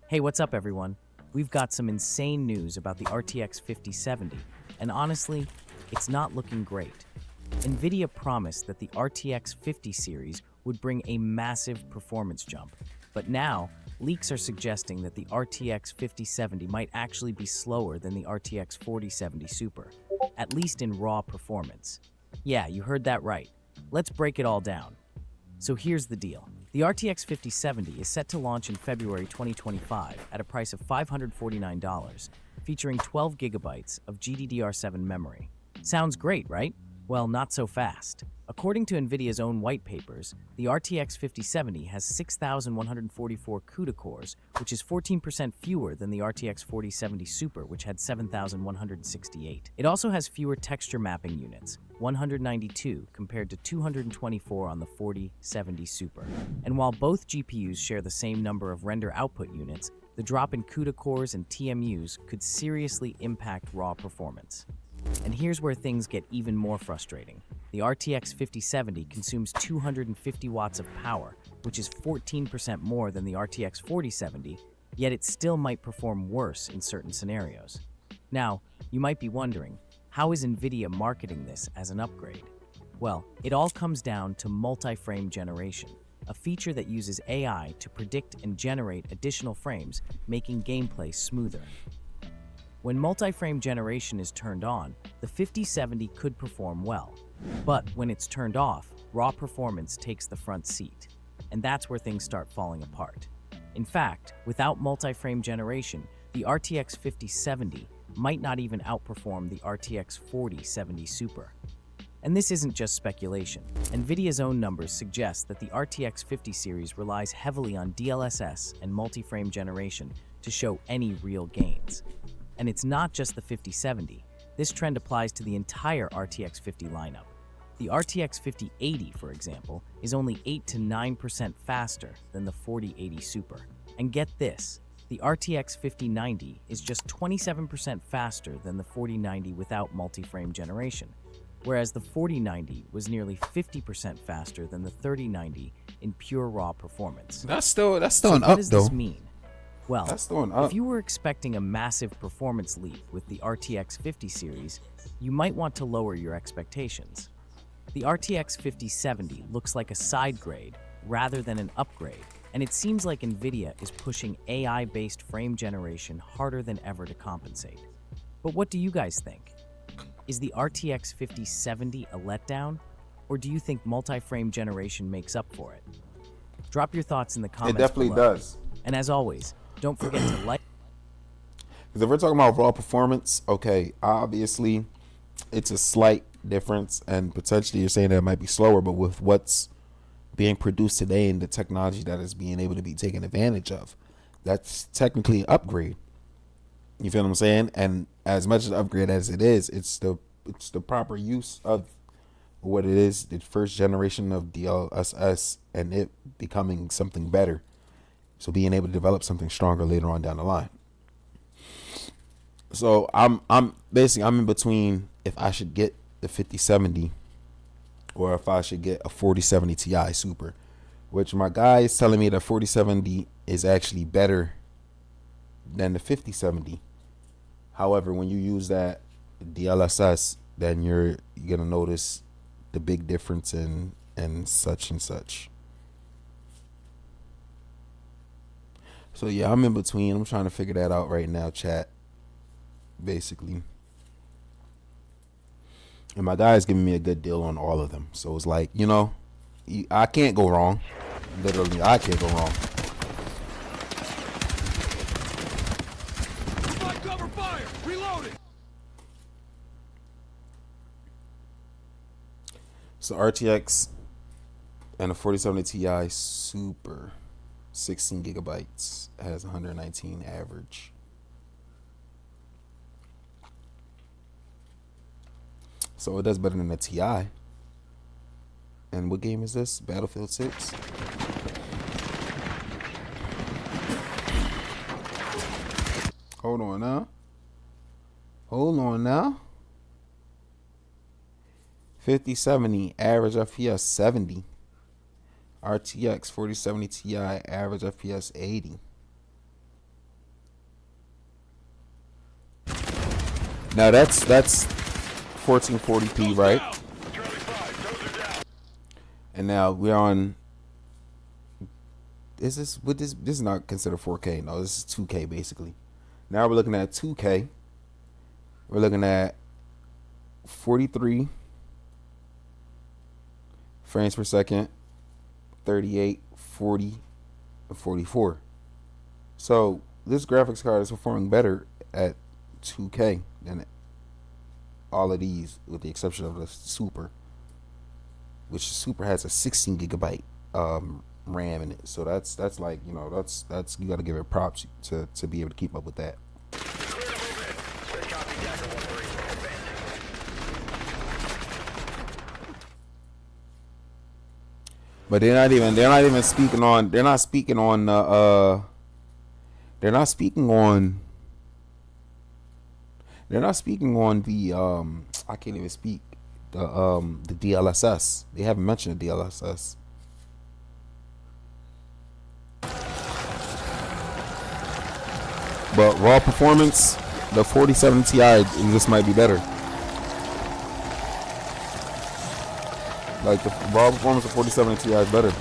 Hey, what's up, everyone? We've got some insane news about the RTX 5070, and honestly, it's not looking great. NVIDIA promised that the RTX 50 series would bring a massive performance jump, but now, leaks are suggesting that the RTX 5070 might actually be slower than the RTX 4070 Super, at least in raw performance. Yeah, you heard that right. Let's break it all down. So here's the deal. The RTX 5070 is set to launch in February 2025 at a price of $549, featuring 12 gigabytes of GDDR7 memory. Sounds great, right? Well, not so fast. According to NVIDIA's own white papers, the RTX 5070 has 6,144 CUDA cores, which is 14% fewer than the RTX 4070 Super, which had 7,168. It also has fewer texture mapping units, 192 compared to 224 on the 4070 Super. And while both GPUs share the same number of render output units, the drop in CUDA cores and TMUs could seriously impact raw performance. And here's where things get even more frustrating. The RTX 5070 consumes 250 watts of power, which is 14% more than the RTX 4070, yet it still might perform worse in certain scenarios. Now, you might be wondering, how is NVIDIA marketing this as an upgrade? Well, it all comes down to multi-frame generation, a feature that uses AI to predict and generate additional frames, making gameplay smoother. When multi-frame generation is turned on, the 5070 could perform well. But when it's turned off, raw performance takes the front seat. And that's where things start falling apart. In fact, without multi-frame generation, the RTX 5070 might not even outperform the RTX 4070 Super. And this isn't just speculation. NVIDIA's own numbers suggest that the RTX 50 series relies heavily on DLSS and multi-frame generation to show any real gains. And it's not just the 5070. This trend applies to the entire RTX 50 lineup. The RTX 5080, for example, is only 8 to 9% faster than the 4080 Super. And get this, the RTX 5090 is just 27% faster than the 4090 without multi-frame generation, whereas the 4090 was nearly 50% faster than the 3090 in pure raw performance. That's still So an what up does though. this mean? Well, That's still an up. if you were expecting a massive performance leap with the RTX 50 series, you might want to lower your expectations. The RTX 5070 looks like a side grade rather than an upgrade, and it seems like NVIDIA is pushing AI-based frame generation harder than ever to compensate. But what do you guys think? Is the RTX 5070 a letdown, or do you think multi-frame generation makes up for it? Drop your thoughts in the comments It definitely below. does. And as always, don't forget to like. Because if we're talking about raw performance, okay, obviously it's a slight difference, and potentially you're saying that it might be slower, but with what's being produced today and the technology that is being able to be taken advantage of, that's technically an upgrade. You feel what I'm saying? And as much an upgrade as it is, it's the proper use of what it is, the first generation of DLSS, and it becoming something better. So being able to develop something stronger later on down the line. So I'm in between if I should get the 5070 or if I should get a 4070 Ti Super, which my guy is telling me that 4070 is actually better than the 5070. However, when you use that DLSS, then you're gonna notice the big difference in such and such. So yeah, I'm in between. I'm trying to figure that out right now, chat. Basically. And my guy is giving me a good deal on all of them. So it's like, I can't go wrong. Literally, I can't go wrong. Cover fire! Reloading! So RTX and a 4070 Ti Super, 16 gigabytes, has 119 average. So it does better than a Ti. And what game is this? Battlefield 6? Hold on now. 5070 average FPS 70. RTX 4070 Ti average FPS 80. Now that's 1440p, right? And now we're on. Is this with this? This is not considered 4K. No, this is 2K basically. Now we're looking at 2K. We're looking at 43 frames per second, 38, 40, and 44. So this graphics card is performing better at 2K than all of these, with the exception of the Super, which Super has a 16 gigabyte RAM in it. So that's like, you know, that's you got to give it props to be able to keep up with that. But they're not even speaking on they're not speaking on the I can't even speak the DLSS. They haven't mentioned the DLSS. But raw performance, the 4070 Ti just might be better. Like the raw performance of 4070 Ti is better.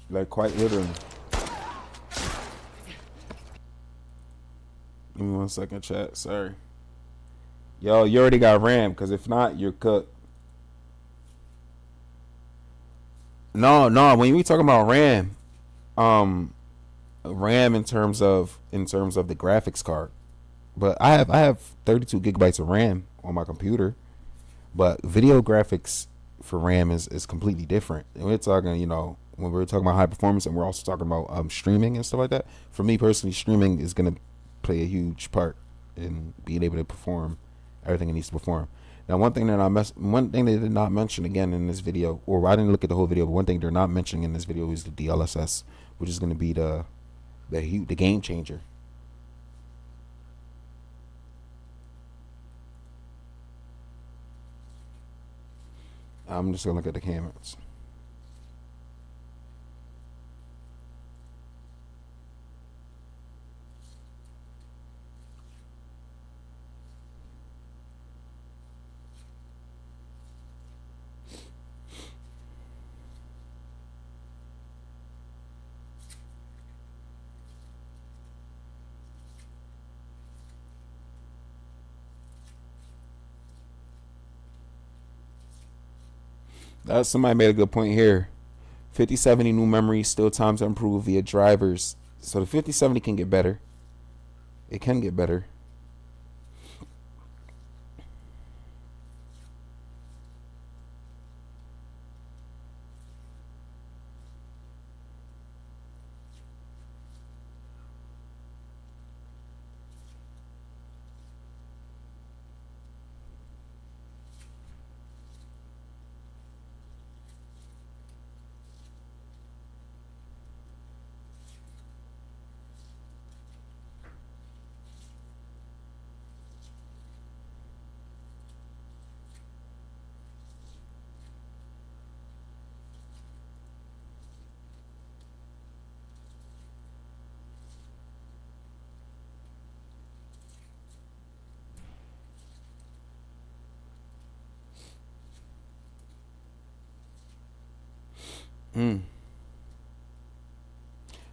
Like quite literally. Give me 1 second, chat. Sorry. Yo, you already got RAM, because if not, you're cooked. No, when we talking about RAM, RAM in terms of the graphics card. But I have 32 gigabytes of RAM on my computer. But video graphics for RAM is completely different. And we're talking, you know, when we're talking about high performance, and we're also talking about streaming and stuff like that. For me personally, streaming is gonna play a huge part in being able to perform everything it needs to perform. Now, one thing they did not mention again in this video, or I didn't look at the whole video, but one thing they're not mentioning in this video is the DLSS, which is going to be the game changer. I'm just going to look at the cameras. Somebody made a good point here. 5070 new memory, still time to improve via drivers. So the 5070 can get better. It can get better.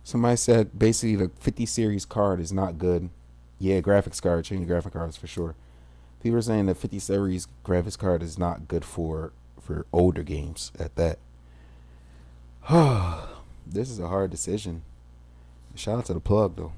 Somebody said basically the 50 series card is not good. Yeah, graphics card, change graphic cards for sure. People are saying the 50 series graphics card is not good for older games at that. This is a hard decision. Shout out to the plug though.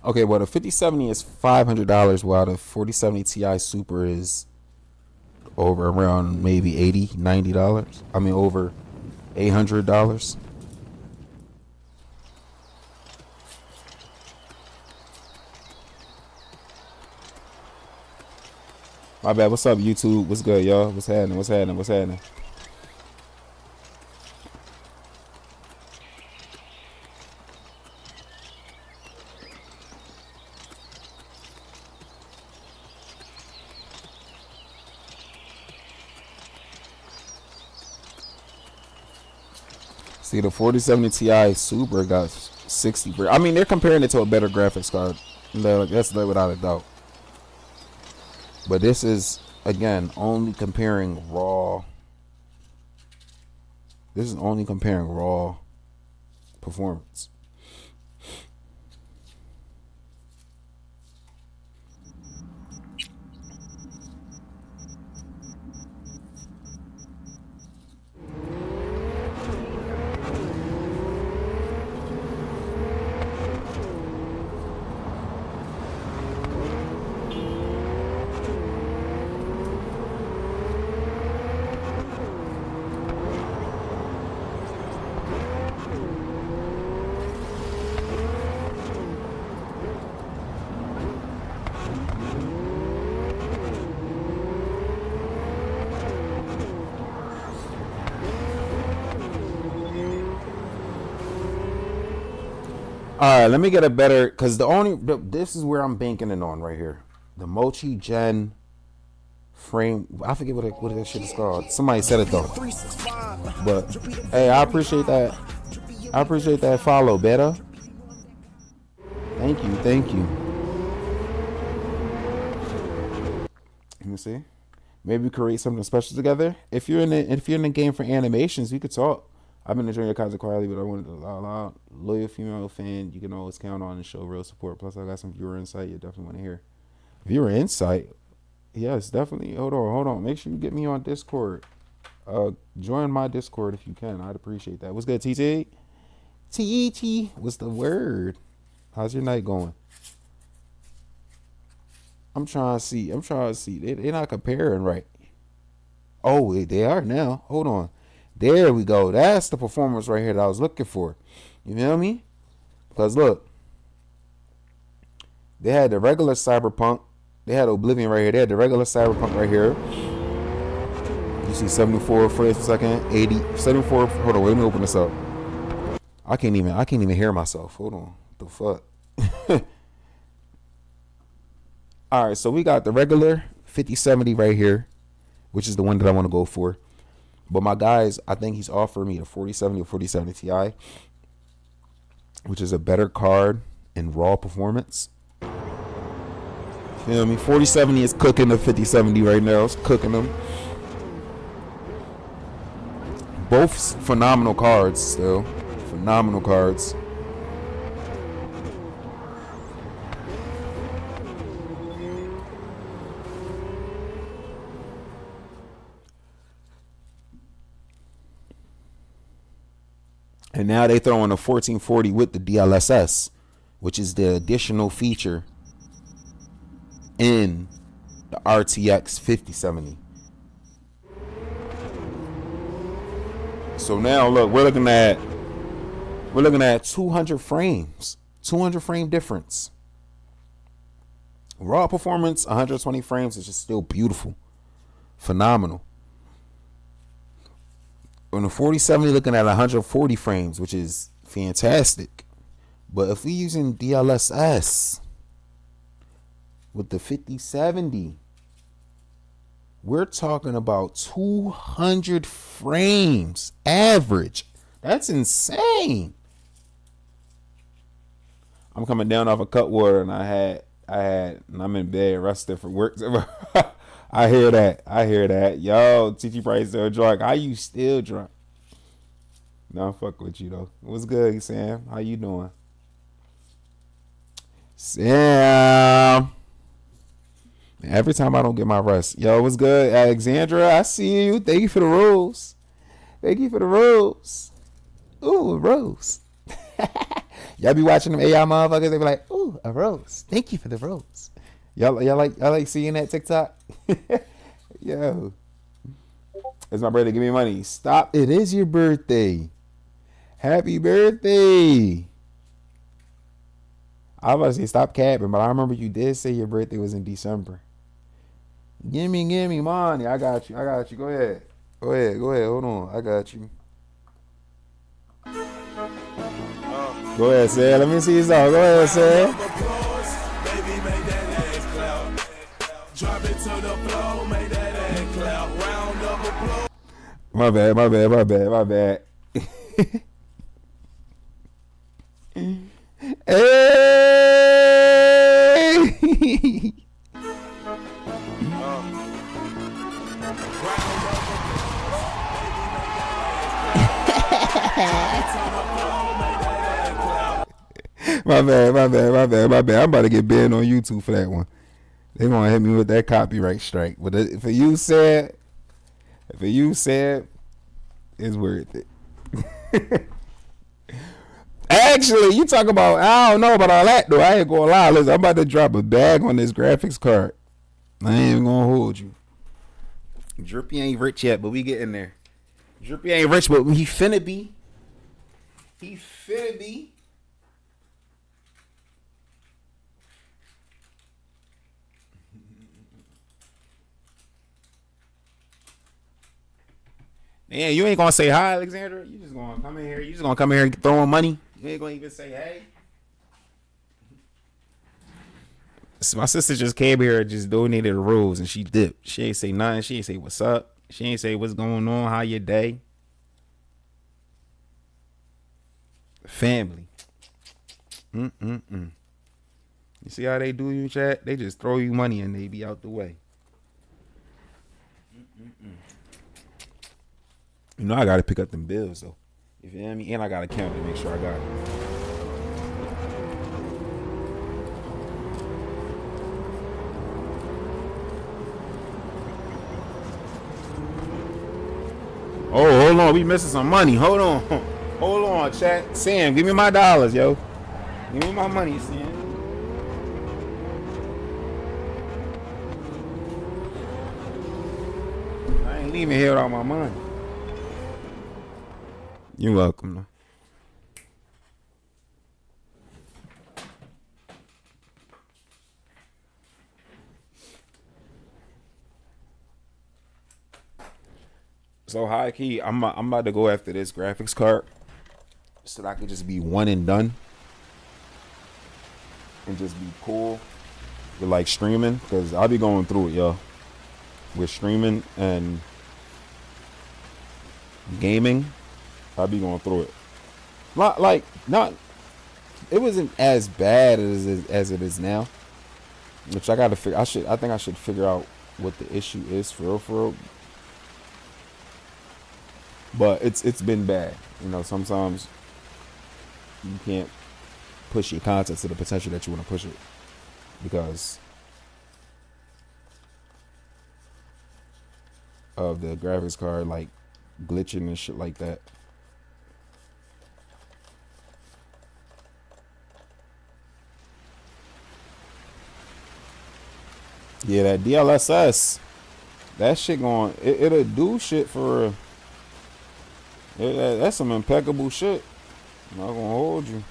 Okay, well the 5070 is $500, while the 4070 Ti Super is over around maybe $80, $90. I mean over $800. My bad. What's up, YouTube? What's good, y'all? What's happening? What's happening? What's happening? See, the 4070 Ti Super got 60. I mean, they're comparing it to a better graphics card. That's without a doubt. But this is, again, only comparing raw. This is only comparing raw performance. All right, let me get a better, because this is where I'm banking it on right here. The Mochi Gen frame. I forget what that shit is called. Somebody said it though. But hey, I appreciate that. I appreciate that follow, better. Thank you, thank you. Let me see. Maybe we create something special together. If you're in the game for animations, we could talk. I've been enjoying your content quietly, but I wanted to loyal female fan you can always count on and show real support. Plus, I got some viewer insight you definitely want to hear. Viewer insight? Yes, definitely. Hold on. Make sure you get me on Discord. Join my Discord if you can. I'd appreciate that. What's good, TT? TT, what's the word? How's your night going? I'm trying to see. They're not comparing right. Oh, they are now. Hold on. There we go. That's the performance right here that I was looking for. You feel me? Because look, they had the regular Cyberpunk. They had Oblivion right here. They had the regular Cyberpunk right here. You see 74 frames per second, 80, 74. Hold on, let me open this up. I can't even hear myself. Hold on. What the fuck? All right, so we got the regular 5070 right here, which is the one that I want to go for. But my guys, I think he's offering me the 4070 or 4070 Ti, which is a better card in raw performance. Feel me? 4070 is cooking the 5070 right now. It's cooking them. Both phenomenal cards still. Phenomenal cards. And now they throw in a 1440 with the DLSS, which is the additional feature in the RTX 5070. So now look, we're looking at 200 frames, 200 frame difference. Raw performance, 120 frames is just still beautiful, phenomenal. On the 4070, looking at 140 frames, which is fantastic. But if we're using DLSS with the 5070, we're talking about 200 frames average. That's insane. I'm coming down off a cut water, and and I'm in bed resting for work. I hear that. Yo, TT Price still drunk. How you still drunk? No, I'm fuck with you though. What's good, Sam? How you doing? Sam. Every time I don't get my rest. Yo, what's good, Alexandra? I see you. Thank you for the rules. Ooh, Rose. Y'all be watching them AI motherfuckers. They be like, "Ooh, a rose. Thank you for the rose." Y'all like seeing that TikTok? Yo, it's my birthday. Give me money. Stop. It is your birthday. Happy birthday. I was about to say stop capping, but I remember you did say your birthday was in December. Give me money. I got you. Go ahead. Hold on. I got you. Go ahead, Sam. Let me see his song. Go ahead, Sam. My bad. Hey! My bad. I'm about to get banned on YouTube for that one. They gonna hit me with that copyright strike. But if you said, it's worth it. Actually, you talk about, I don't know about all that though. I ain't gonna lie. Listen, I'm about to drop a bag on this graphics card. I ain't even gonna hold you. Drippy ain't rich yet, but we getting there. Drippy ain't rich, but he finna be. Man, you ain't gonna say hi, Alexandra. You just gonna come in here. Throwing money. You ain't gonna even say hey. So my sister just came here and just donated a rose and she dipped. She ain't say nothing. She ain't say what's up. She ain't say what's going on. How your day? Family. You see how they do you, chat? They just throw you money and they be out the way. You know I gotta pick up them bills though. You feel me? And I gotta count to make sure I got it. Oh, hold on. We missing some money. Hold on, chat. Sam, give me my dollars, yo. Give me my money, Sam. I ain't leaving here without my money. You're welcome, though. So high key, I'm about to go after this graphics card so that I can just be one and done and just be cool with like streaming, because I'll be going through it, yo. With streaming and gaming, I'll be going through it. Not it wasn't as bad as it is now, which I gotta figure. I think I should figure out what the issue is for real. But it's been bad. You know, sometimes you can't push your content to the potential that you want to push it because of the graphics card like glitching and shit like that. Yeah, that DLSS, that shit it'll do shit for that's some impeccable shit. I'm not gonna hold you.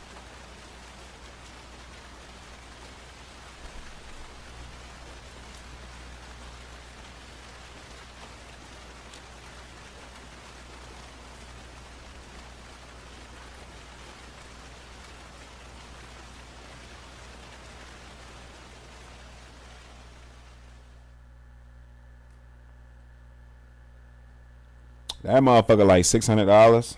That motherfucker like $600.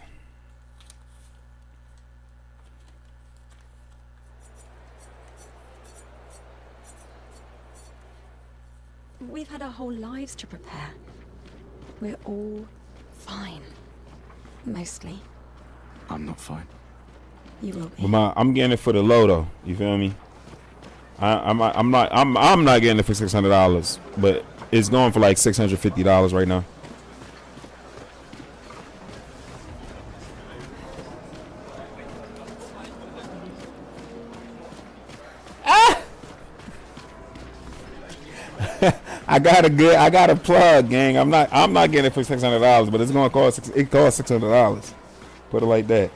We've had our whole lives to prepare. We're all fine. Mostly. I'm not fine. You will be. But I'm getting it for the low though. You feel me? I'm not getting it for $600, but it's going for like $650 right now. I got a plug, gang. I'm not getting it for $600, but it's gonna cost it costs $600. Put it like that.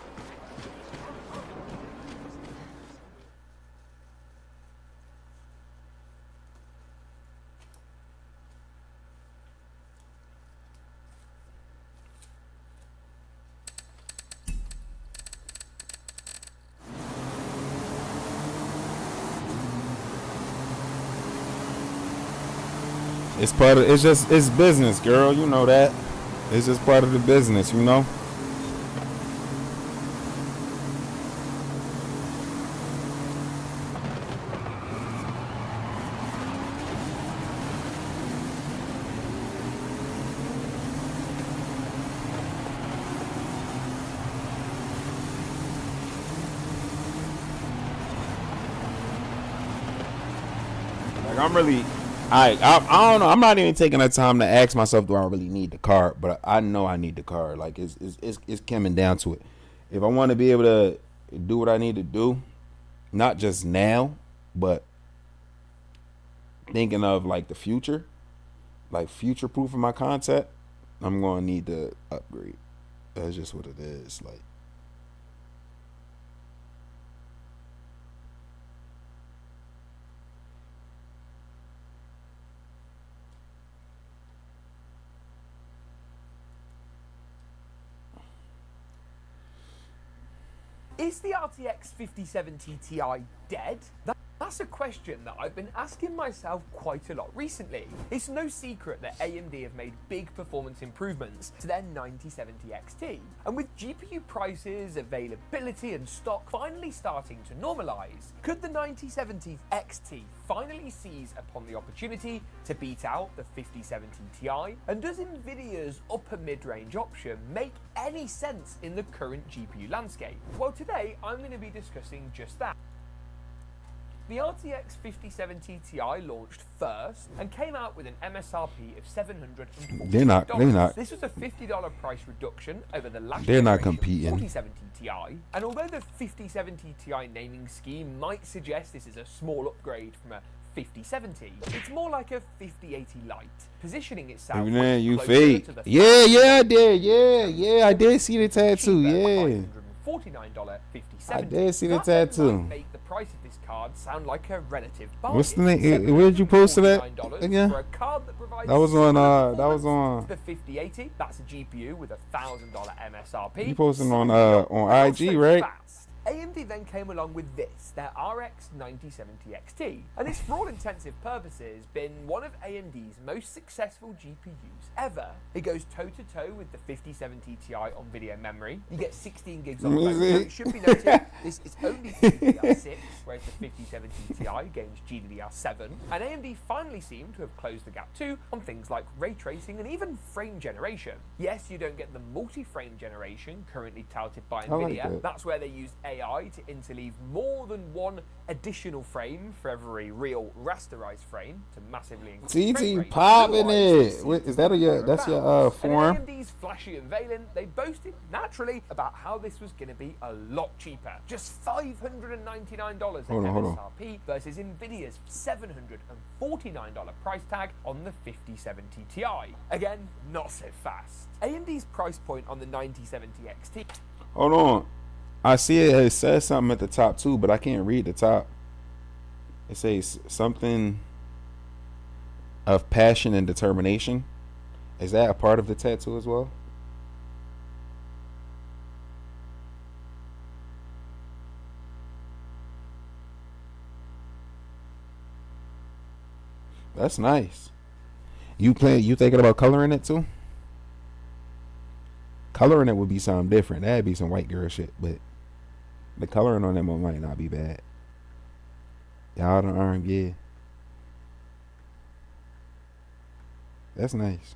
It's business, girl. You know that. It's just part of the business, you know. Like I don't know. I'm not even taking the time to ask myself, do I really need the car? But I know I need the car. Like it's coming down to it. If I want to be able to do what I need to do, not just now, but thinking of like the future, like future proof of my content, I'm gonna need to upgrade. That's just what it is. Like. Is the RTX 5070 Ti dead? That's a question that I've been asking myself quite a lot recently. It's no secret that AMD have made big performance improvements to their 9070 XT. And with GPU prices, availability and stock finally starting to normalise, could the 9070 XT finally seize upon the opportunity to beat out the 5070 Ti? And does Nvidia's upper mid-range option make any sense in the current GPU landscape? Well, today I'm going to be discussing just that. The RTX 5070 Ti launched first and came out with an MSRP of $740. They're not. This was a $50 price reduction over the last They're not generation competing. 4070 Ti. And although the 5070 Ti naming scheme might suggest this is a small upgrade from a 5070, it's more like a 5080 Lite, positioning itself You closer fake. to the Yeah, I did. Yeah, I did see the tattoo. Yeah. $549 5070. I did see the That then tattoo. might make the price of this card sound like a relative bargain. What's the name? Where did you post it at? $749 Again? for a card that provides That was on, similar that was performance on- to the 5080. That's a GPU with a $1,000 MSRP. You posting on Similar, on but IG, also right? fast. AMD then came along with this, their RX 9070 XT, and it's for all intensive purposes been one of AMD's most successful GPUs ever. It goes toe-to-toe with the 5070 Ti on video memory. You get 16 gigs on both. So it should be noted, this is only GDDR6, whereas the 5070 Ti gains GDDR7. And AMD finally seem to have closed the gap too on things like ray tracing and even frame generation. Yes, you don't get the multi-frame generation currently touted by like NVIDIA. that. That's where they use AI to interleave more than one additional frame for every real rasterized frame to massively increase frame TT rate. popping Otherwise, it. this Wait, seems is that that's your form? and AMD's flashy unveiling, they boasted naturally about how this was going to be a lot cheaper. Just $599 in Hold on. MSRP versus Nvidia's $749 price tag on the 5070 Ti. Again, not so fast. AMD's price point on the 9070 XT. Hold on. I see it says something at the top too, but I can't read the top. It says something of passion and determination. Is that a part of the tattoo as well? That's nice. You thinking about coloring it too? Coloring it would be something different. That'd be some white girl shit, but the coloring on that one might not be bad. Y'all done earned, yeah. That's nice.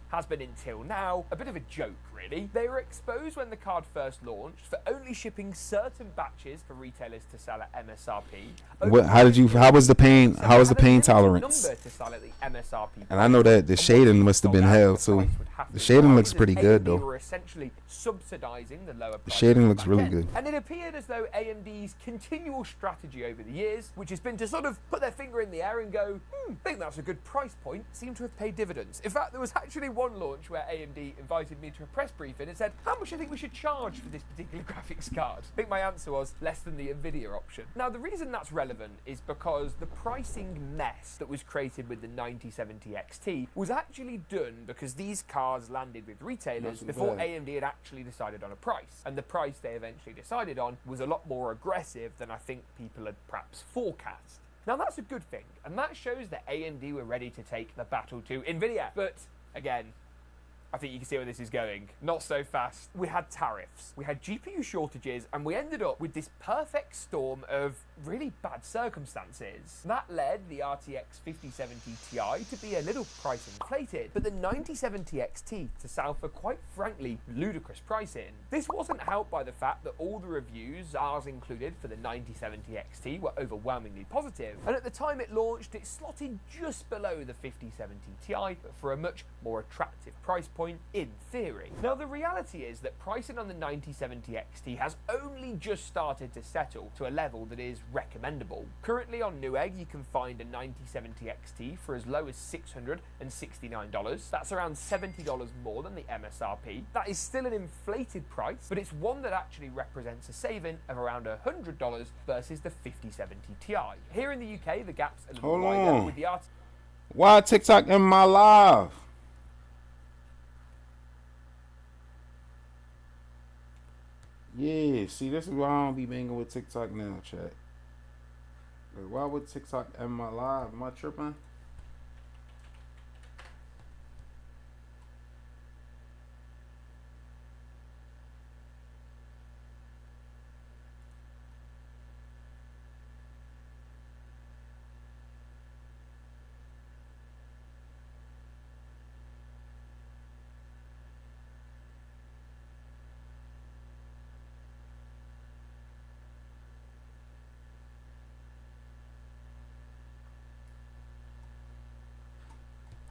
has been until now a bit of a joke, really. They were exposed when the card first launched for only shipping certain batches for retailers to sell at MSRP. How was the pain tolerance? Number to sell at the MSRP. And I know that the shading must have been hell too. The shading looks pretty good though. Were essentially subsidizing the lower The shading looks really good. And it appeared as though AMD's continual strategy over the years, which has been to sort of put their finger in the air and go, I think that's a good price point, seemed to have paid dividends. In fact, there was actually one launch where AMD invited me to a press briefing and said, how much do you think we should charge for this particular graphics card? I think my answer was less than the Nvidia option. Now, the reason that's relevant is because the pricing mess that was created with the 9070 XT was actually done because these cards landed with retailers before AMD had actually decided on a price. And the price they eventually decided on was a lot more aggressive than I think people had perhaps forecast. Now, that's a good thing, and that shows that AMD were ready to take the battle to Nvidia. But again, I think you can see where this is going. Not so fast. We had tariffs, we had GPU shortages, and we ended up with this perfect storm of really bad circumstances. That led the RTX 5070 Ti to be a little price inflated, but the 9070 XT to sell for, quite frankly, ludicrous pricing. This wasn't helped by the fact that all the reviews, ours included, for the 9070 XT were overwhelmingly positive, and at the time it launched, it slotted just below the 5070 Ti, but for a much more attractive price point in theory. Now, the reality is that pricing on the 9070 XT has only just started to settle to a level that is recommendable. Currently on Newegg, you can find a 9070 XT for as low as $669. That's around $70 more than the MSRP. That is still an inflated price, but it's one that actually represents a saving of around $100 versus the 5070 Ti. Here in the UK, the gap's a little wider with the RTX. Why TikTok in my live? Yeah, see, this is why I don't be banging with TikTok now, chat. Like, why would TikTok end my live? Am I tripping?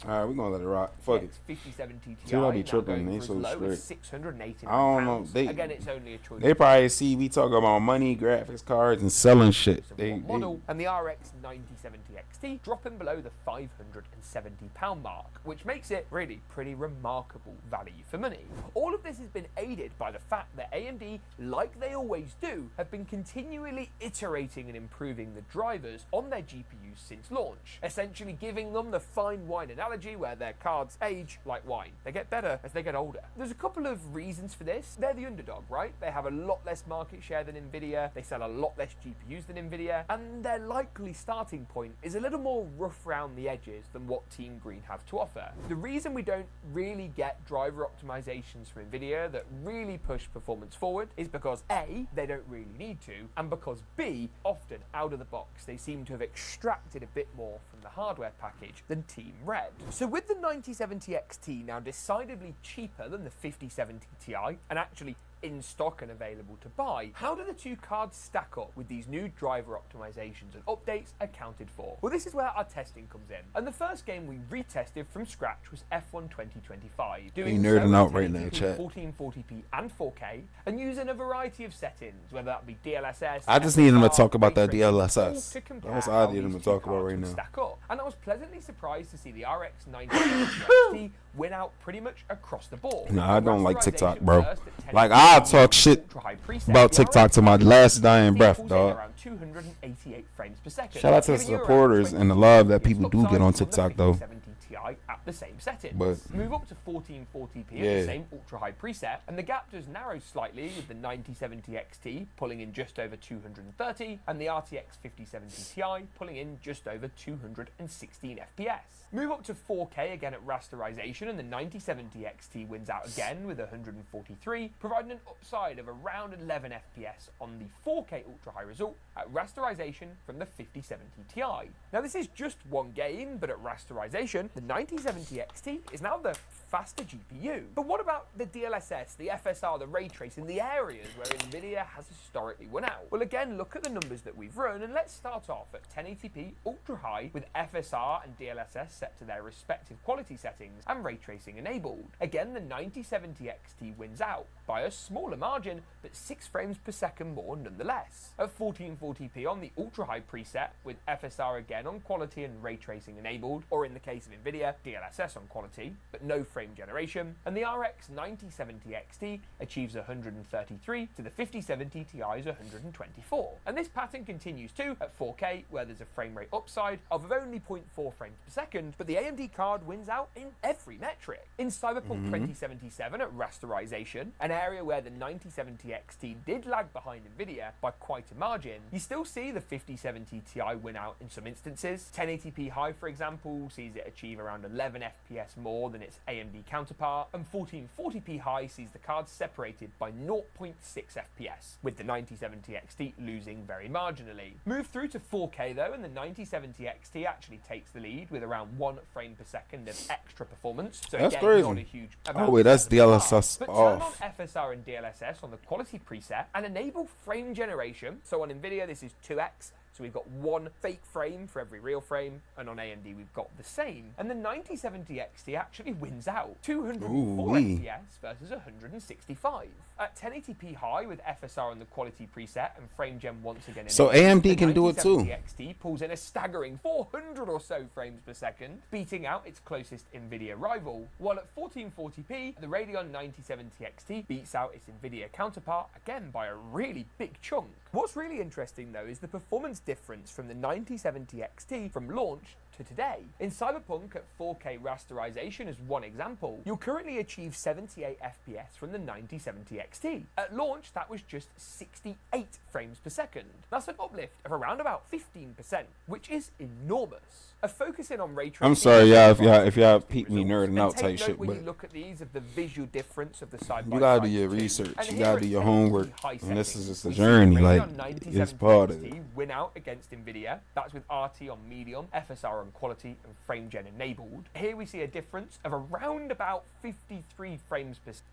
All right, we're gonna let it rock. Fuck it. 5070 Ti. See, I be now tripping. going They for so as low as strict. £689. I don't know. Again, it's only a choice. They probably see we talk about money, graphics cards, and selling shit. Model and the RX 9070 XT dropping below the £570 mark, which makes it really pretty remarkable value for money. All of this has been aided by the fact that AMD, like they always do, have been continually iterating and improving the drivers on their GPUs since launch, essentially giving them the fine wine analogy where their cards age like wine. They get better as they get older. There's a couple of reasons for this. They're the underdog, right? They have a lot less market share than Nvidia, they sell a lot less GPUs than Nvidia, and their likely starting point is a little more rough around the edges than what Team Green have to offer. The reason we don't really get driver optimizations from Nvidia that really push performance forward is because A, they don't really need to, and because B, often out of the box, they seem to have extracted a bit more from the hardware package than Team Red. So with the 9070 XT now decidedly cheaper than the 5070 Ti, and actually in stock and available to buy, how do the two cards stack up with these new driver optimizations and updates accounted for? Well, this is where our testing comes in. And the first game we retested from scratch was F1 2025. Doing They nerding so out right now, in chat. 1440p and 4K, and using a variety of settings, whether that be DLSS. I just need them to FSR, talk about that ray tracing, DLSS. all to compare That's how all I need them these to talk two about cards right would now. stack up. And I was pleasantly surprised to see the RX 9070 XT win out pretty much across the board. No, I don't like TikTok, Rasterization bro. first at 1080p Like, I'll talk shit ultra-high preset. about The TikTok RX to my last dying 9070 breath, pulls in dog. around 288 frames per second. Shout out to the Giving you around supporters 20 and the love that FPS people do get on upside TikTok, the though. 5070 Ti at the same settings. But- move up to 1440p at Yeah. the same ultra high preset, and the gap does narrow slightly with the 9070 XT pulling in just over 230 and the RTX 5070 Ti pulling in just over 216 FPS. Move up to 4K again at rasterization, and the 9070 XT wins out again with 143, providing an upside of around 11 FPS on the 4K ultra high result at rasterization from the 5070 Ti. Now, this is just one game, but at rasterization, the 9070 5070 XT is now the faster GPU. But what about the DLSS, the FSR, the ray tracing, the areas where Nvidia has historically won out? Well, again, look at the numbers that we've run, and let's start off at 1080p ultra high with FSR and DLSS set to their respective quality settings and ray tracing enabled. Again, the 9070 XT wins out by a smaller margin, but 6 frames per second more nonetheless. At 1440p on the ultra high preset with FSR again on quality and ray tracing enabled, or in the case of Nvidia, DLSS on quality, but no frame generation, and the RX 9070 XT achieves 133 to the 5070 Ti's 124. And this pattern continues too at 4K, where there's a frame rate upside of only 0.4 frames per second, but the AMD card wins out in every metric. In Cyberpunk 2077 at rasterization, an area where the 9070 XT did lag behind Nvidia by quite a margin, you still see the 5070 Ti win out in some instances. 1080p high, for example, sees it achieve around 11 FPS more than its AMD counterpart, and 1440p high sees the card separated by 0.6 FPS, with the 9070 XT losing very marginally. Move through to 4K though, and the 9070 XT actually takes the lead with around 1 frame per second of extra performance. So that's again, crazy. not a huge amount. Oh wait, that's DLSS but off. turn on FSR and DLSS on the quality preset and enable frame generation. So on Nvidia this is 2x. So we've got 1 fake frame for every real frame, and on AMD we've got the same. And the 9070 XT actually wins out, 204 Ooh-wee. FPS versus 165. At 1080p high with FSR on the quality preset and frame gen once again. So enabled, AMD the can do it too. 9070 XT pulls in a staggering 400 or so frames per second, beating out its closest Nvidia rival. While at 1440p, the Radeon 9070 XT beats out its Nvidia counterpart again by a really big chunk. What's really interesting though is the performance difference from the 9070 XT from launch to today. In Cyberpunk at 4K rasterization as one example, you'll currently achieve 78 FPS from the 9070 XT. At launch, that was just 68 frames per second. That's an uplift of around about 15%, which is enormous. A focusing on ray tracing. I'm sorry, if y'all peep me nerding out type shit, when but you look at these of the visual difference of the side you gotta do your research. You gotta do your homework, and this is just a journey. Like it's part of it. Win out against Nvidia. That's with RT on medium, FSR on quality, and frame gen enabled. Here we see a difference of around about 53 frames per second.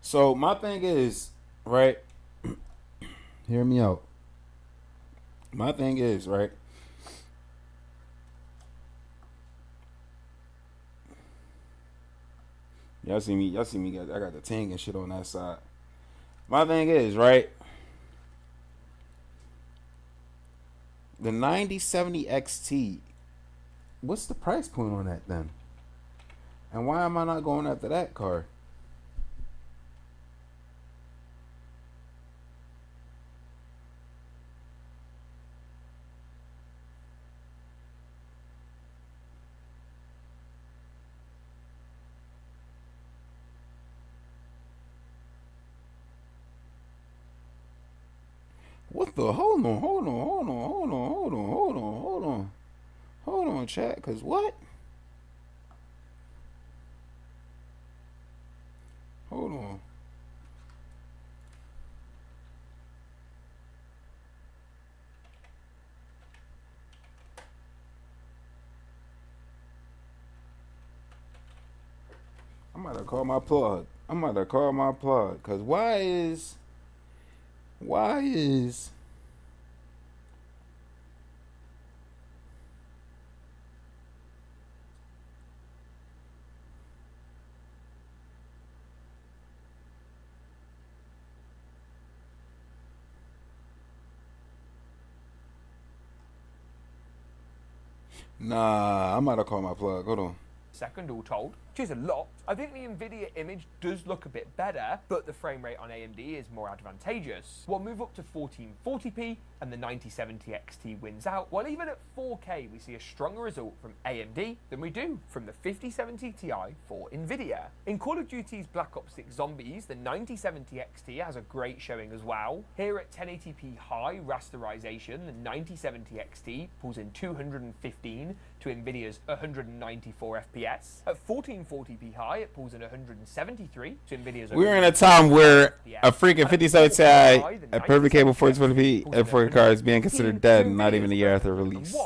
So my thing is, right? Hear me out. My thing is, right? Y'all see me, guys. I got the ting and shit on that side. My thing is, right? The 9070 XT, what's the price point on that then? And why am I not going after that car? What the? Hold on, chat. Cause what? Hold on. I'm about to call my plug. Cause why is Nah, I'm about to call my plug. Hold on. Second, all told, which is a lot. I think the Nvidia image does look a bit better, but the frame rate on AMD is more advantageous. We'll move up to 1440p, and the 9070 XT wins out, while even at 4K we see a stronger result from AMD than we do from the 5070 Ti for Nvidia. In Call of Duty's Black Ops 6 Zombies, the 9070 XT has a great showing as well. Here at 1080p high rasterization, the 9070 XT pulls in 215 to Nvidia's 194 FPS. At 1440p high, it pulls in 173 to Nvidia's. We're in a time where a freaking 57 Ti, a perfect cable 1440p, and 4K card is being considered dead, and not even a year after release.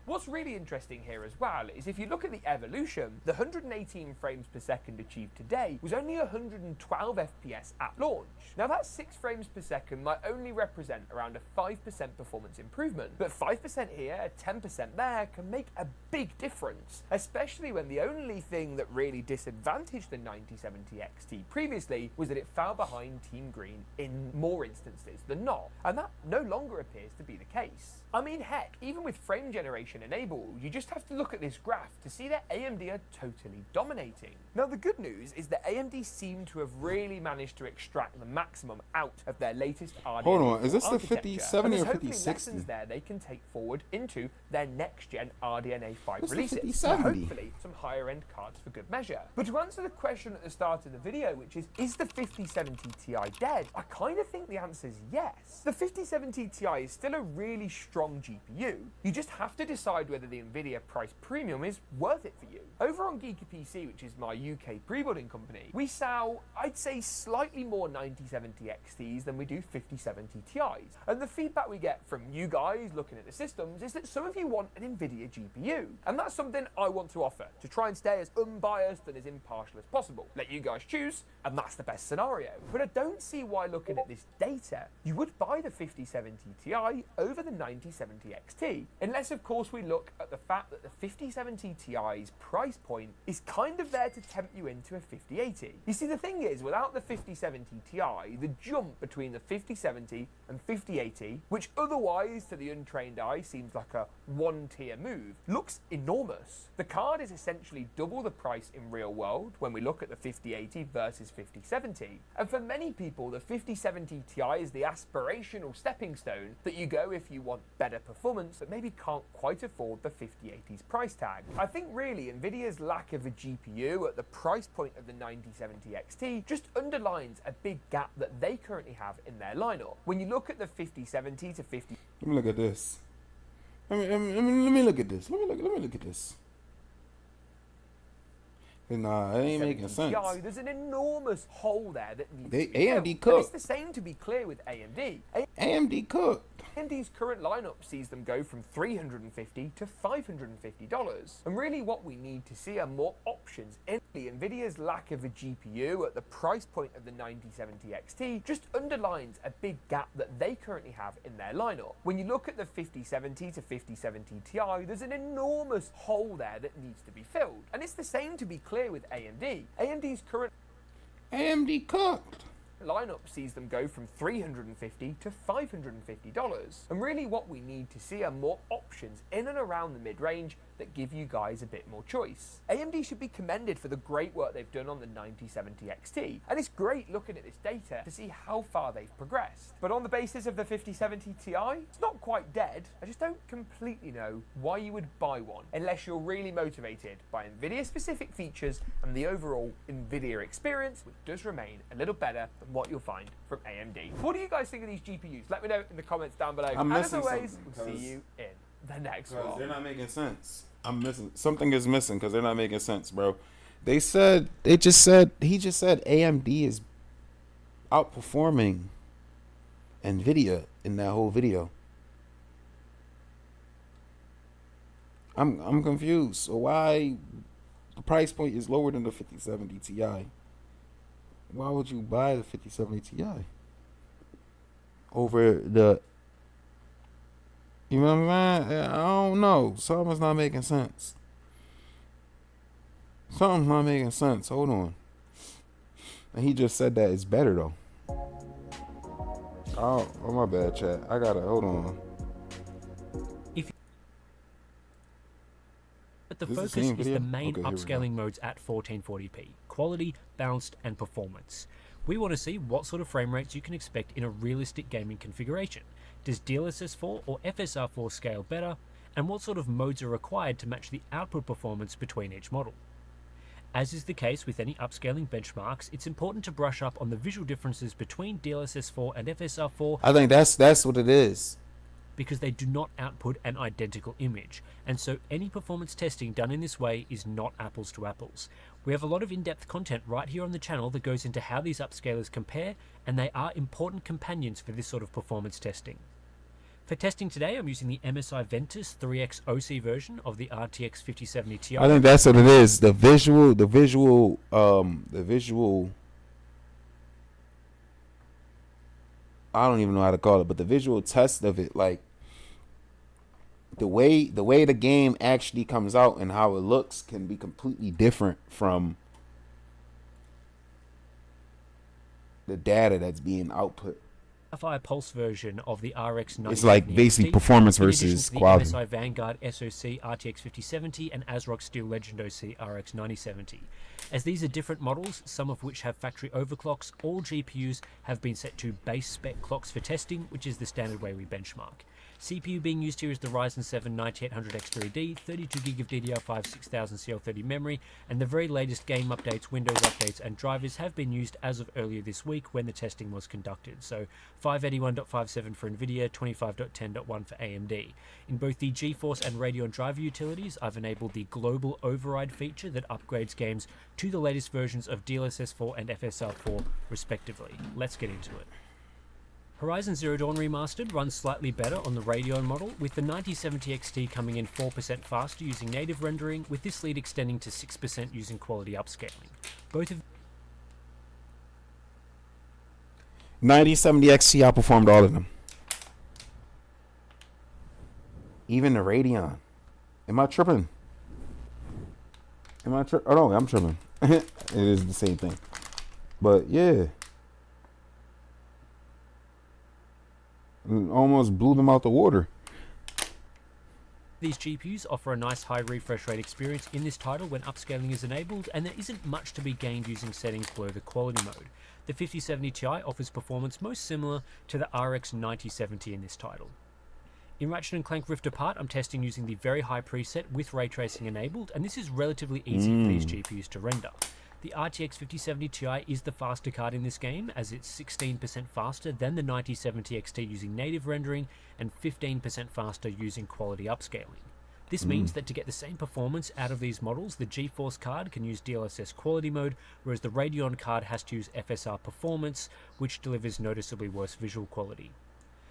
What's really interesting here as well is if you look at the evolution, the 118 frames per second achieved today was only 112 FPS at launch. Now that 6 frames per second might only represent around a 5% performance improvement, but 5% here, 10% there can make a big difference, especially when the only thing that really disadvantaged the 9070 XT previously was that it fell behind Team Green in more instances than not, and that no longer appears to be the case. I mean, heck, even with frame generation enabled, you just have to look at this graph to see that AMD are totally dominating. Now the good news is that AMD seem to have really managed to extract the maximum out of their latest RDNA. Hold on, is this the architecture, 5070 and or there's hopefully 5060? lessons there they can take forward into their next gen RDNA 5 What's the releases. 5070? Hopefully some higher end cards for good measure. But to answer the question at the start of the video, which is the 5070 Ti dead? I kind of think the answer is yes. The 5070 Ti is still a really strong GPU. You just have to decide whether the Nvidia price premium is worth it for you. Over on Geeky PC, which is my UK pre-building company, we sell, I'd say, slightly more 9070 XTs than we do 5070 Ti's. And the feedback we get from you guys looking at the systems is that some of you want an Nvidia GPU. And that's something I want to offer, to try and stay as unbiased and as impartial as possible. Let you guys choose, and that's the best scenario. But I don't see why, looking at this data, you would buy the 5070 Ti over the 9070 XT. Unless, of course, we look at the fact that the 5070 Ti's price point is kind of there to tempt you into a 5080. You see, the thing is, without the 5070 Ti, the jump between the 5070 and 5080, which otherwise to the untrained eye seems like a one-tier move, looks enormous. The card is essentially double the price in real world when we look at the 5080 versus 5070. And for many people, the 5070 Ti is the aspirational stepping stone that you go if you want better performance but maybe can't quite afford the 5080's price tag. I think really Nvidia's lack of a GPU at the price point of the 9070 XT just underlines a big gap that they currently have in their lineup. When you look at the 5070 to 50... Let me look at this. Let me look at this. Let me look at this. Nah, it ain't making sense. Ti, there's an enormous hole there that needs to be AMD filled. cooked. And it's the same, to be clear, with AMD. AMD cooked. AMD's current lineup sees them go from $350 to $550. And really what we need to see are more options. Nvidia's lack of a GPU at the price point of the 9070 XT just underlines a big gap that they currently have in their lineup. When you look at the 5070 to 5070 Ti, there's an enormous hole there that needs to be filled. And it's the same, to be clear, with AMD. AMD's current AMD cooked. lineup sees them go from $350 to $550. And really what we need to see are more options in and around the mid-range that give you guys a bit more choice. AMD should be commended for the great work they've done on the 9070 XT, and it's great looking at this data to see how far they've progressed. But on the basis of the 5070 Ti, it's not quite dead. I just don't completely know why you would buy one unless you're really motivated by Nvidia specific features and the overall Nvidia experience, which does remain a little better than what you'll find from AMD. What do you guys think of these GPUs? Let me know in the comments down below. I'm and as missing always, something we'll see you in the next Because one. they're not making sense. I'm missing something is missing because they're not making sense, bro. He just said AMD is outperforming Nvidia in that whole video. I'm confused. So why the price point is lower than the 5070 Ti? Why would you buy the 5070 Ti over the? You know what I'm saying? I don't know. Something's not making sense. Something's not making sense. Hold on. And he just said that it's better though. Oh my bad, chat. I gotta hold on. But the This is the focus same is video? the main Okay, here we go. upscaling modes at 1440p, quality, balanced and performance. We want to see what sort of frame rates you can expect in a realistic gaming configuration. Does DLSS 4 or FSR 4 scale better? And what sort of modes are required to match the output performance between each model? As is the case with any upscaling benchmarks, it's important to brush up on the visual differences between DLSS 4 and FSR 4 I think that's what it is. because they do not output an identical image, and so any performance testing done in this way is not apples to apples. We have a lot of in-depth content right here on the channel that goes into how these upscalers compare, and they are important companions for this sort of performance testing. For testing today, I'm using the MSI Ventus 3X OC version of the RTX 5070 Ti. I think that's what it is. The visual. I don't even know how to call it, but the visual test of it, like the way the game actually comes out and how it looks, can be completely different from the data that's being output. Sapphire Pulse version of the RX 9070 It's like basically performance in addition versus to the quality. MSI Vanguard SoC RTX 5070 and ASRock Steel Legend OC RX 9070. As these are different models, some of which have factory overclocks, all GPUs have been set to base spec clocks for testing, which is the standard way we benchmark. CPU being used here is the Ryzen 7 9800X3D, 32GB of DDR5 6000CL30 memory, and the very latest game updates, Windows updates, and drivers have been used as of earlier this week when the testing was conducted. So 581.57 for NVIDIA, 25.10.1 for AMD. In both the GeForce and Radeon driver utilities, I've enabled the global override feature that upgrades games to the latest versions of DLSS 4 and FSR 4 respectively. Let's get into it. Horizon Zero Dawn Remastered runs slightly better on the Radeon model, with the 9070 XT coming in 4% faster using native rendering, with this lead extending to 6% using quality upscaling. Both of 9070 XT outperformed all of them. Even the Radeon. Am I tripping? Oh no, I'm tripping. It is the same thing. But yeah. Almost blew them out the water. these GPUs offer a nice high refresh rate experience in this title when upscaling is enabled, and there isn't much to be gained using settings below the quality mode. The 5070 Ti offers performance most similar to the RX 9070 in this title. In Ratchet & Clank Rift Apart, I'm testing using the very high preset with ray tracing enabled, and this is relatively easy for these GPUs to render. The RTX 5070 Ti is the faster card in this game, as it's 16% faster than the 9070 XT using native rendering and 15% faster using quality upscaling. This means that to get the same performance out of these models, the GeForce card can use DLSS quality mode, whereas the Radeon card has to use FSR performance, which delivers noticeably worse visual quality.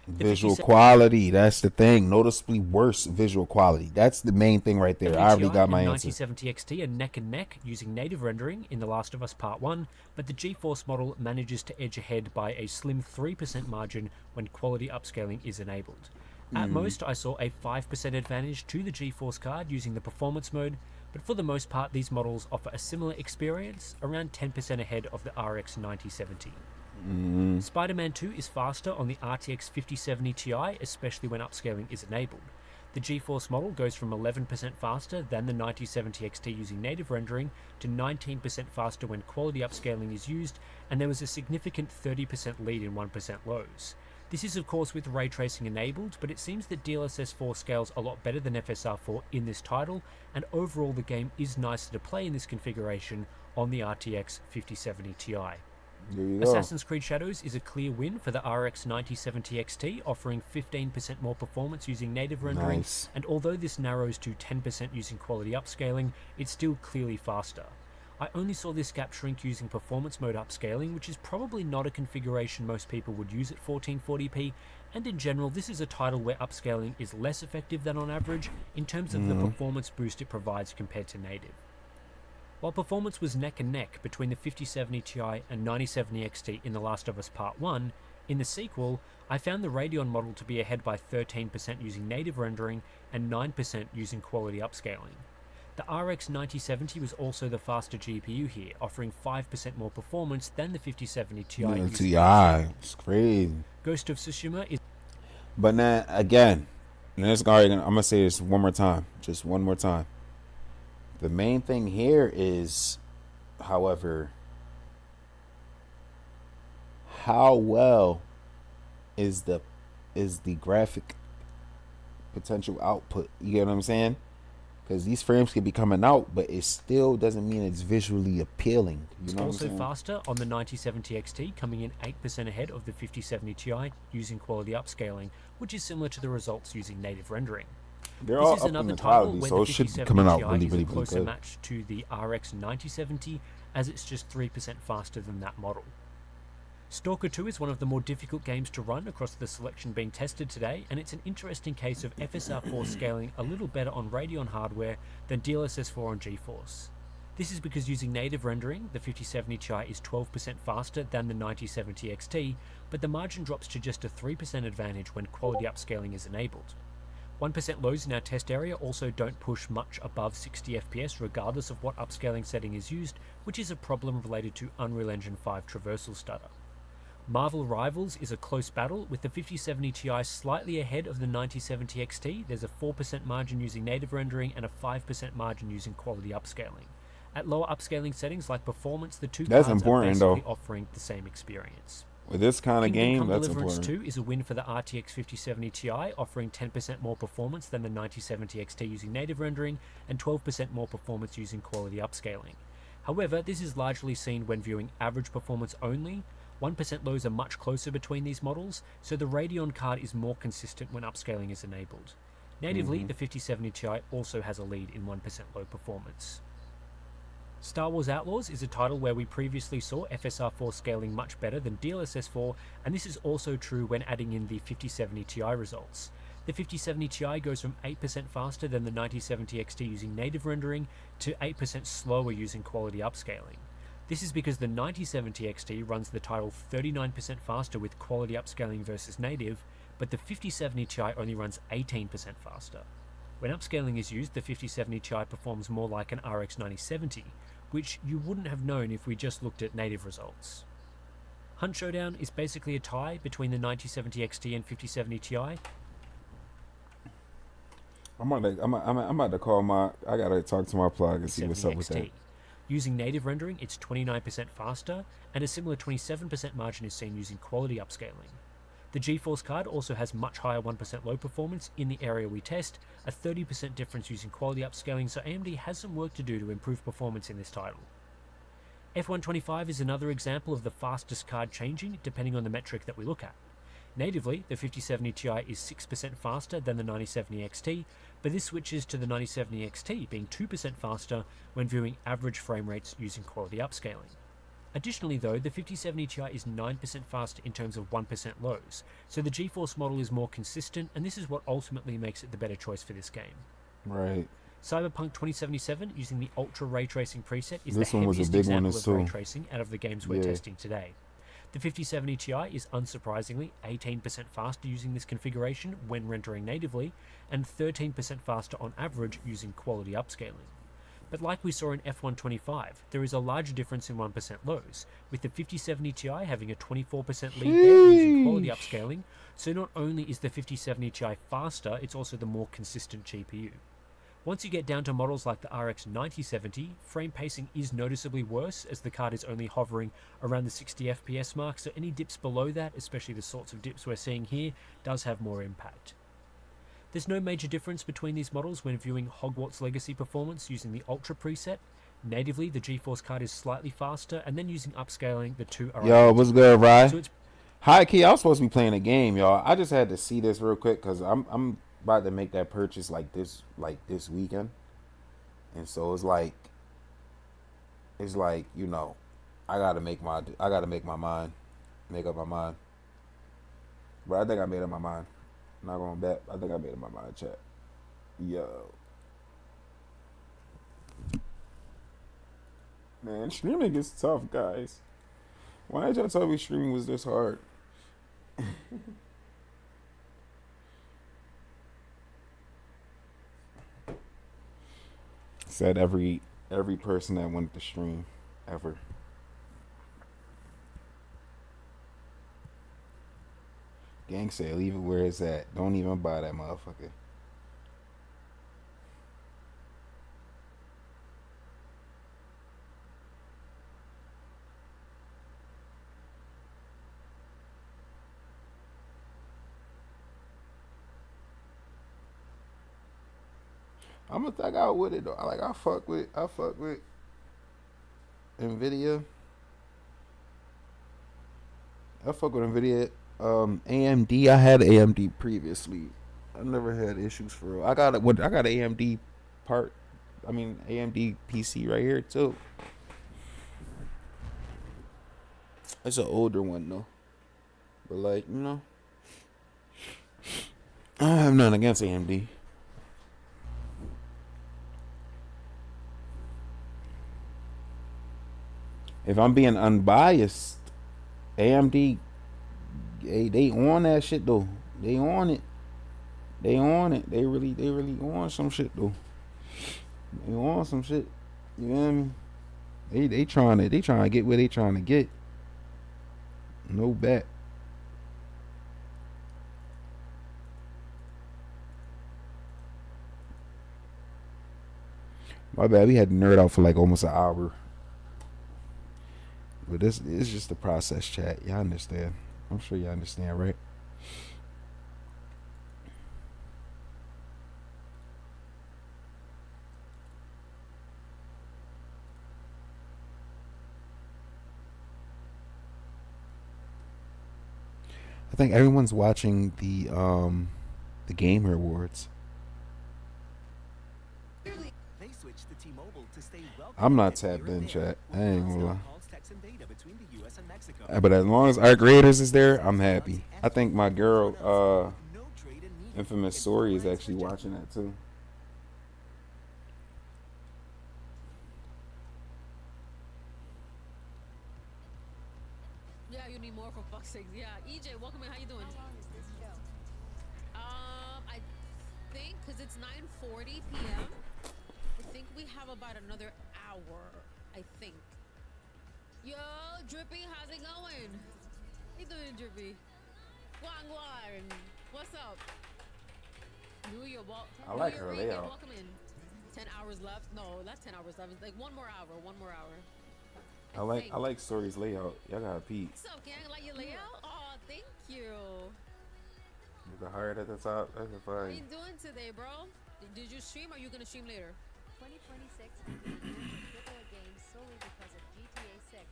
Visual quality, that's the thing. Noticeably worse visual quality. That's the main thing right there. I already got my answer. 9070 XT are neck and neck using native rendering in The Last of Us Part 1, but the GeForce model manages to edge ahead by a slim 3% margin when quality upscaling is enabled. At most, I saw a 5% advantage to the GeForce card using the performance mode, but for the most part, these models offer a similar experience, around 10% ahead of the RX 9070. Spider-Man 2 is faster on the RTX 5070 Ti, especially when upscaling is enabled. The GeForce model goes from 11% faster than the 9070 XT using native rendering to 19% faster when quality upscaling is used, and there was a significant 30% lead in 1% lows. This is of course with ray tracing enabled, but it seems that DLSS 4 scales a lot better than FSR 4 in this title, and overall the game is nicer to play in this configuration on the RTX 5070 Ti. There you go. Assassin's Creed Shadows is a clear win for the RX 9070 XT, offering 15% more performance using native rendering, Nice. and although this narrows to 10% using quality upscaling, it's still clearly faster. I only saw this gap shrink using performance mode upscaling, which is probably not a configuration most people would use at 1440p, and in general this is a title where upscaling is less effective than on average in terms of the performance boost it provides compared to native. While performance was neck and neck between the 5070 Ti and 9070 XT in The Last of Us Part 1, in the sequel, I found the Radeon model to be ahead by 13% using native rendering and 9% using quality upscaling. The RX 9070 was also the faster GPU here, offering 5% more performance than the 5070 Ti. Yeah, using Ti, it's crazy. Ghost of Tsushima is But now again, and I'm gonna say this one more time, just one more time. The main thing here is, however, how well is the graphic potential output? You get what I'm saying? Because these frames can be coming out, but it still doesn't mean it's visually appealing. You know what I'm also saying? faster on the 9070 XT, coming in 8% ahead of the 5070 Ti using quality upscaling, which is similar to the results using native rendering. They're all This is up in another the title quality, where so the it should be 5070 coming out Ti really, is really, a really closer good. match to the RX 9070, as it's just 3% faster than that model. Stalker 2 is one of the more difficult games to run across the selection being tested today, and it's an interesting case of FSR4 scaling a little better on Radeon hardware than DLSS4 on GeForce. This is because using native rendering, the 5070 Ti is 12% faster than the 9070 XT, but the margin drops to just a 3% advantage when quality upscaling is enabled. 1% lows in our test area also don't push much above 60 FPS regardless of what upscaling setting is used, which is a problem related to Unreal Engine 5 traversal stutter. Marvel Rivals is a close battle, with the 5070 Ti slightly ahead of the 9070 XT. There's a 4% margin using native rendering and a 5% margin using quality upscaling. At lower upscaling settings like performance, the two That's cards important, are basically though. offering the same experience. With this kind of Kingdom game, Come that's Deliverance important. 2 is a win for the RTX 5070 Ti, offering 10% more performance than the 9070 XT using native rendering and 12% more performance using quality upscaling. However, this is largely seen when viewing average performance only. 1% lows are much closer between these models, so the Radeon card is more consistent when upscaling is enabled. Natively, the 5070 Ti also has a lead in 1% low performance. Star Wars Outlaws is a title where we previously saw FSR4 scaling much better than DLSS4, and this is also true when adding in the 5070 Ti results. The 5070 Ti goes from 8% faster than the 9070 XT using native rendering to 8% slower using quality upscaling. This is because the 9070 XT runs the title 39% faster with quality upscaling versus native, but the 5070 Ti only runs 18% faster. When upscaling is used, the 5070 Ti performs more like an RX 9070, which you wouldn't have known if we just looked at native results. Hunt Showdown is basically a tie between the 9070 XT and 5070 Ti. I'm about to call my. I gotta talk to my plug and see what's up with that. Using native rendering, it's 29% faster, and a similar 27% margin is seen using quality upscaling. The GeForce card also has much higher 1% low performance in the area we test, a 30% difference using quality upscaling, so AMD has some work to do to improve performance in this title. F125 is another example of the fastest card changing depending on the metric that we look at. Natively, the 5070 Ti is 6% faster than the 9070 XT, but this switches to the 9070 XT being 2% faster when viewing average frame rates using quality upscaling. Additionally though, the 5070 Ti is 9% faster in terms of 1% lows, so the GeForce model is more consistent, and this is what ultimately makes it the better choice for this game. Right. Cyberpunk 2077 using the Ultra Ray Tracing preset is This the one was a heaviest big example one of too. ray tracing out of the games we're Yeah. testing today. The 5070 Ti is unsurprisingly 18% faster using this configuration when rendering natively, and 13% faster on average using quality upscaling. But like we saw in F125, there is a larger difference in 1% lows, with the 5070 Ti having a 24% lead there using quality upscaling, so not only is the 5070 Ti faster, it's also the more consistent GPU. Once you get down to models like the RX 9070, frame pacing is noticeably worse as the card is only hovering around the 60 FPS mark, so any dips below that, especially the sorts of dips we're seeing here, does have more impact. There's no major difference between these models when viewing Hogwarts Legacy performance using the Ultra preset. Natively, the GeForce card is slightly faster, and then using upscaling, the two are Yo, what's good, Rye? So it's Hi, Key. I was supposed to be playing a game, y'all. I just had to see this real quick because I'm about to make that purchase like this weekend, and so it's like you know, I gotta make my mind, make up my mind. But I think I made up my mind. I'm not gonna bet. I think I made up my mind. Chat. Yo. Man, streaming is tough, guys. Why did y'all tell me streaming was this hard? Said every person that went to stream ever. Gang said, leave it where it's at. Don't even buy that motherfucker. I'm gonna thug out with it though. I fuck with Nvidia. I fuck with Nvidia. AMD. I had AMD previously. I never had issues for real. I got an AMD AMD PC right here too. It's an older one though. But like, you know, I don't have nothing against AMD. If I'm being unbiased, AMD, they on that shit though. They on it. They on it. They really on some shit though. They on some shit. You know what I mean? They trying to get where they trying to get. No bet. My bad. We had to nerd out for like almost an hour. But this is just the process, chat. Y'all understand. I'm sure y'all understand, right? I think everyone's watching the Gamer Awards. I'm not tapped in, chat. I ain't gonna lie. But as long as our graders is there, I'm happy. I think my girl, Infamous Sori, is actually watching that too. Yeah, you need more for fuck's sake. Yeah, EJ, welcome in. How you doing? How long is this show? I think because it's 9:40 p.m. I think we have about another hour. I think. Yo, Drippy, how's it going? How you doing, Drippy? Guan. What's up? New Year, I like her layout. Welcome in. 10 hours left. No, not 10 hours left. It's like one more hour. I like Sori's layout. Y'all gotta peep. What's up, gang? Like your layout? Oh, thank you. The heart at the top. That's What are fine. you doing today, bro? Did you stream or are you gonna stream later? 2026 AAA games solely because of GTA 6.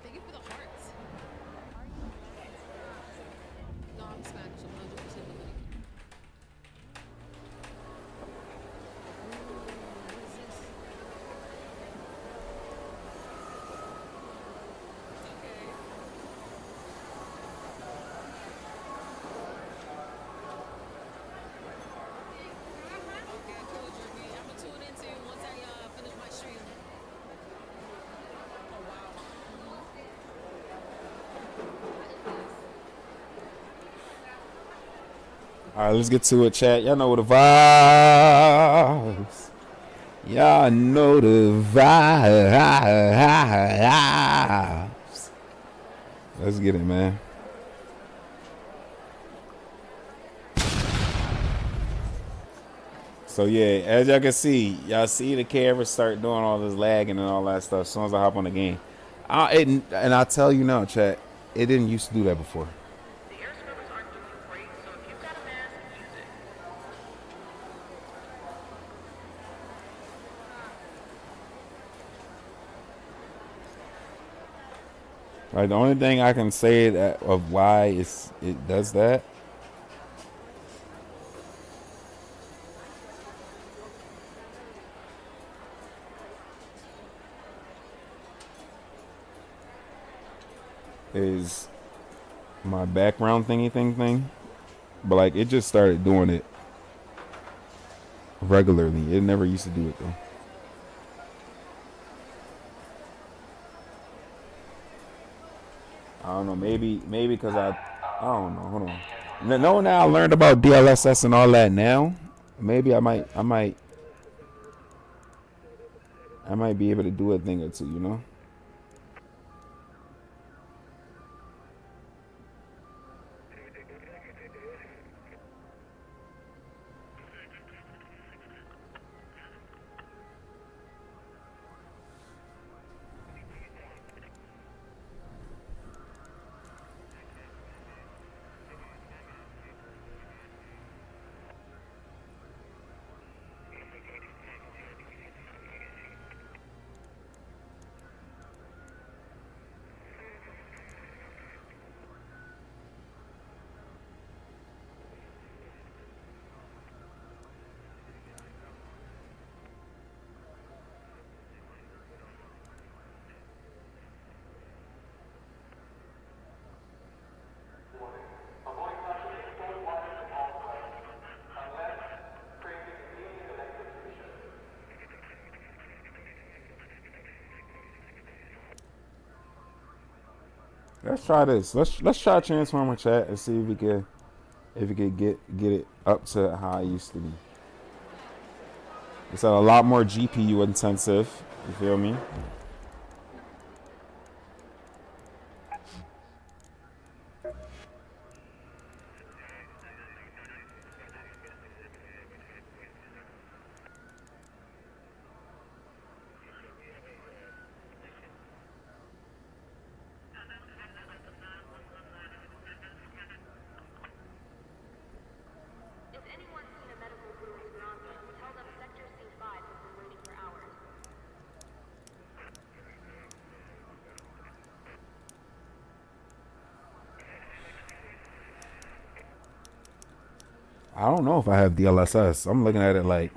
Thank you for the hearts. Are you American? No, I'm Spanish. I'm 100% Dominican. What is this? Okay. Okay, cool, Jeremy. I'm gonna tune into you once I finish my stream. Oh wow. All right, let's get to it, chat. Y'all know the vibes. Y'all know the vibes. Let's get it, man. So yeah, as y'all can see, y'all see the camera start doing all this lagging and all that stuff as soon as I hop on the game. And I tell you now, chat, it didn't used to do that before. The air scrubbers aren't doing great, so if you've got a mask, use it. Like the only thing I can say that of why it does that is my background thing, but like it just started doing it regularly. It never used to do it though. I don't know. Maybe because I don't know. Hold on. Knowing that I learned about DLSS and all that now, maybe I might be able to do a thing or two. You know. Let's try this. Let's try Transformer chat and see if we could get it up to how it used to be. It's a lot more GPU intensive. You feel me? If anyone's seen a medical crew in Esperanza, tell them Sector C5 has been waiting for hours. I don't know if I have DLSS. I'm looking at it like.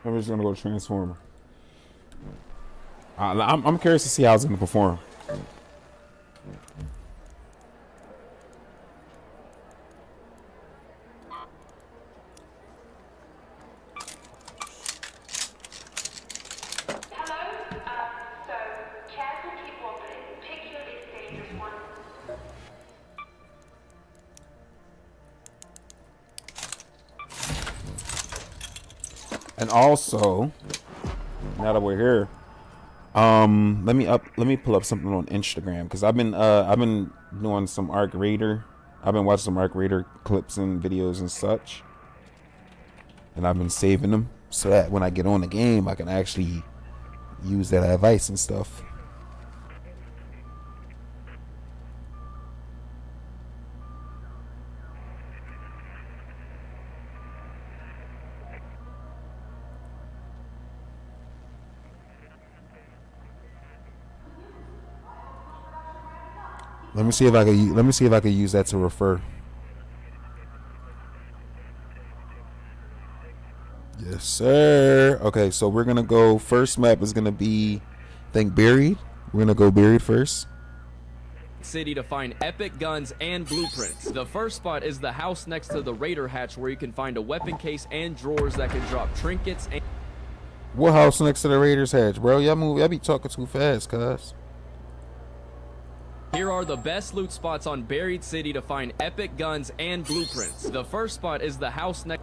I'm just gonna go Transformer. I'm curious to see how it's gonna perform. So, chairs will keep wobbling, particularly the dangerous ones. And also, now that we're here, let me pull up something on Instagram because I've been doing some Arc Raider. I've been watching some Arc Raider clips and videos and such, and I've been saving them so that when I get on the game, I can actually use that advice and stuff. Let me see if I can use that to refer. Yes, sir. Okay, so we're gonna go. First map is gonna be, I think, Buried. We're gonna go Buried first. City to find epic guns and blueprints. The first spot is the house next to the Raider hatch, where you can find a weapon case and drawers that can drop trinkets and... What house next to the Raiders hatch, bro? Y'all be talking too fast, cuz. Here are the best loot spots on Buried City to find epic guns and blueprints. The first spot is the house next...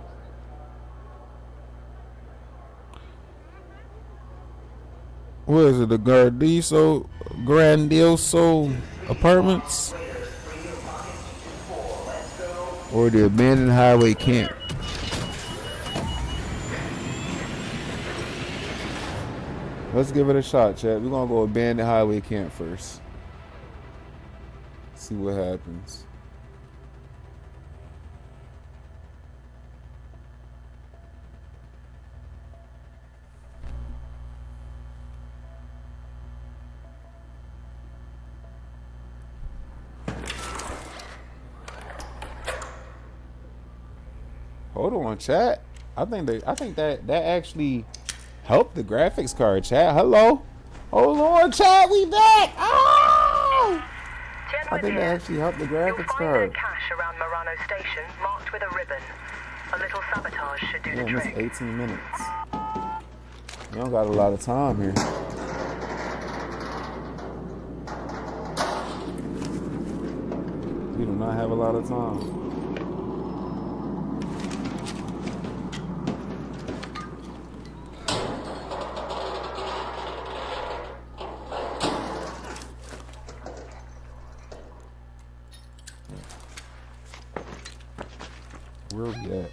What is it? The Grandioso Apartments? Or the Abandoned Highway Camp? Let's give it a shot, chat. We're gonna go Abandoned Highway Camp first. See what happens. Hold on, chat. I think that actually helped the graphics card, chat. Hello. Hold on, chat. We back. Oh! I think that actually helped the graphics card. Cache around Murano Station, marked with a ribbon. A little sabotage should do the Damn, trick. it's 18 minutes. You don't got a lot of time here. You do not have a lot of time. Where are we at?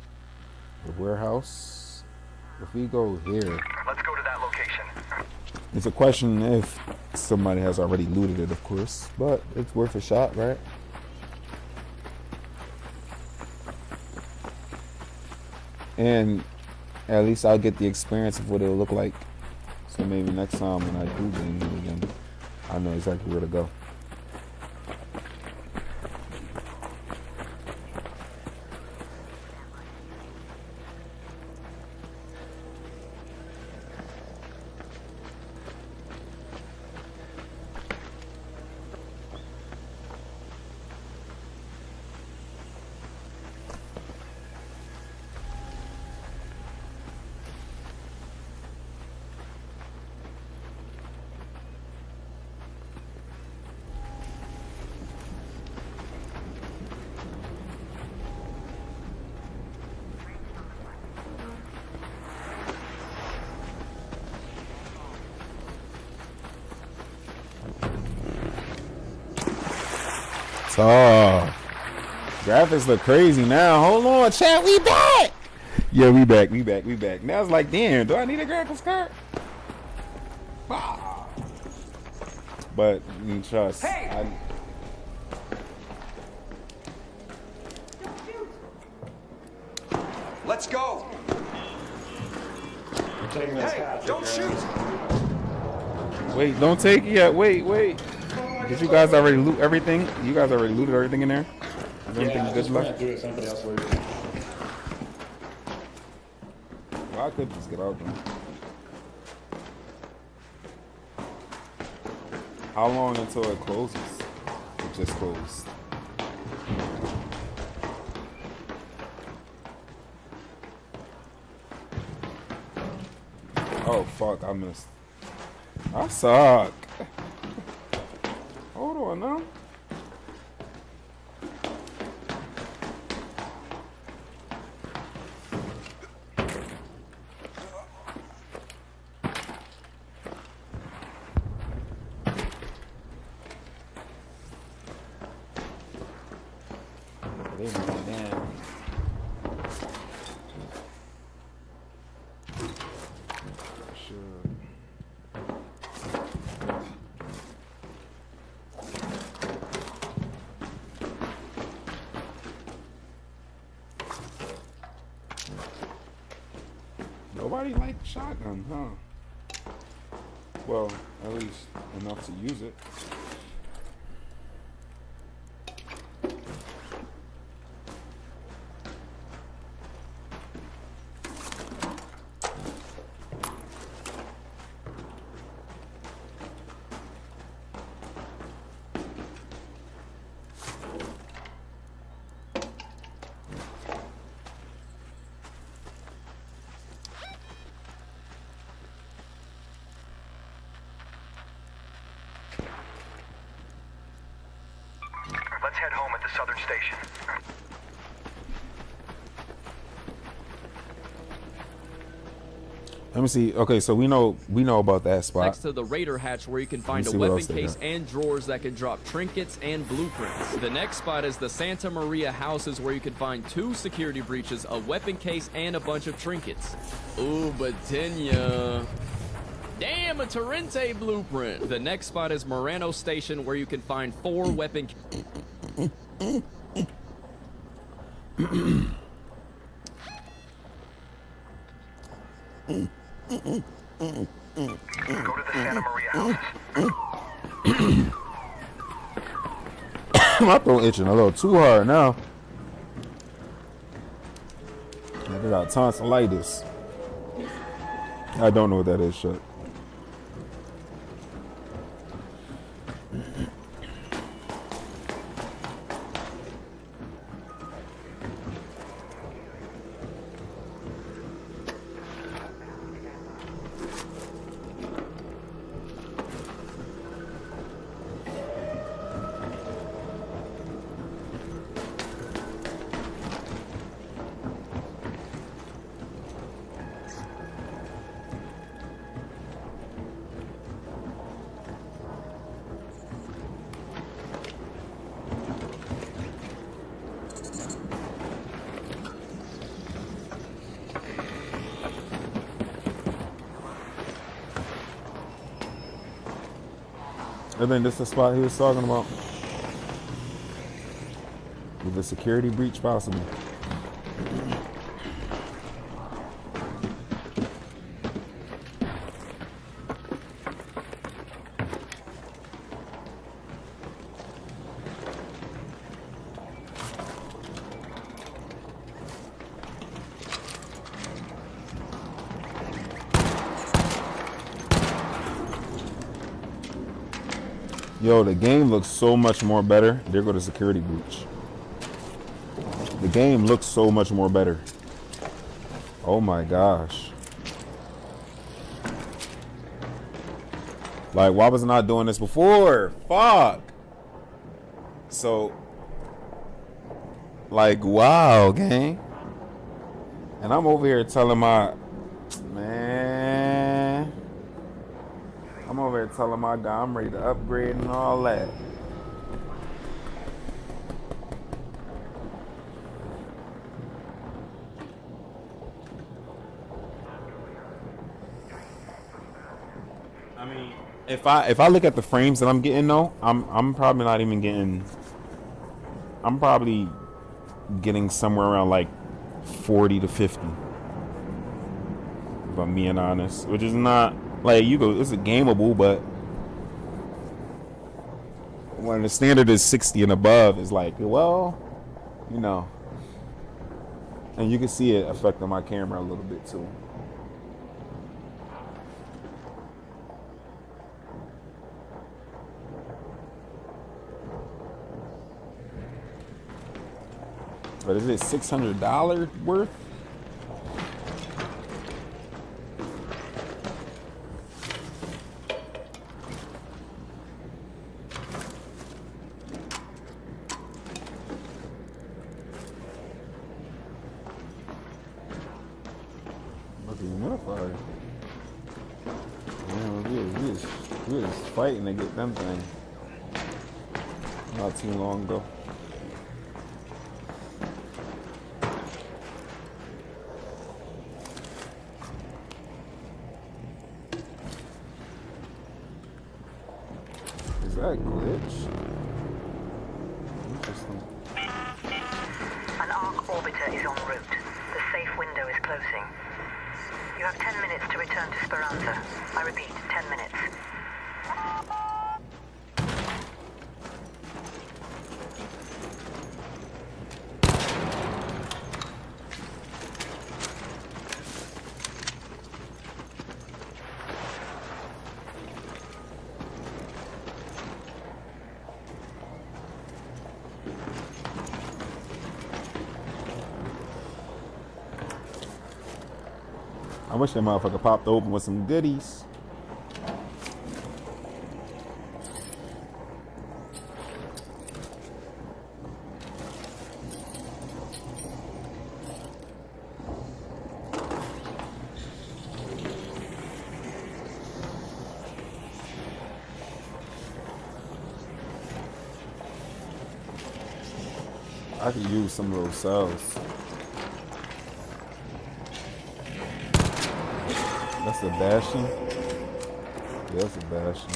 The warehouse? If we go here. Let's go to that location. It's a question if somebody has already looted it, of course, but it's worth a shot, right? And at least I'll get the experience of what it'll look like. So maybe next time when I do get in here again, I know exactly where to go. Oh, graphics look crazy now. Hold on, chat, we back. Yeah, we back. Now it's like, damn, do I need a graphics card? Bah. But trust. Hey. Let's go. Hey, don't shoot. Wait, don't take it yet. Wait. Did you guys already loot everything? You guys already looted everything in there? Is everything good left? Well, I could just get out there. How long until it closes? It just closed. Oh fuck, I missed. I suck. Hold on now. Nobody liked shotgun, huh? Well, at least enough to use it. Let's head home at the southern station. Let me see. Okay, so we know about that spot. Next to the Raider hatch where you can find a weapon case and drawers that can drop trinkets and blueprints. The next spot is the Santa Maria houses where you can find 2 security breaches, a weapon case, and a bunch of trinkets. Ooh, Batenia. Damn, a Torrente blueprint. The next spot is Morano Station where you can find 4 weapon Go to the Santa Maria houses. My throat itching a little too hard now. I got tonsillitis. I don't know what that is, shit. I think this is the spot he was talking about. With the security breach possible. Yo, the game looks so much more better. There go the security breach. The game looks so much more better. Oh my gosh. Like, why was I not doing this before? Fuck. So, like, wow, gang. And I'm over here telling my, man. I'm over here telling my guy I'm ready to upgrade and all that. I mean, if I look at the frames that I'm getting though, I'm probably not even getting. I'm probably getting somewhere around like 40 to 50. If I'm being honest, which is not like you go. It's a gameable, but when the standard is 60 and above, it's like, well, you know. And you can see it affecting my camera a little bit too. But is it $600 worth? Look at the humidifier. Man, we was fighting to get them things not too long ago. Is that a glitch? Interesting. An ARC orbiter is en route. The safe window is closing. You have 10 minutes to return to Speranza. I repeat, 10 minutes. I wish that motherfucker popped open with some goodies. I could use some of those cells. That's a Bastion? Yeah, that's a Bastion.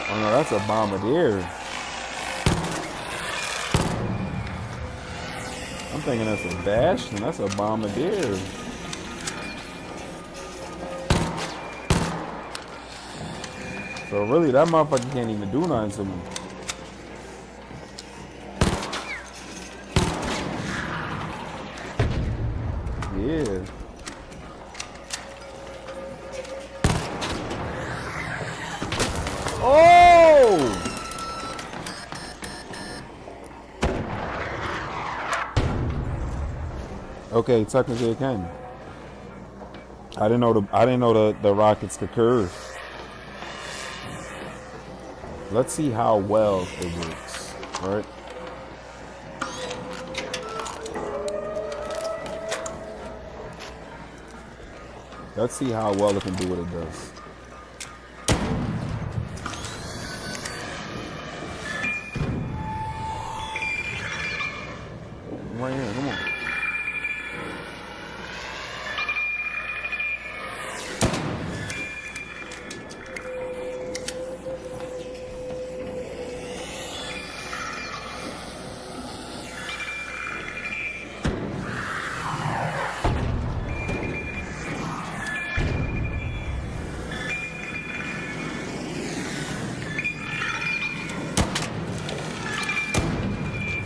Oh no, that's a Bombardier. I'm thinking that's a Bastion. That's a Bombardier. So really, that motherfucker can't even do nothing to me. Yeah. Oh! Okay, technically it can. I didn't know the rockets could curve. Let's see how well it works, right? Let's see how well it can do what it does. right here. Come on.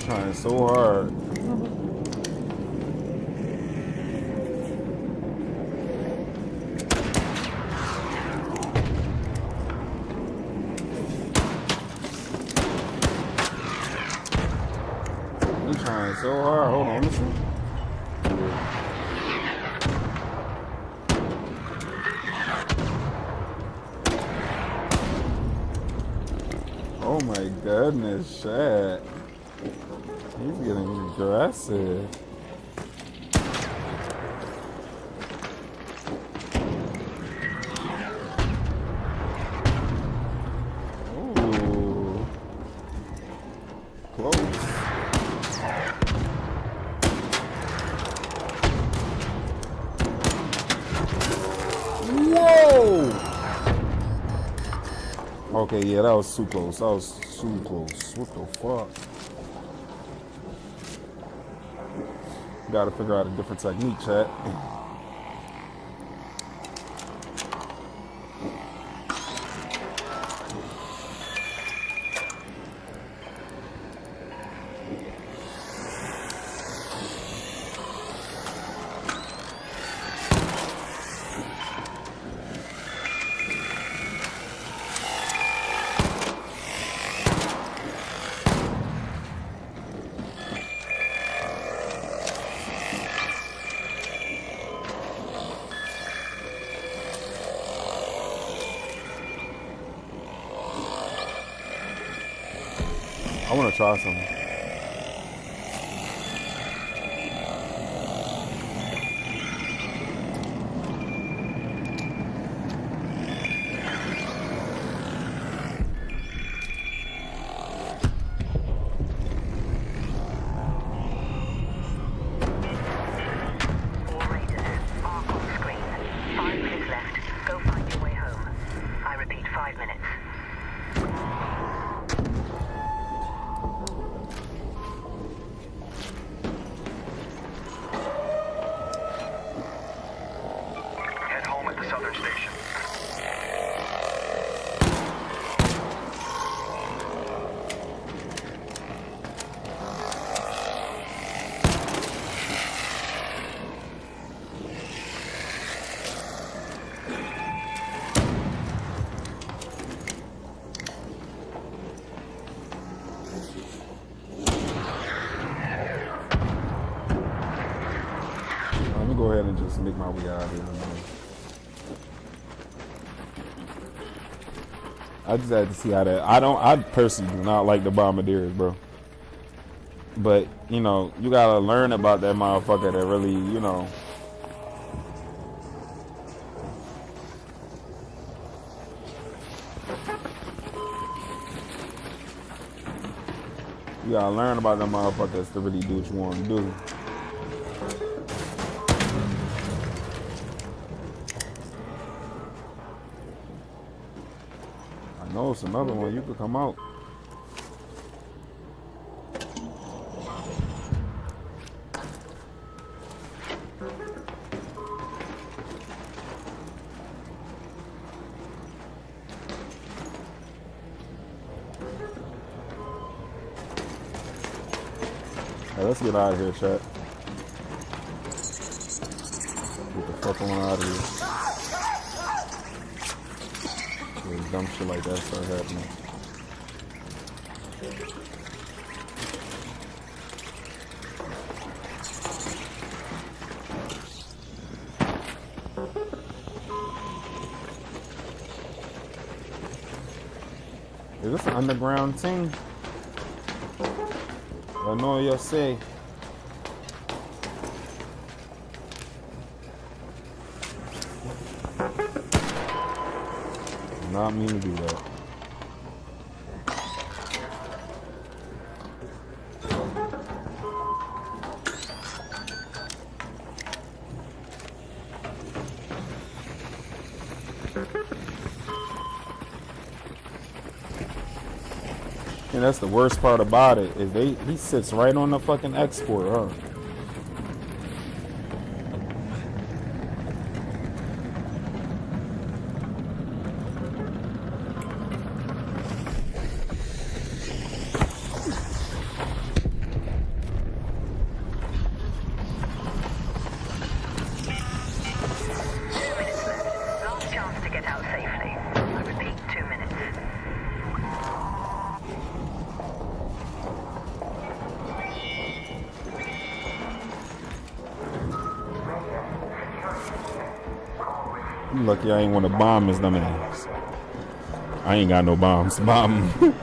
Trying so hard. I'm trying so hard. Hold on, listen. Oh my goodness, shit. He's getting aggressive. Ooh. Close. Whoa! Okay, yeah, that was too close. That was too close. What the fuck? Gotta figure out a different technique, chat. I want to try something. All Raiders, mark on screen. 5 minutes left. Go find your way home. I repeat, 5 minutes. Head home at the southern station. Let me go ahead and just make my way out of here. I just had to see how that. I personally do not like the bombardiers, bro. But you know, you gotta learn about that motherfucker that really, you know. You gotta learn about them motherfuckers to really do what you want to do. I know it's another one. You could come out. Hey, let's get out of here, chat. Get the fuck on out of here. When dumb shit like that start happening. Is this an underground team? I know you'll say. Not mean to do that. And that's the worst part about it is he sits right on the fucking export, huh? Last chance to get out safely. I repeat, 2 minutes. You lucky I ain't want to bomb his dumb ass. I ain't got no bombs. Bomb him.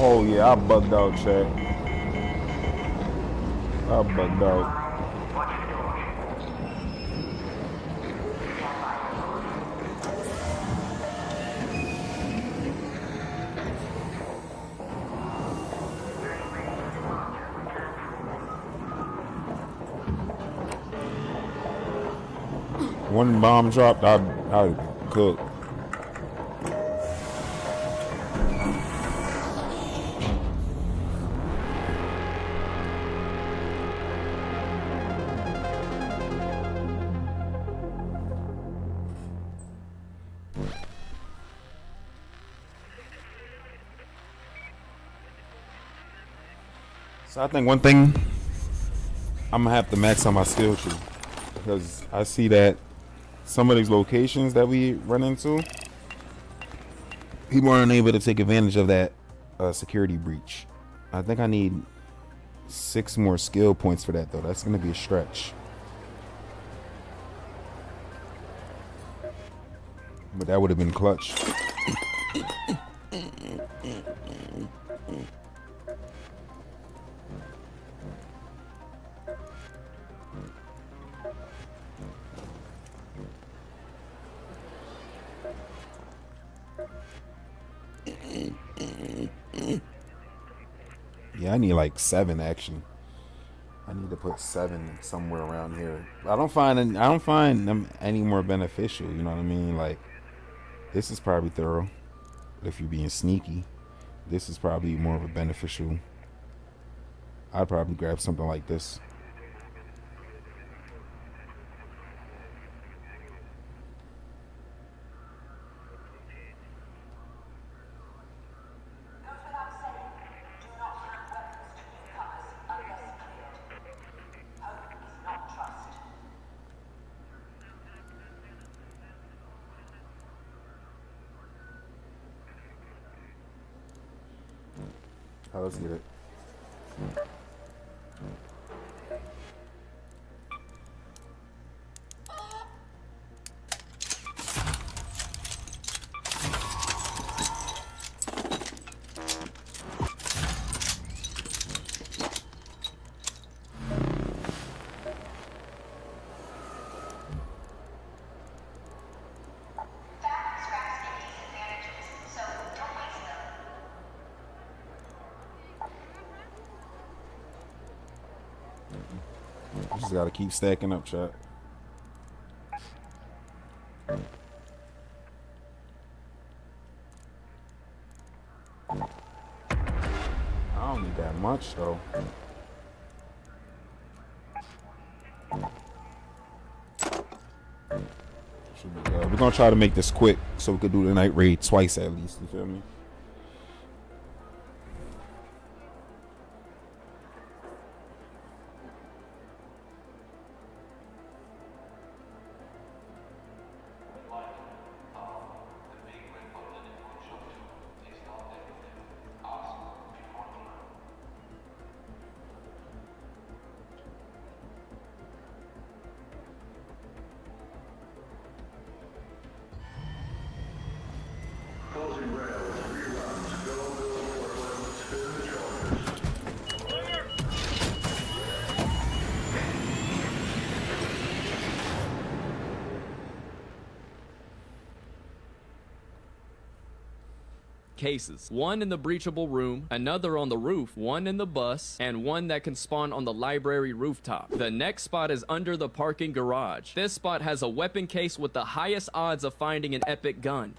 Oh yeah, I bugged out, chat. I bugged out. One bomb dropped, I'd cook. So I think one thing I'm gonna have to max out my skill tree because I see that some of these locations that we run into, people aren't able to take advantage of that security breach. I think I need 6 more skill points for that though. That's gonna be a stretch. But that would have been clutch. Yeah, I need like 7 actually. I need to put 7 somewhere around here. I don't find them any more beneficial. You know what I mean? Like this is probably thorough. If you're being sneaky, this is probably more of a beneficial. I'd probably grab something like this. Let's get it. Just gotta keep stacking up, chat. I don't need that much though. Should be good. We're gonna try to make this quick so we could do the night raid twice at least. You feel me? Closing rails. cases. One in the breachable room, another on the roof, one in the bus, and one that can spawn on the library rooftop. The next spot is under the parking garage. This spot has a weapon case with the highest odds of finding an epic gun.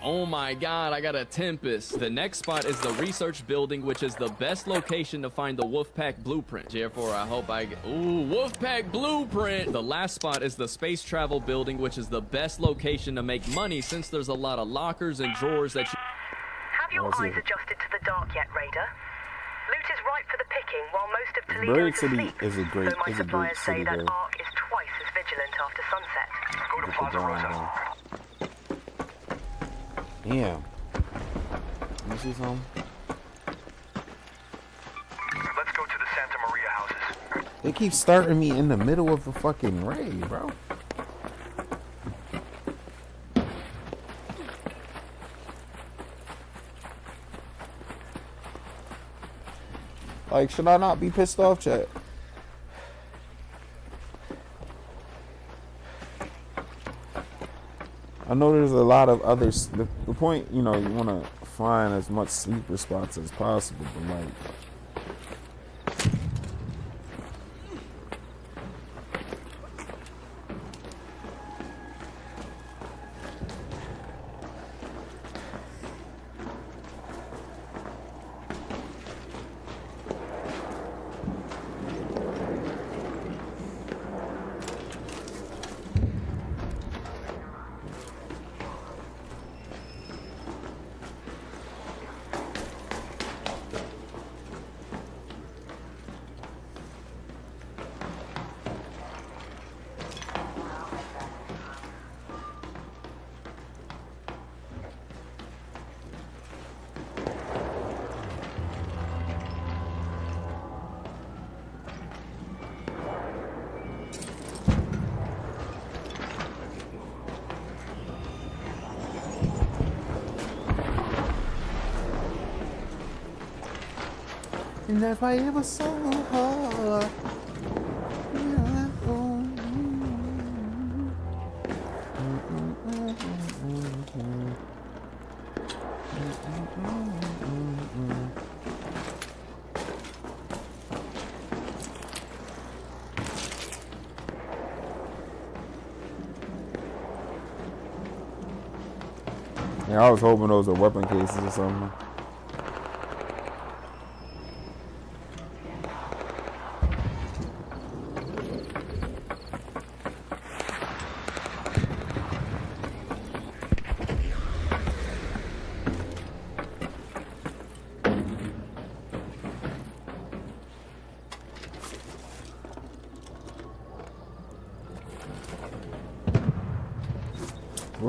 Oh my god, I got a Tempest. The next spot is the research building, which is the best location to find the Wolfpack blueprint. Therefore, I hope I get... Ooh, Wolfpack blueprint! The last spot is the space travel building, which is the best location to make money since there's a lot of lockers and drawers that you... Have your eyes adjusted to the dark yet, Raider? Loot is ripe for the picking, while most of Toledo Bird is City asleep. is a great, so my suppliers say that Ark is twice as vigilant after sunset. Go to Plaza Rosa. Damn. Let me see some. Let's go to the Santa Maria houses. They keep starting me in the middle of the fucking raid, bro. Like, should I not be pissed off, chat? I know there's a lot of others. The point, you know, you want to find as much sleeper spots as possible, but like, and that's why it was so hard. Yeah, I was hoping those were weapon cases or something.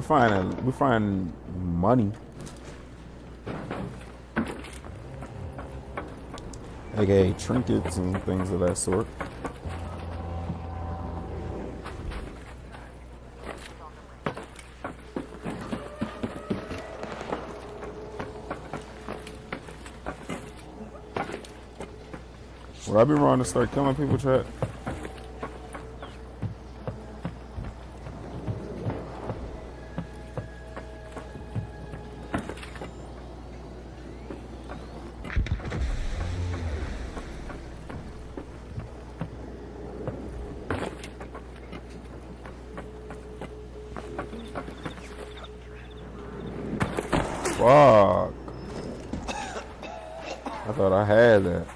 We're finding money. AKA trinkets and things of that sort. Would I be wrong to start killing people, chat? Fuck. I thought I had that.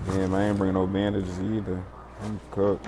Damn, I ain't bringing no bandages either. I'm cooked.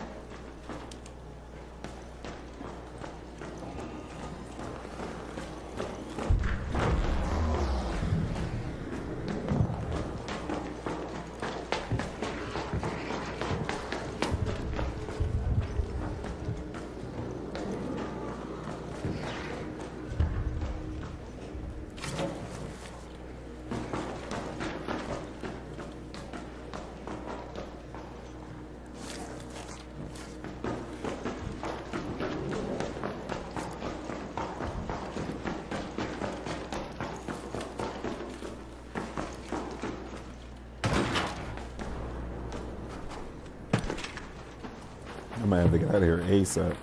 I might have to get out of here ASAP.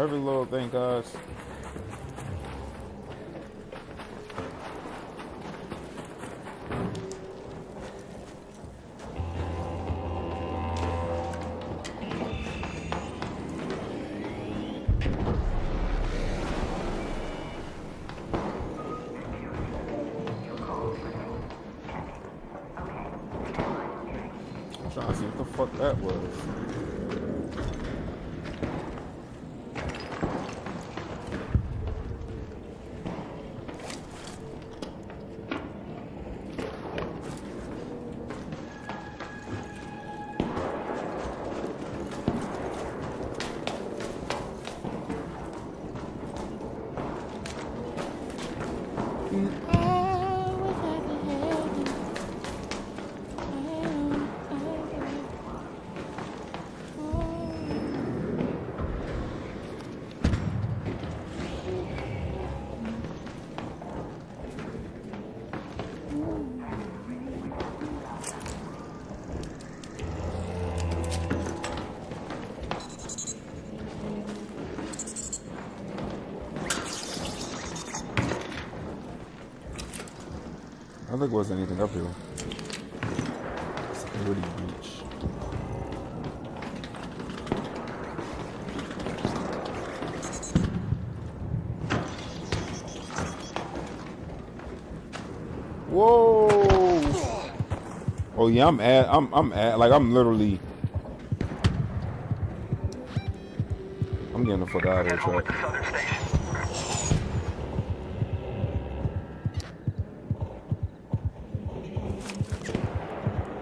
every little thing, guys. I'm trying to see what the fuck that was. I don't think there was anything up here. Security breach. Whoa! Oh yeah, I'm literally. I'm getting the fuck out of here, Chuck.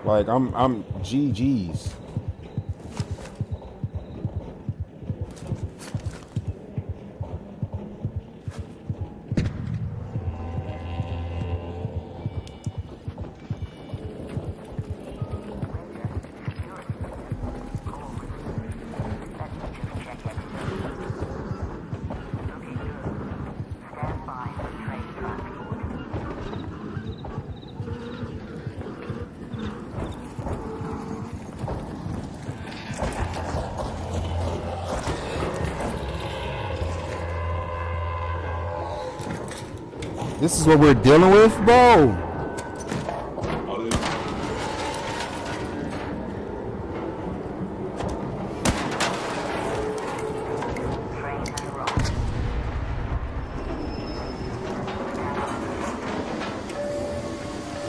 Like I'm GG's. This is what we're dealing with, bro.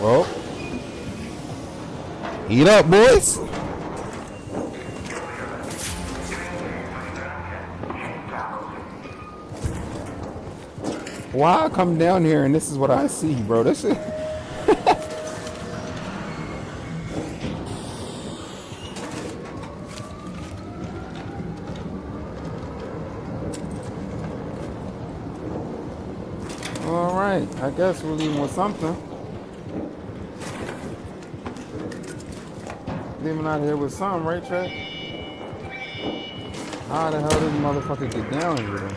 Well, heat up, boys. Why I come down here and this is what I see, bro? This is all right. I guess we're leaving with something. Leaving out here with something, right, Trey? How the hell did this motherfucker get down here?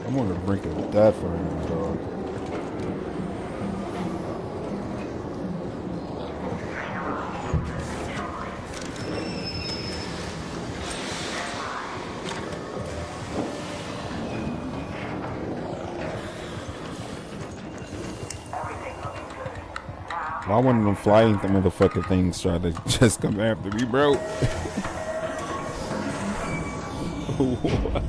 I'm on the brink of death right now, dog. Why one of them flying motherfucking things try to just come after me, bro? What?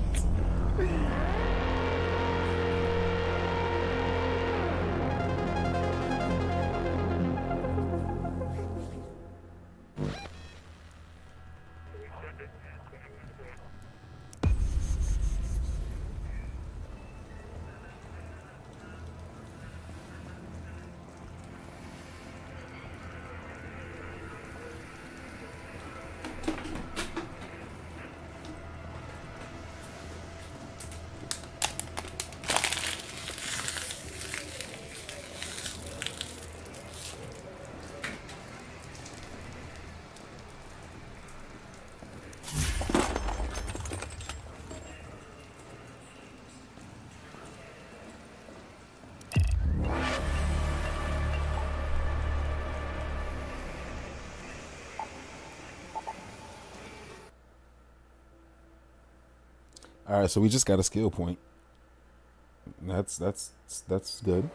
All right, so we just got a skill point. That's good.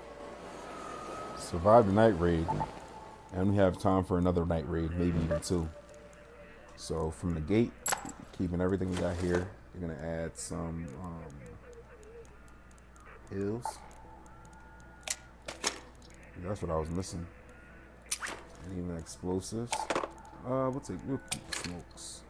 Survive the night raid, and we have time for another night raid, maybe even 2. So from the gate, keeping everything we got here, you're gonna add some hills. That's what I was missing. And even explosives. We'll keep smokes.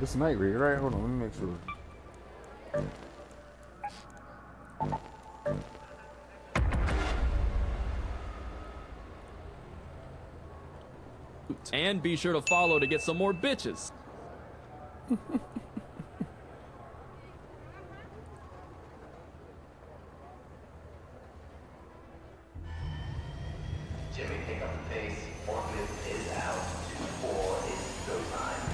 This night raid, right? Hold on, let me make sure. And be sure to follow to get some more bitches. Jimmy, pick up the pace. Forklift is out. 4 is go time.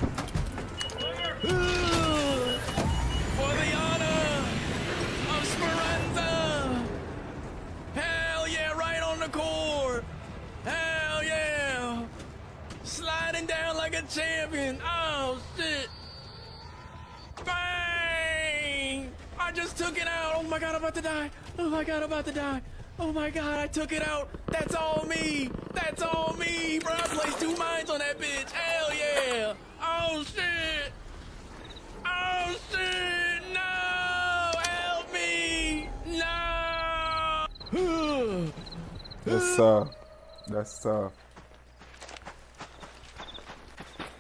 For the honor of Speranza! Hell yeah, right on the core! Hell yeah! Sliding down like a champion! Oh shit! Bang! I just took it out! Oh my god, I'm about to die! Oh my god, I'm about to die! Oh my god, I took it out! That's all me! That's all me! Bro, I placed 2 mines on that bitch! Hell yeah! Oh shit! Oh shit! No! Help me! No! That's tough.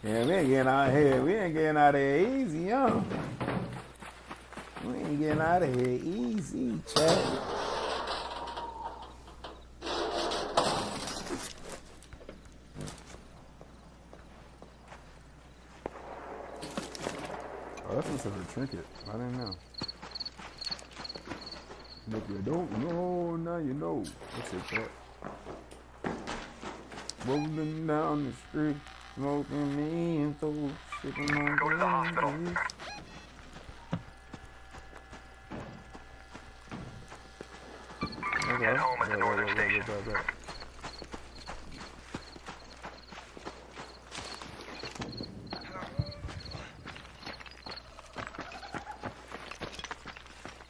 Yeah, we ain't getting out of here. We ain't getting out of here easy, yo. We ain't getting out of here easy, chat. Oh, that's considered a trinket. I didn't know. If you don't know, now you know. What's it, chat? Rolling down the street, smoking me and those shipping on Go to the hospital. Get home at the northern station.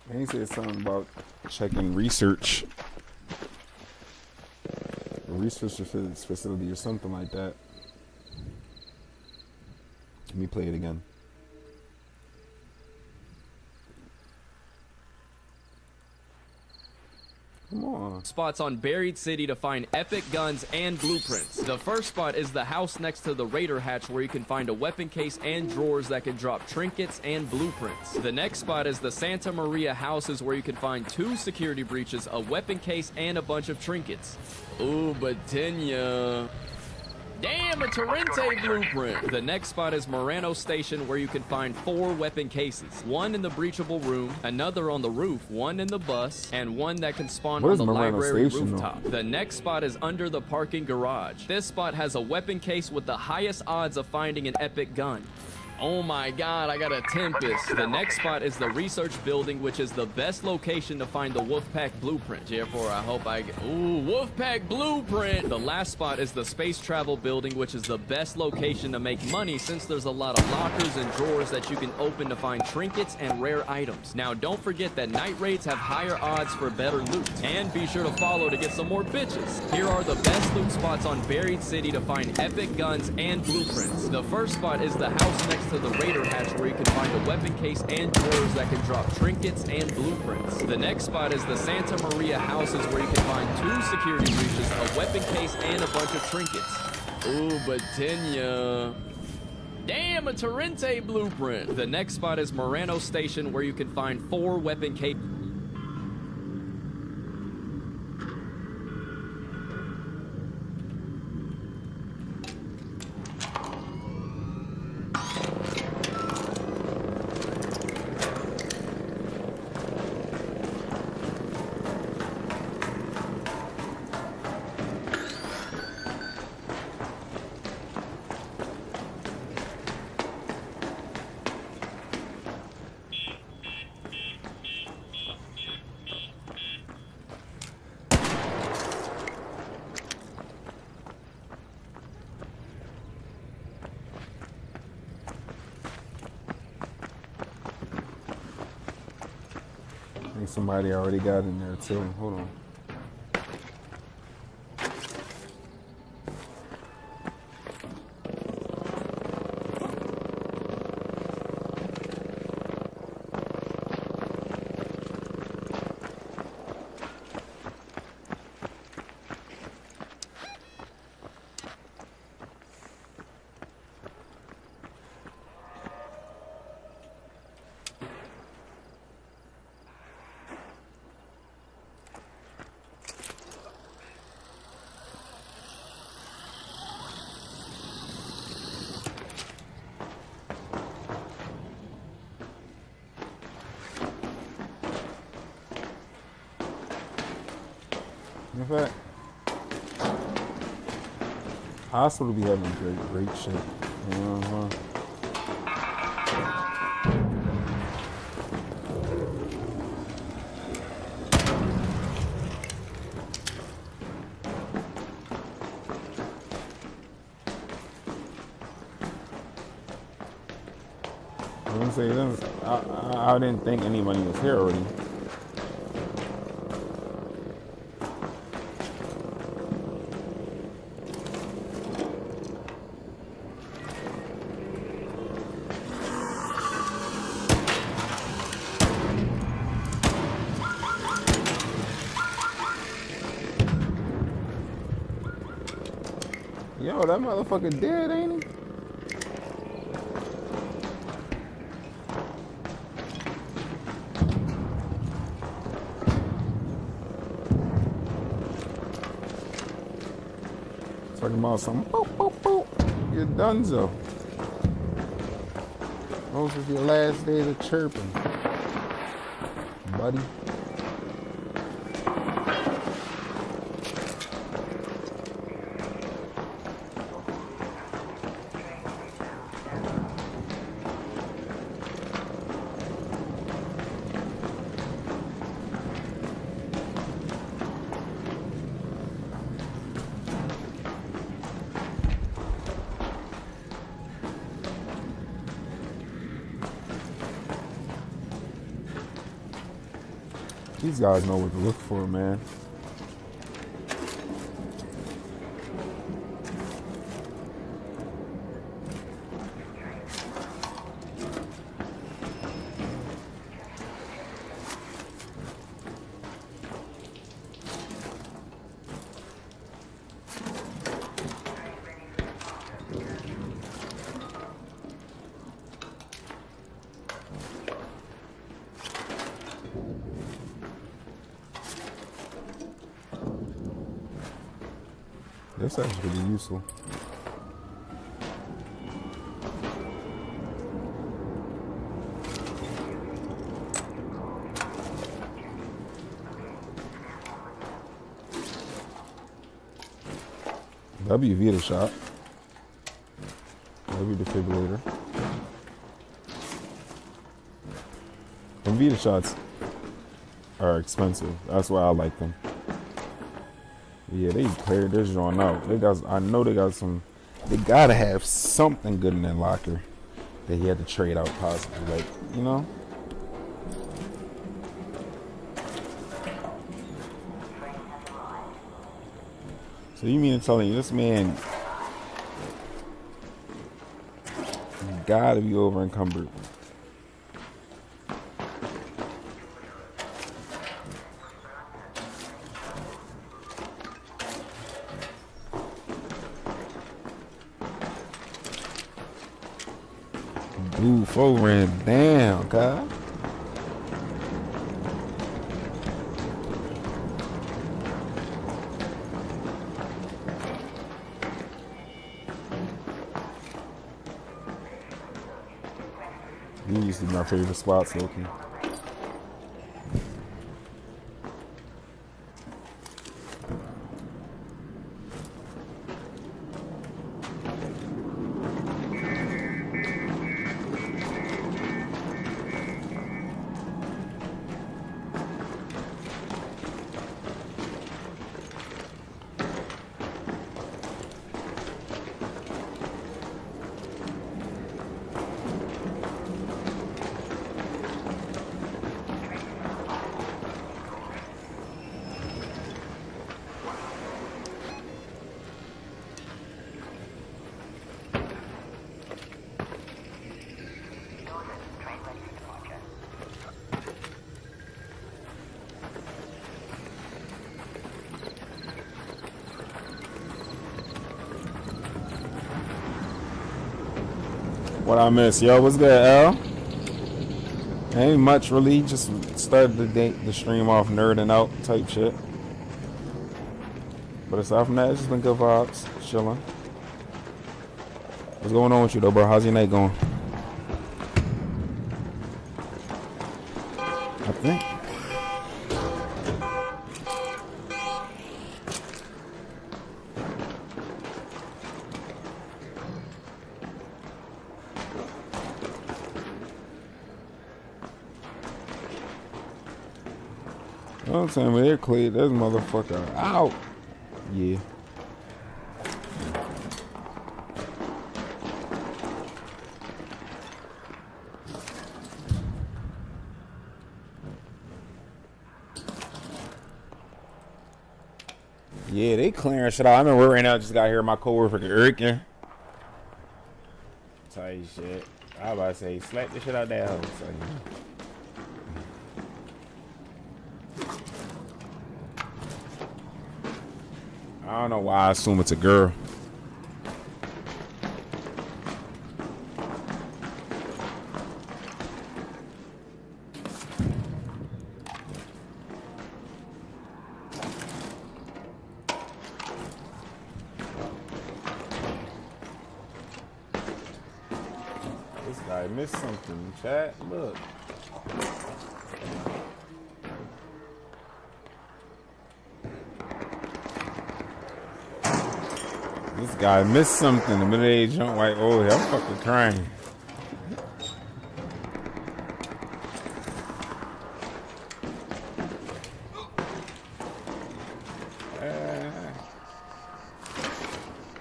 And he said something about checking research facility or something like that. Let me play it again. Come on. Spots on Buried City to find epic guns and blueprints. The first spot is the house next to the Raider hatch where you can find a weapon case and drawers that can drop trinkets and blueprints. The next spot is the Santa Maria houses where you can find 2 security breaches, a weapon case, and a bunch of trinkets. Ooh, Batenia. Damn, a Torrente blueprint! The next spot is Morano Station where you can find 4 weapon cases. 1 in the breachable room, another on the roof, 1 in the bus, and 1 that can spawn on the library rooftop. The next spot is under the parking garage. This spot has a weapon case with the highest odds of finding an epic gun. Oh my god, I got a Tempest. The next spot is the research building, which is the best location to find the Wolfpack blueprint. Therefore, I hope I get... Ooh, Wolfpack blueprint! The last spot is the space travel building, which is the best location to make money since there's a lot of lockers and drawers that you can open to find trinkets and rare items. Now, don't forget that night raids have higher odds for better loot. And be sure to follow to get some more bitches. Here are the best loot spots on Buried City to find epic guns and blueprints. The first spot is the house next to the Raider hatch where you can find a weapon case and drawers that can drop trinkets and blueprints. The next spot is the Santa Maria houses where you can find 2 security breaches, a weapon case, and a bunch of trinkets. Ooh, Batenia. Damn, a Torrente blueprint. The next spot is Morano Station where you can find 4 weapon cases. think somebody already got in there too. Hold on. In fact, hospital be having great shit. Uh-huh. I didn't say this. I didn't think anybody was here already. Yo, that motherfucker dead, ain't he? Talking about some boop, boop, boop. You're donezo. Those was your last days of chirping, buddy. These guys know what to look for, man. That's actually really useful. W Vita shot. W defibrillator. And Vita shots are expensive. That's why I like them. Yeah, they cleared this joint out. I know they got some. They gotta have something good in that locker that he had to trade out, possibly. Like, you know. So you mean to tell me this man gotta be over encumbered? Blue 4 ran down, God. These used to be my favorite spots, Loki. What I miss, yo? What's good, L? Ain't much really. Just started the stream off nerding out type shit. But aside from that, it's just been good vibes, chilling. What's going on with you though, bro? How's your night going? I think. You know what I'm saying? When they're cleared, this motherfucker out. Yeah. Yeah, they clearing shit out. I'm at work right now. Just got here. My coworker Eric. Tell you shit. I was about to say, slap the shit out that house. I don't know why I assume it's a girl. This guy missed something, chat. Look. This guy missed something. The middle-aged jump like, oh, I'm fucking crying.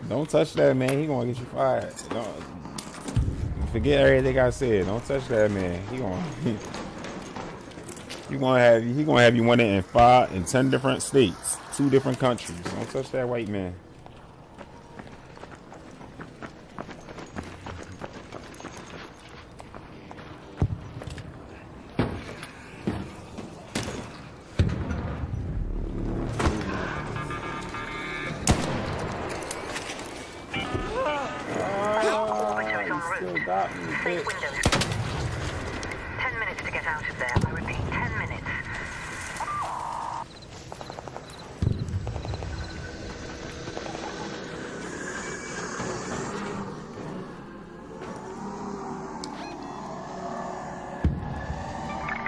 Don't touch that, man. He gonna get you fired. Don't forget everything I said. Don't touch that, man. He gonna have you wanted in 5 and 10 different states, 2 different countries. Don't touch that white man. Safe windows. 10 minutes to get out of there. I repeat, 10 minutes.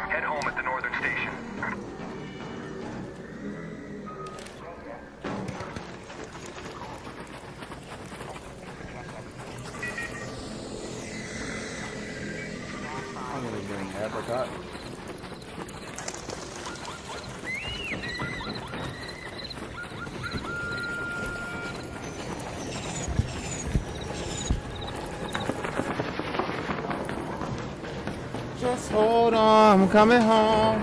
Head home at the northern station. I'm gonna bring apricot. Just hold on, I'm coming home.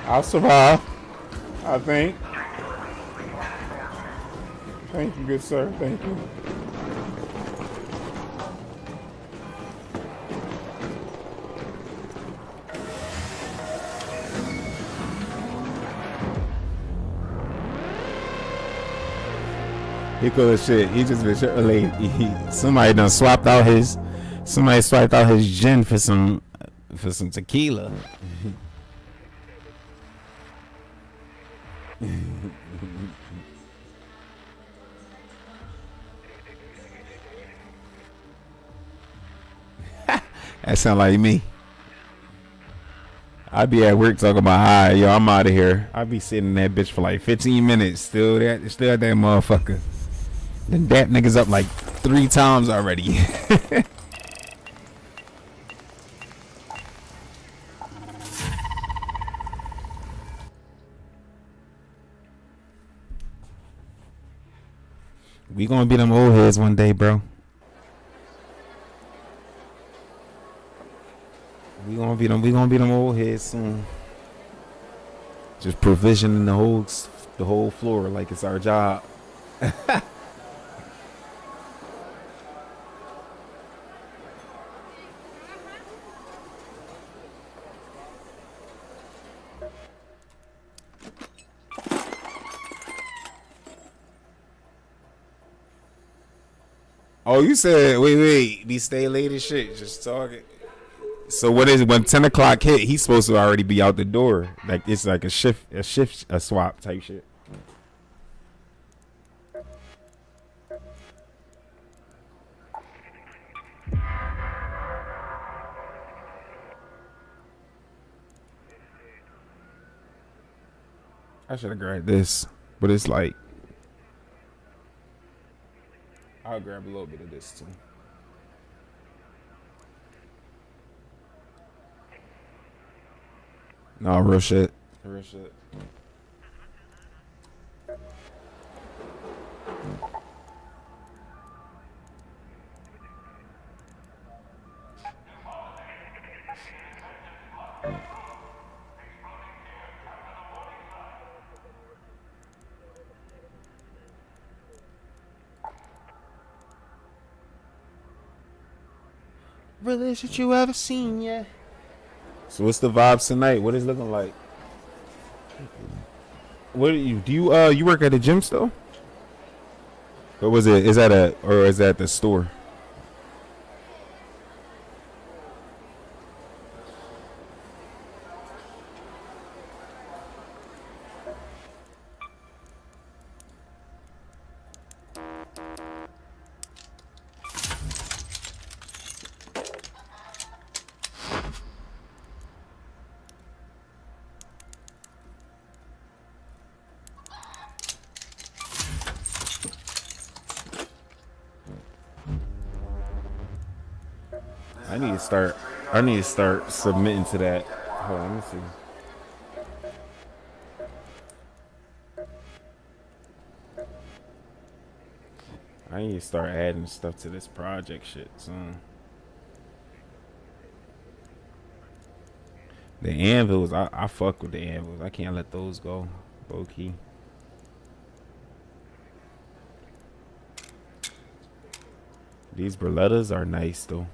I'll survive, I think. Thank you, good sir. Thank you. He cool as shit. He just been late. Somebody swiped out his gin for some tequila. That sound like me. I be at work talking about, hi, yo, I'm out of here. I be sitting in that bitch for like 15 minutes. Still at that motherfucker. Then that nigga's up like 3 times already. We gonna be them old heads one day, bro. We gonna be them old heads soon. Just provisioning the whole floor like it's our job. Oh, you said wait. Be stay late and shit. Just talking. So what is it when 10 o'clock hit? He's supposed to already be out the door. Like it's like a swap type shit. I should have grabbed this, but it's like I'll grab a little bit of this too. No, real shit. Real shit. Realest shit you ever seen, yeah. So what's the vibes tonight? What is it looking like? What do you work at the gym still? Or was it is that the store? I need to start submitting to that. Hold on, let me see. I need to start adding stuff to this project shit soon. The anvils, I fuck with the anvils. I can't let those go. Low key. These Berlettas are nice though.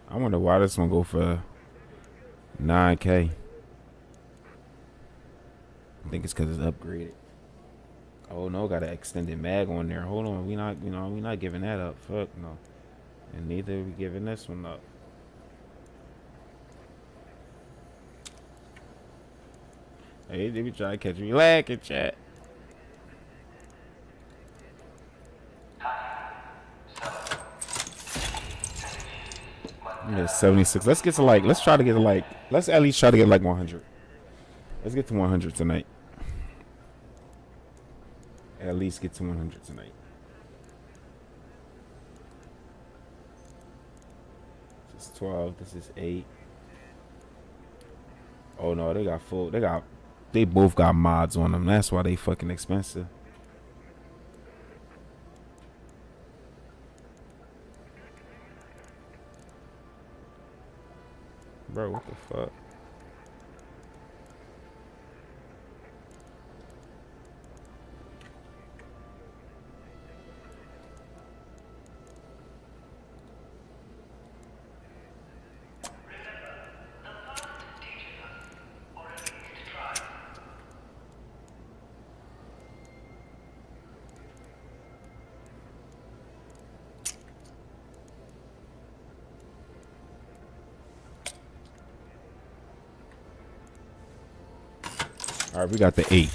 I wonder why this one go for 9K. I think it's because it's upgraded. Oh no, got an extended mag on there. Hold on, we not giving that up. Fuck no. And neither are we giving this one up. Hey, they be trying to catch me lacking, chat. Yeah, 76. Let's get to like. Let's try to get to like. Let's at least try to get like 100. Let's get to 100 tonight. At least get to 100 tonight. This is 12. This is 8. Oh no, they got full. They both got mods on them. That's why they fucking expensive. Bro, what the fuck? All right, we got the 8.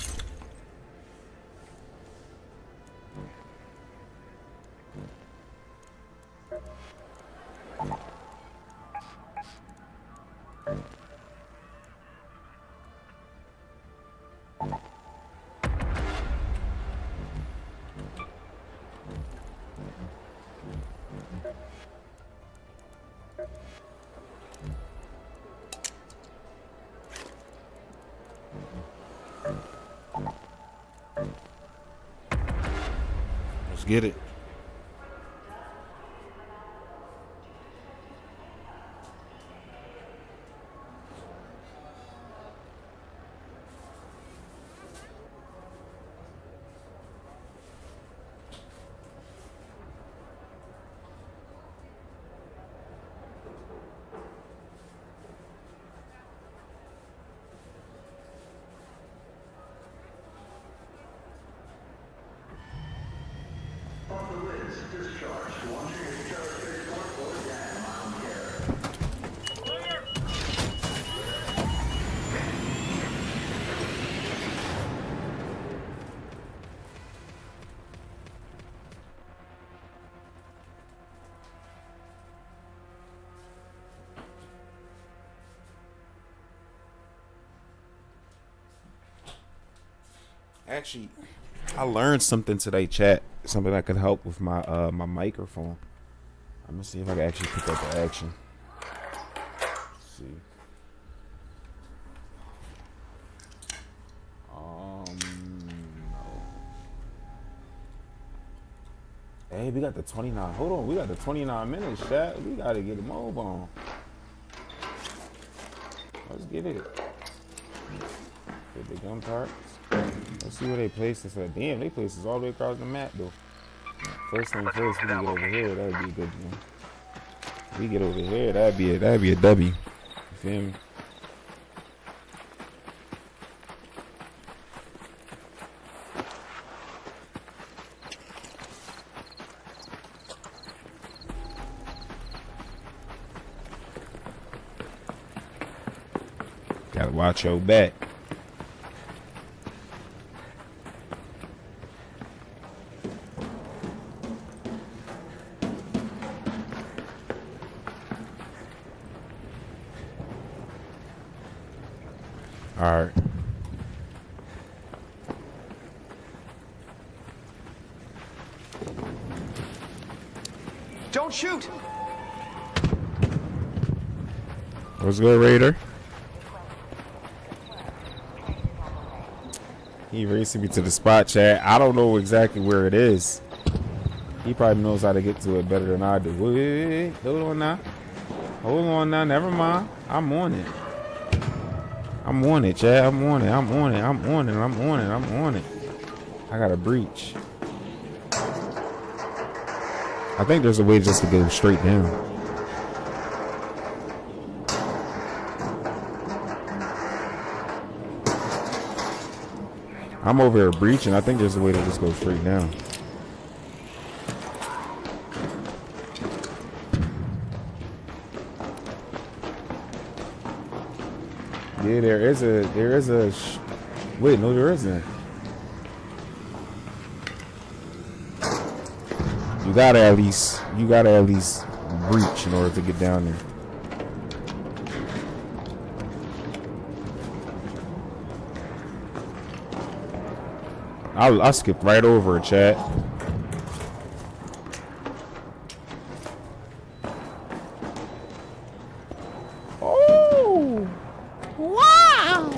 Let's get it. Actually, I learned something today, chat. Something that could help with my my microphone. I'm gonna see if I can actually put that to action. Let's see. No. Hey, we got the 29. Hold on, we got the 29 minutes, chat. We gotta get a move on. Let's get it. Get the gun parts. Let's see where they place this at. Damn, they place this all the way across the map, though. First thing first, we can get over here. That'd be a good one. We get over here, that'd be a W. You feel me? Gotta watch your back. All right. Don't shoot. What's good, Raider? He racing me to the spot, chat. I don't know exactly where it is. He probably knows how to get to it better than I do. Wait, hold on now. Hold on now. Never mind. I'm on it. I'm on it, chat. I'm on it. I'm on it. I'm on it. I'm on it. I'm on it. I got a breach. I think there's a way just to go straight down. I'm over here breaching. I think there's a way to just go straight down. Yeah, there is a, wait, no, there isn't. You gotta at least breach in order to get down there. I skipped right over it, chat. Oh, wow!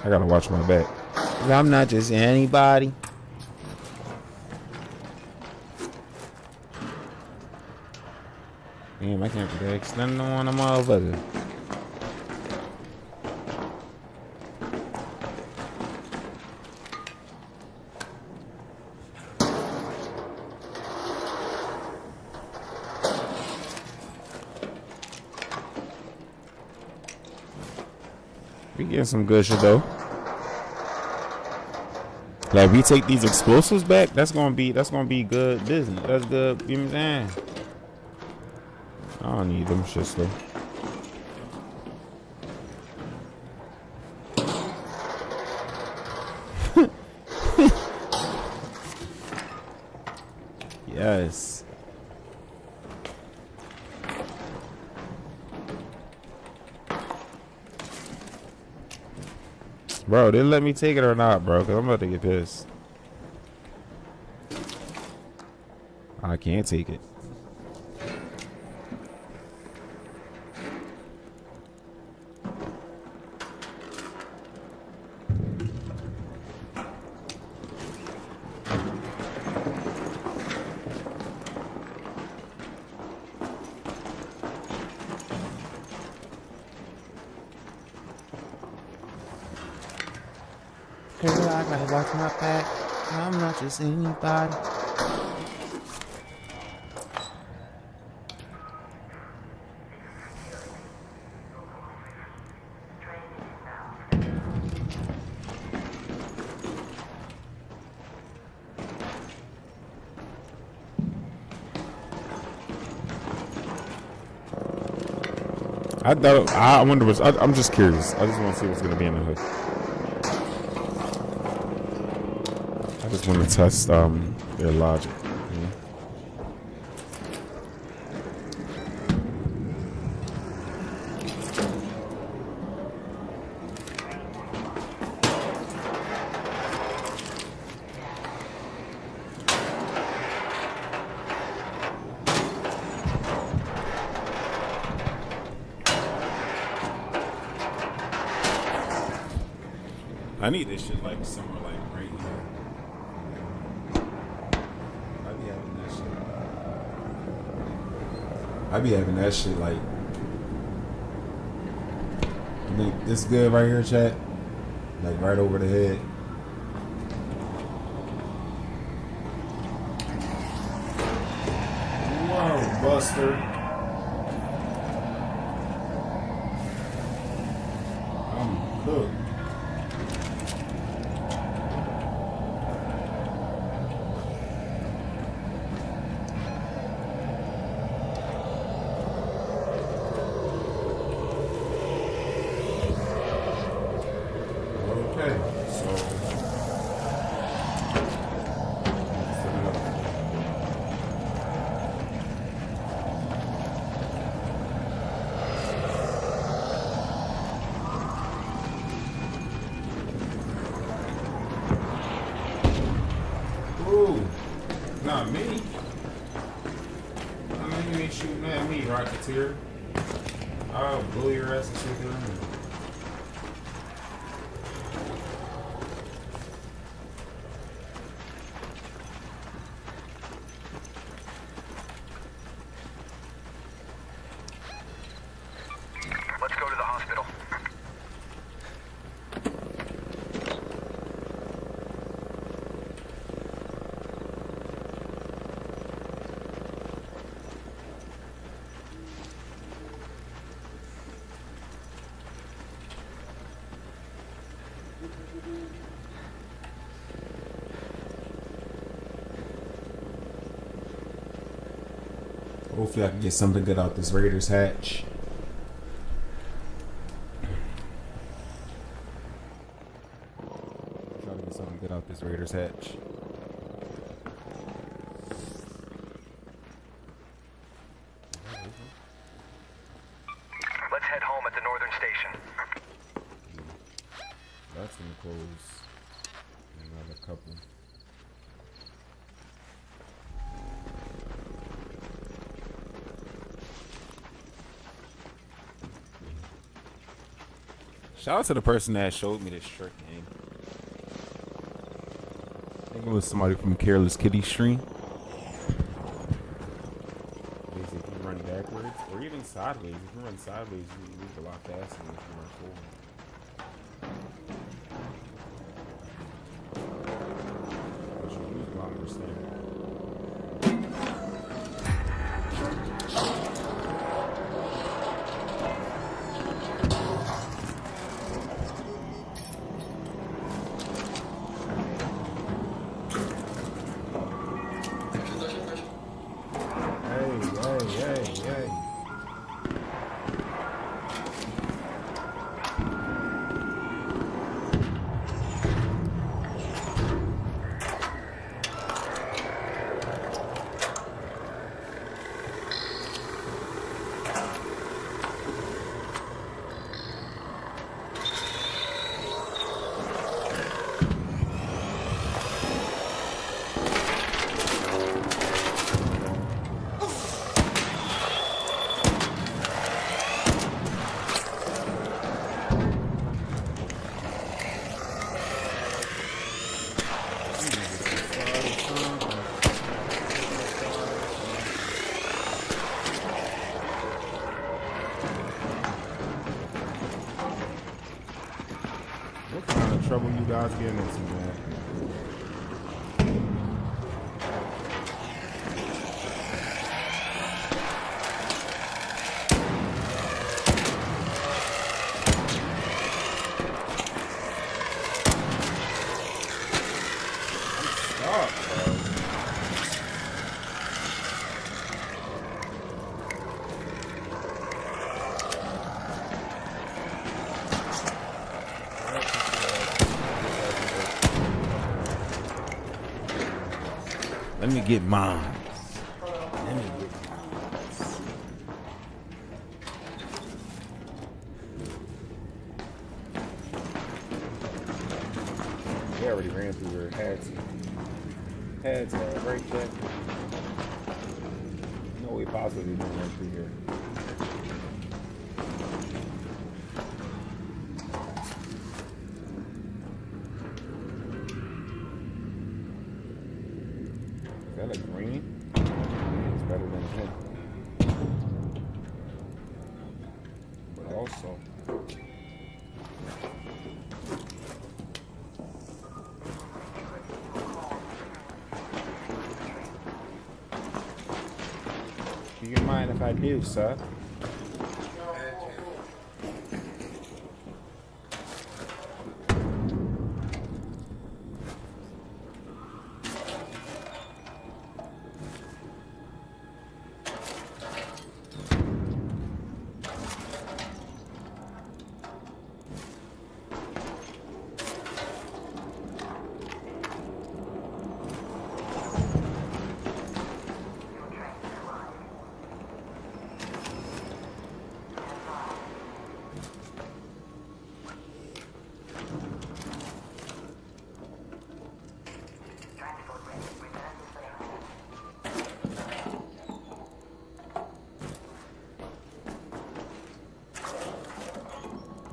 I gotta watch my back. I'm not just anybody. Damn, I can't be extending on a motherfucker. We getting some good shit though. Like we take these explosives back, that's gonna be good business. That's good, you know what I'm saying? I don't need them shits though. Yes. Bro, they let me take it or not, bro? Because I'm about to get pissed. I can't take it. I gotta watch my back. I'm not just anybody. I wonder what's. I'm just curious. I just want to see what's gonna be in the hood. I just want to test their logic. You know? I need this shit like somewhere like right here. I be having that shit. I be having that shit like. You think this good right here, chat? Like right over the head. Whoa, Buster. I'm cooked. Okay, so ooh, not me. I mean, you ain't shooting at me, Rocketeer. I'll blow your ass and shit down. Let's go to the hospital. Hopefully I can get something good out this Raiders hatch. Try to get something good out this Raiders hatch. Let's head home at the northern station. That's gonna close in another couple. Shout out to the person that showed me this trick game. I think it was somebody from Careless Kitty stream. Basically, if you run backwards or even sideways, if you run sideways, you move a lot faster than if you run forward. But you lose a lot more stamina. Hey. What kind of trouble you guys getting into, man? Let me get mine. They already ran through her. Had to right there. No way possibly they didn't run through here. that like green? It's better than him. But also, do you mind if I do, sir?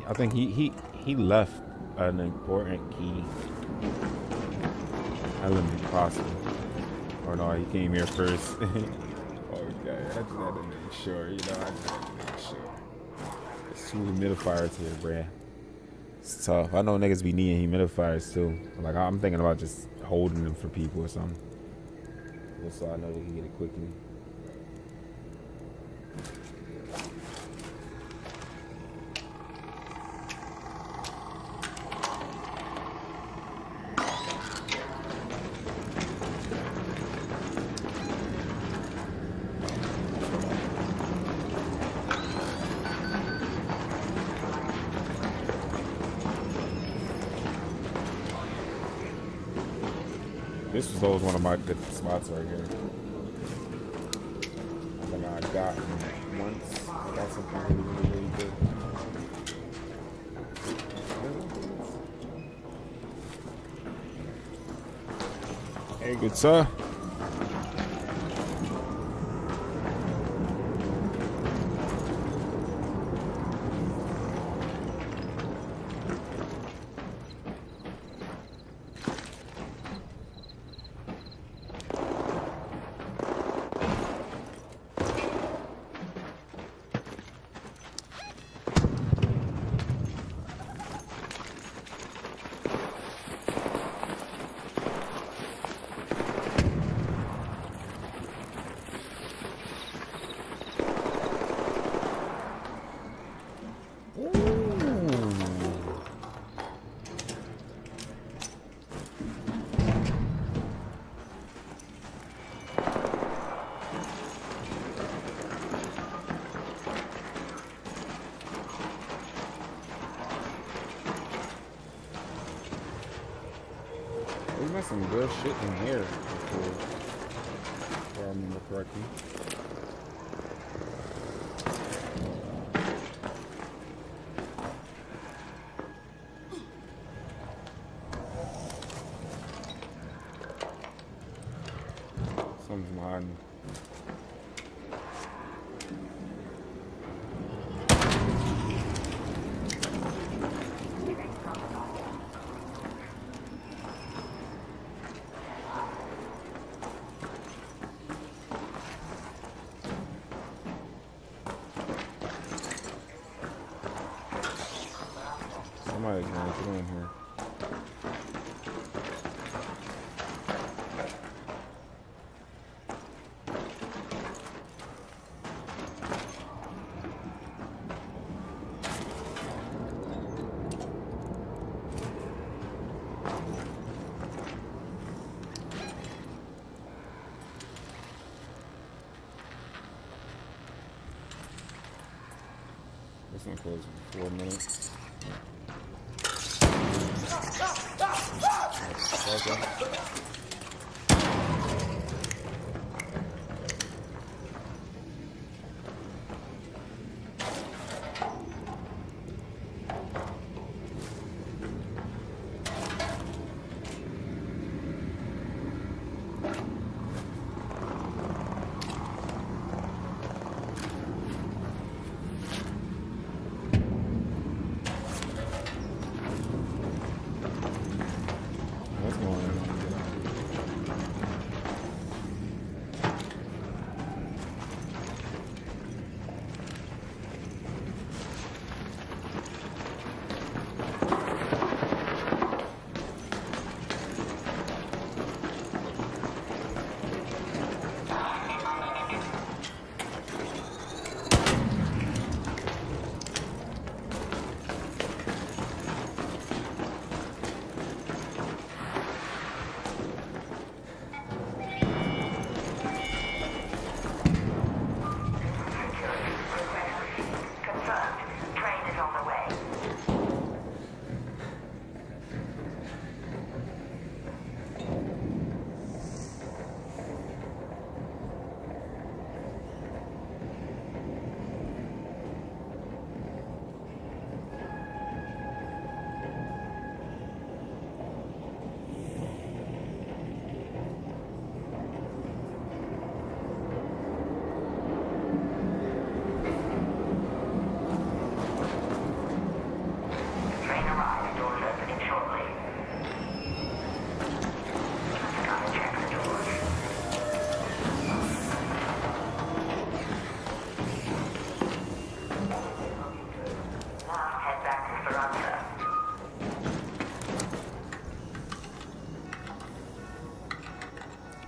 I think he left an important key element possible. Or no, he came here first. Okay, I just had to make sure, you know, I just had to make sure. There's 2 humidifiers here, bruh. It's tough. I know niggas be needing humidifiers too. Like, I'm thinking about just holding them for people or something. Just so I know they can get it quickly. This was always one of my good spots right here. I think I got once. I got something really, really good. Hey, good sir. We got some good shit in here before, if I remember correctly. Something's behind me. Somebody's gonna get in here. This one closes in 4 minutes. What's going on?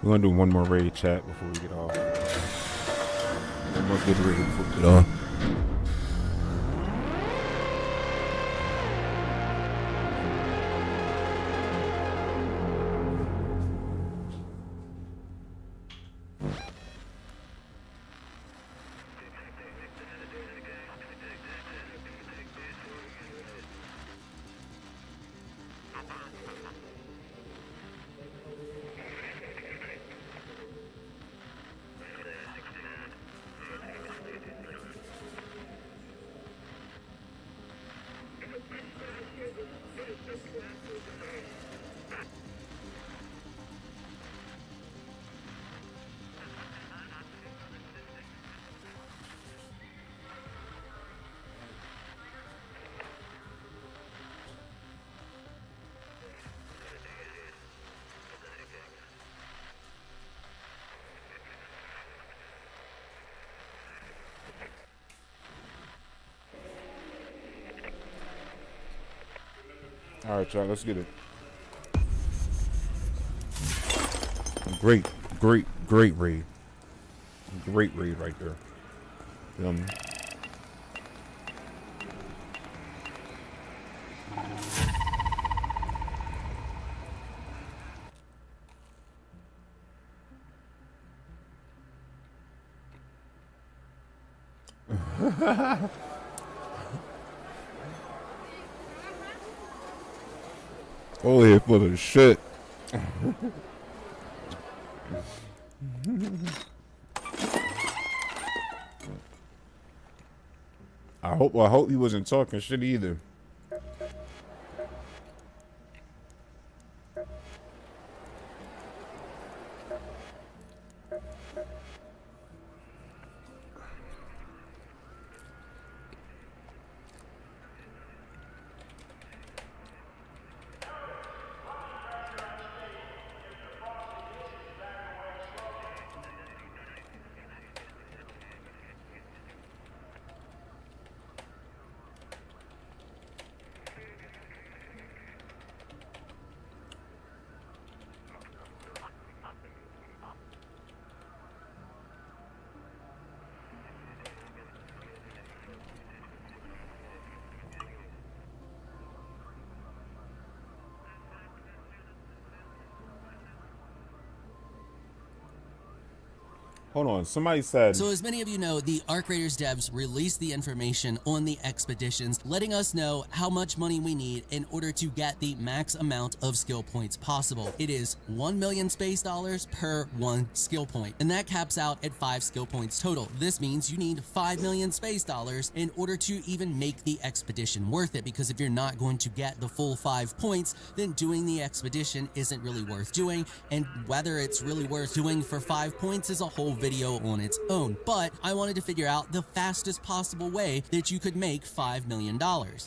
We're gonna do one more raid chat before we get off. One more good raid before we get off. All right, y'all, let's get it. Great raid. Great raid right there. Holy full of shit. I hope he wasn't talking shit either. Hold on, somebody said... So as many of you know, the Arc Raiders devs released the information on the expeditions, letting us know how much money we need in order to get the max amount of skill points possible. It is 1 million space dollars per 1 skill point, and that caps out at 5 skill points total. This means you need 5 million space dollars in order to even make the expedition worth it, because if you're not going to get the full 5 points, then doing the expedition isn't really worth doing, and whether it's really worth doing for 5 points is a whole video on its own. But I wanted to figure out the fastest possible way that you could make $5 million.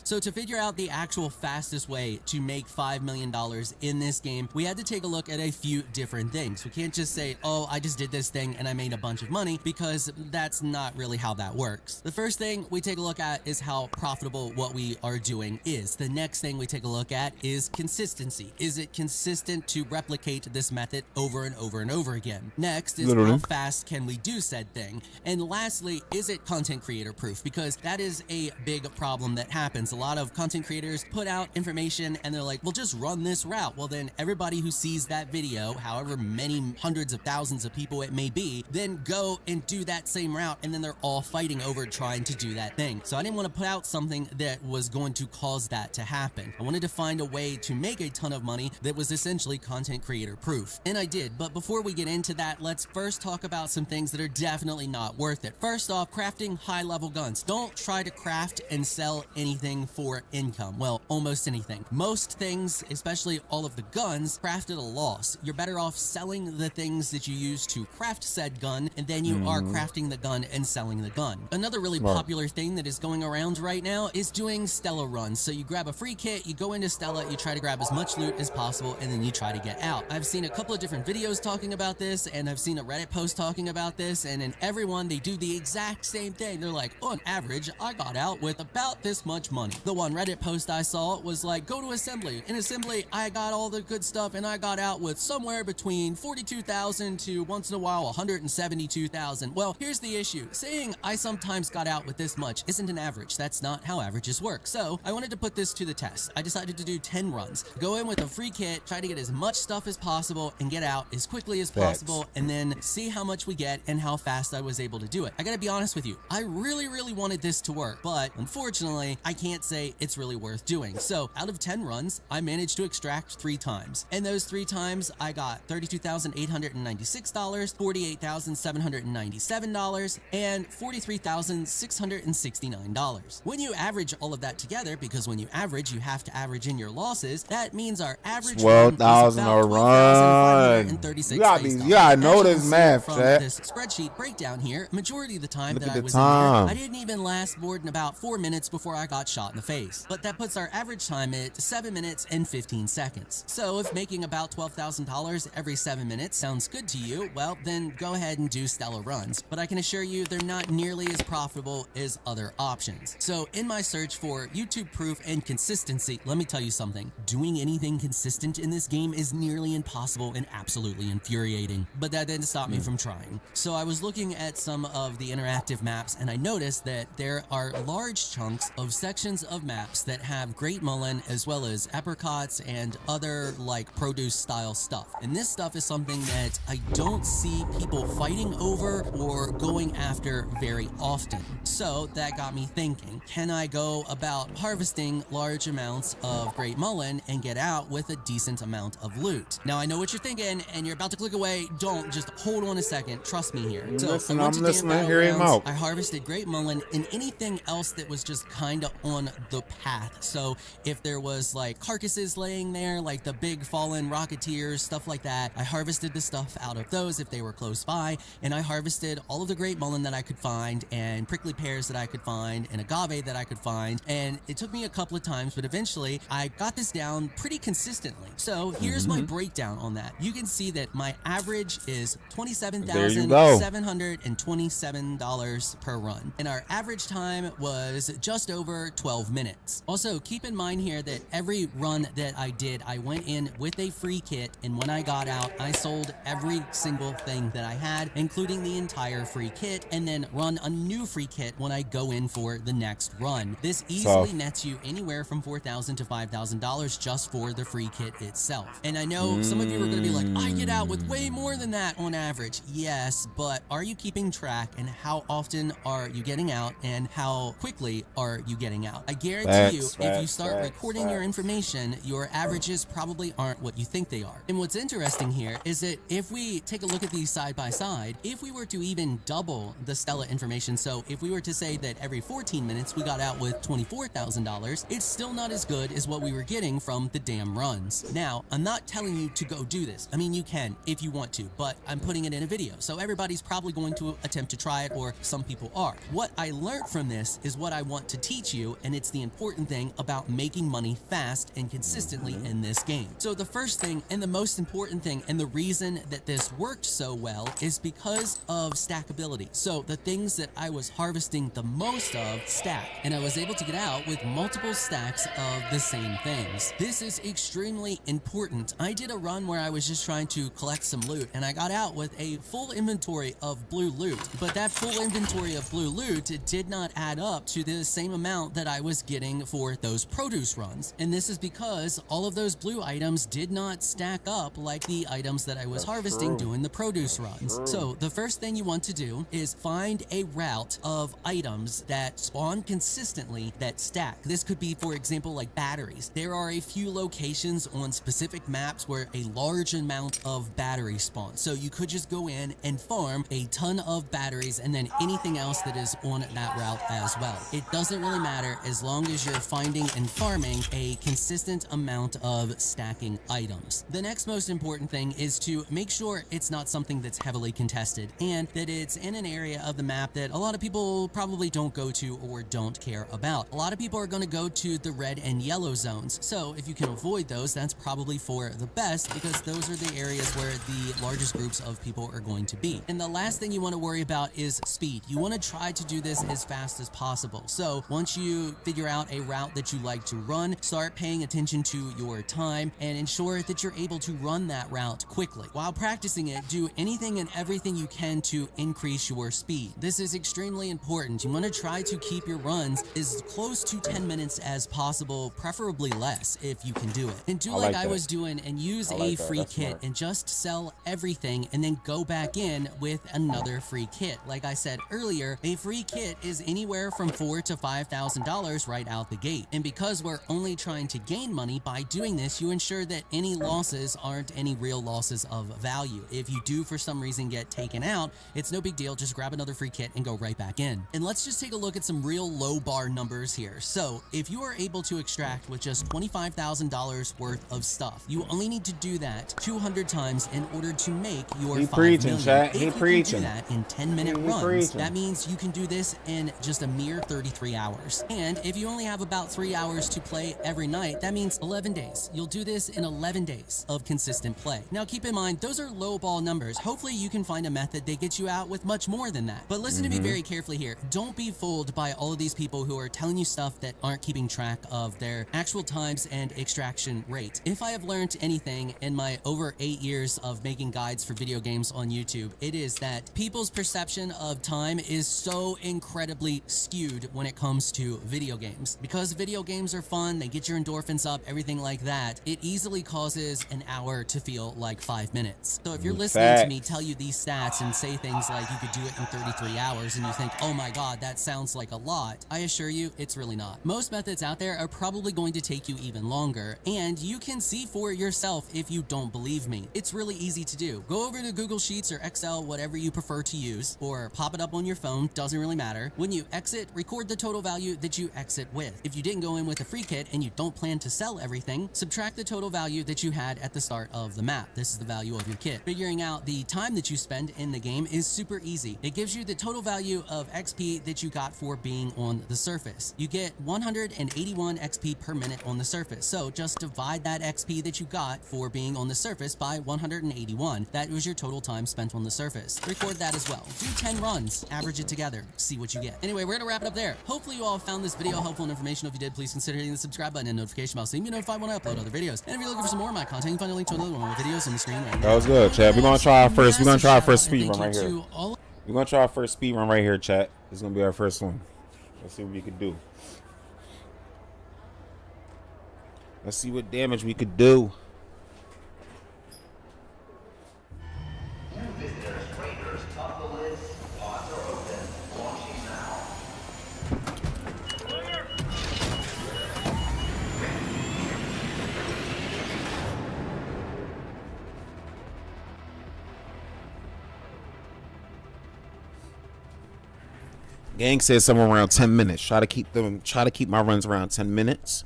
So to figure out the actual fastest way to make $5 million in this game, we had to take a look at a few different things. We can't just say, oh, I just did this thing and I made a bunch of money, because that's not really how that works. The first thing we take a look at is how profitable what we are doing is. The next thing we take a look at is consistency. Is it consistent to replicate this method over and over and over again? Next is how fast can we do said thing? And lastly, is it content creator proof? Because that is a big problem that happens. A lot of content creators put out information and they're like, well, just run this route. Well, then everybody who sees that video, however many hundreds of thousands of people it may be, then go and do that same route, and then they're all fighting over trying to do that thing. So I didn't want to put out something that was going to cause that to happen. I wanted to find a way to make a ton of money that was essentially content creator proof. And I did. But before we get into that, let's first talk about some things that are definitely not worth it. First off, crafting high-level guns. Don't try to craft and sell anything for income. Well, almost anything. Most things, especially all of the guns, craft at a loss. You're better off selling the things that you use to craft said gun, and then you are crafting the gun and selling the gun. Another really popular thing that is going around right now is doing Stella runs. So you grab a free kit, you go into Stella, you try to grab as much loot as possible, and then you try to get out. I've seen a couple of different videos talking about this, and I've seen a Reddit post talking about this, and in everyone they do the exact same thing. They're like, on average, I got out with about this much money. The one Reddit post I saw saw was like, go to assembly. In assembly, I got all the good stuff and I got out with somewhere between 42,000 to once in a while 172,000. Well, here's the issue. Saying I sometimes got out with this much isn't an average. That's not how averages work. So I wanted to put this to the test. I decided to do 10 runs. Go in with a free kit, try to get as much stuff as possible and get out as quickly as possible, and then see how much we get and how fast I was able to do it. I gotta be honest with you. I really wanted this to work, but unfortunately, I can't say it's really worth doing. So out of 10 runs, I managed to extract 3 times. And those 3 times, I got $32,896, $48,797, and $43,669. When you average all of that together, because when you average, you have to average in your losses, that means our average run is about 12,536 You gotta know this math, from chat. this spreadsheet breakdown here. Majority of the time Look that at I the was time. in here, I didn't even last more than about 4 minutes before I got shot in the face. But that puts our average time at 7 minutes and 15 seconds. So if making about $12,000 every 7 minutes sounds good to you, well, then go ahead and do stellar runs. But I can assure you they're not nearly as profitable as other options. So in my search for YouTube proof and consistency, let me tell you something. Doing anything consistent in this game is nearly impossible and absolutely infuriating. But that didn't stop me from trying. So I was looking at some of the interactive maps and I noticed that there are large chunks of sections of maps that have Great Mullen as well as apricots and other like produce style stuff. And this stuff is something that I don't see people fighting over or going after very often. So that got me thinking, can I go about harvesting large amounts of Great Mullen and get out with a decent amount of loot? Now I know what you're thinking and you're about to click away. Don't, just hold on a second. Trust me here. So I went to Dan Battlegrounds, I harvested Great Mullen and anything else that was just kind of on the path. So if there was like carcasses laying there, like the big fallen Rocketeers, stuff like that, I harvested the stuff out of those if they were close by, and I harvested all of the Great Mullen that I could find, and prickly pears that I could find, and agave that I could find, and it took me a couple of times, but eventually I got this down pretty consistently. So here's my breakdown on that. You can see that my average is $27,727 per run, and our average time was just over 12 minutes. Also, keep in mind here that every run that I did, I went in with a free kit, and when I got out, I sold every single thing that I had, including the entire free kit, and then run a new free kit when I go in for the next run. This easily nets you anywhere from $4,000 to $5,000 just for the free kit itself. And I know some of you are going to be like, I get out with way more than that on average. Yes, but are you keeping track, and how often are you getting out, and how quickly are you getting out? I guarantee you, if you start recording your information, your averages probably aren't what you think they are. And what's interesting here is that if we take a look at these side by side, if we were to even double the Stella information, so if we were to say that every 14 minutes we got out with $24,000, it's still not as good as what we were getting from the damn runs. Now, I'm not telling you to go do this. I mean, you can if you want to, but I'm putting it in a video, so everybody's probably going to attempt to try it, or some people are. What I learned from this is what I want to teach you, and it's the important thing about making money fast and consistently in this game. So the first thing and the most important thing, and the reason that this worked so well, is because of stackability. So the things that I was harvesting the most of stack, and I was able to get out with multiple stacks of the same things. This is extremely important. I did a run where I was just trying to collect some loot, and I got out with a full inventory of blue loot, but that full inventory of blue loot did not add up to the same amount that I was getting for those produce runs. And this is because all of those blue items did not stack up like the items that I was harvesting doing the produce runs. So the first thing you want to do is find a route of items that spawn consistently that stack. This could be, for example, like batteries. There are a few locations on specific maps where a large amount of batteries spawn. So you could just go in and farm a ton of batteries and then anything else that is on that route as well. It doesn't really matter as long as you're finding and farming a consistent amount of stacking items. The next most important thing is to make sure it's not something that's heavily contested, and that it's in an area of the map that a lot of people probably don't go to or don't care about. A lot of people are going to go to the red and yellow zones. So if you can avoid those, that's probably for the best, because those are the areas areas where the largest groups of people are going to be. And the last thing you want to worry about is speed. You want to try to do this as fast as possible. So once you figure out a route that you like to run, start paying attention to your time and ensure that you're able to run that route quickly. While practicing it, do anything and everything you can to increase your speed. This is extremely important. You want to try to keep your runs as close to 10 minutes as possible, preferably less if you can do it. And do like I was doing and use a free kit and just sell everything and then go back in with another free kit. Like I said earlier, a free kit is anywhere from $4,000 to $5,000 right out the gate. And because we're only trying to gain money, by doing this, you ensure that any losses aren't any real losses of value. If you do for some reason get taken out, it's no big deal. Just grab another free kit and go right back in. And let's just take a look at some real low bar numbers here. So if you are able to extract with just $25,000 worth of stuff, you only need to do that 200 times in order to make your $5 million. Chat. If He you preaching. can do that in 10-minute runs, that means you can do this in just a mere 33 hours. And if you only have about 3 hours to play every night, that means 11 days. You'll do this in 11 days of consistent play. Now keep in mind, those are low ball numbers. Hopefully you can find a method that gets you out with much more than that. But listen to me very carefully here. Don't be fooled by all of these people who are telling you stuff that aren't keeping track of their actual times and extraction rate. If I have learned anything in my over 8 years of making guides for video games on YouTube, it is that people's perception of time is so incredibly skewed when it comes to video games. Because video games are fun, they get your endorphins up, everything like that, it easily causes an hour to feel like 5 minutes. So if you're listening to me tell you these stats and say things like you could do it in 33 hours and you think, oh my god, that sounds like a lot, I assure you, it's really not. Most methods out there are probably going to take you even longer, and you can see for yourself if you don't believe me. It's really easy to do. Go over to Google Sheets or Excel, whatever you prefer to use, or pop it up on your phone, doesn't really matter. When you exit, record the total value that you exit with. If you didn't go in with a free kit and you don't plan to sell everything, subtract the total value that you had at the start of the map. This is the value of your kit. Figuring out the time that you spend in the game is super easy. It gives you the total value of XP that you got for being on the surface. You get 181 XP per minute on the surface. So just divide that XP that you got for being on the surface by 181. That was your total time spent on the surface. Record that as well. Do 10 runs, average it together, see what you get. Anyway, we're gonna wrap it up there. Hopefully you all found this video helpful and informational. If you did, please consider hitting the subscribe button and notification bell so you can be notified when I upload other videos. And if you're looking for some more of my content, you can find a link to another one of my videos on the screen right now. That was good, chat. We're gonna try our first. We're gonna try our first speed run right here. We're gonna try our first speed run right here, chat. This is gonna be our first one. Let's see what we could do. Let's see what damage we could do. New visitors, raiders, up the list. Pods are open. Launching now. Gang said somewhere around 10 minutes. Try to keep my runs around 10 minutes.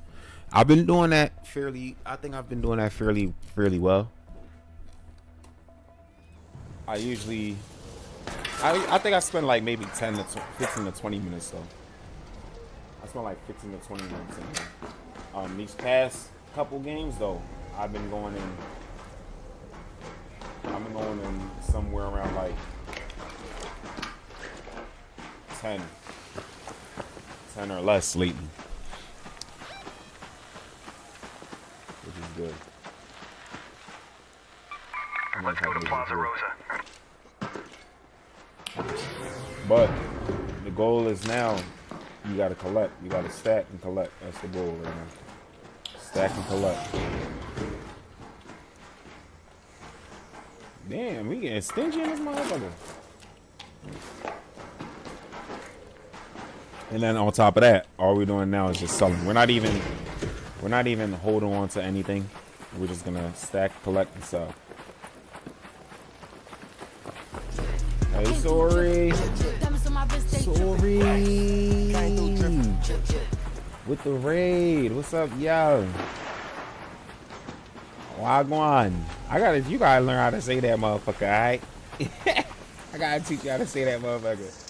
I've been doing that fairly. I think I've been doing that fairly well. I think I spend like maybe 15 to 20 minutes though. I spend like 15 to 20 minutes in here. These past couple games though, I've been going in somewhere around like 10 or less lately, which is good. Let's go to Plaza Rosa. But the goal is now you gotta collect. You gotta stack and collect. That's the goal right now. Stack and collect. Damn, we getting stingy in this motherfucker. And then on top of that, all we're doing now is just selling. We're not even holding on to anything. We're just gonna stack, collect, and sell. Hey, sorry. With the raid. What's up, yo? Wagwan. You gotta learn how to say that motherfucker, alright? I gotta teach you how to say that motherfucker.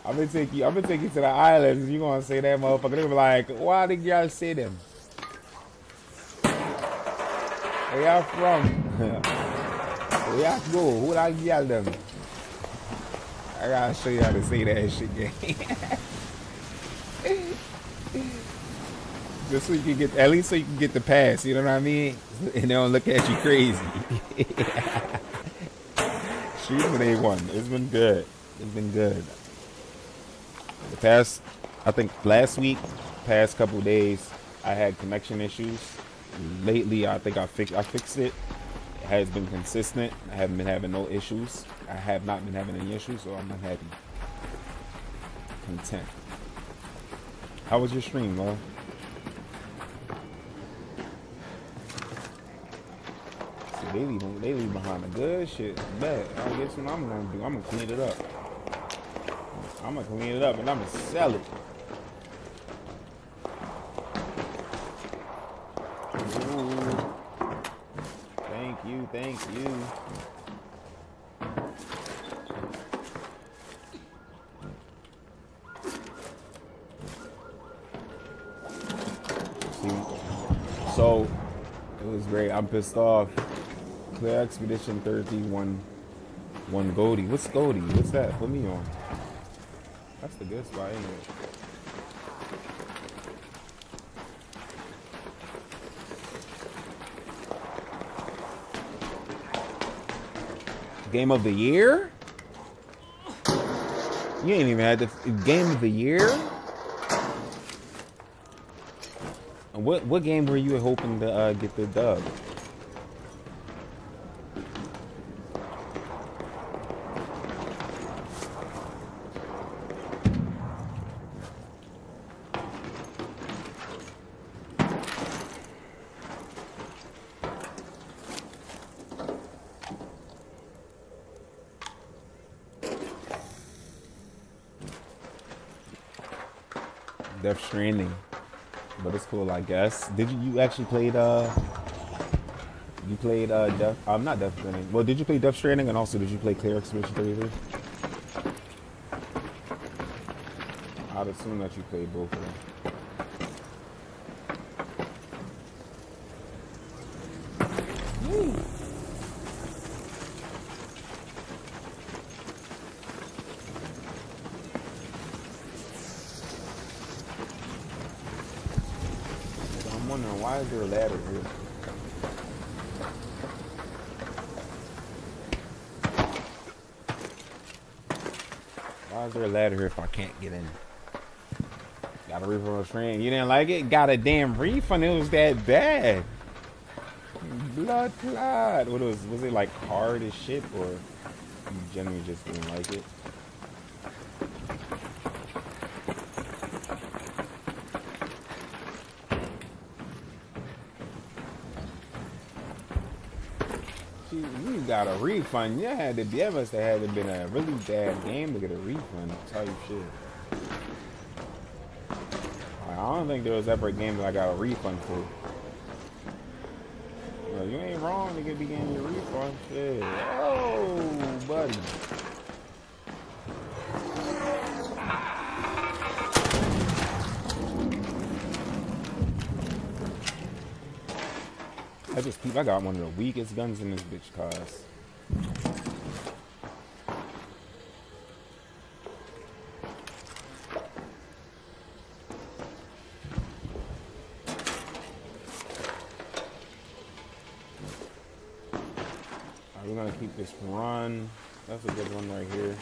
I'm gonna take you to the islands. You gonna say that motherfucker? They be like, why did y'all say them? Where y'all from? Where y'all go? Who I yell them? I gotta show you how to say that shit, gang. Just so you can get, at least so you can get the pass, you know what I mean? And they don't look at you crazy. Streets with A1. It's been good. It's been good. The past, I think last week, past couple days, I had connection issues. Lately, I think I fixed it. It has been consistent. I haven't been having no issues. I have not been having any issues, so I'm not happy. Content. How was your stream, Mo? They leave behind the good shit. Bet. I guess what I'm gonna do. I'm gonna clean it up. I'm gonna clean it up and I'm gonna sell it. Ooh. Thank you, thank you. See, so it was great. I'm pissed off. Clear Expedition 31 one Goldie. What's Goldie? What's that? Put me on. That's the good spot, ain't it? Game of the year? You ain't even had the game of the year? What game were you hoping to get the dub? Death Stranding, but it's cool, I guess. Did you actually played you played not Death Stranding. Well, did you play Death Stranding, and also did you play Clear Expedition 33? I'd assume that you played both of them. Why is there a ladder here? Why is there a ladder here if I can't get in? Got a refund on the train. You didn't like it? Got a damn refund. It was that bad. Blood clot. What was it like hard as shit, or you generally just didn't like it? You got a refund. You had to be, that must have had to been a really bad game to get a refund type shit. I don't think there was ever a game that I got a refund for. Well, you ain't wrong to be getting your refund. Shit. Oh, buddy. I got one of the weakest guns in this bitch, cause we're gonna keep this run. That's a good one right here.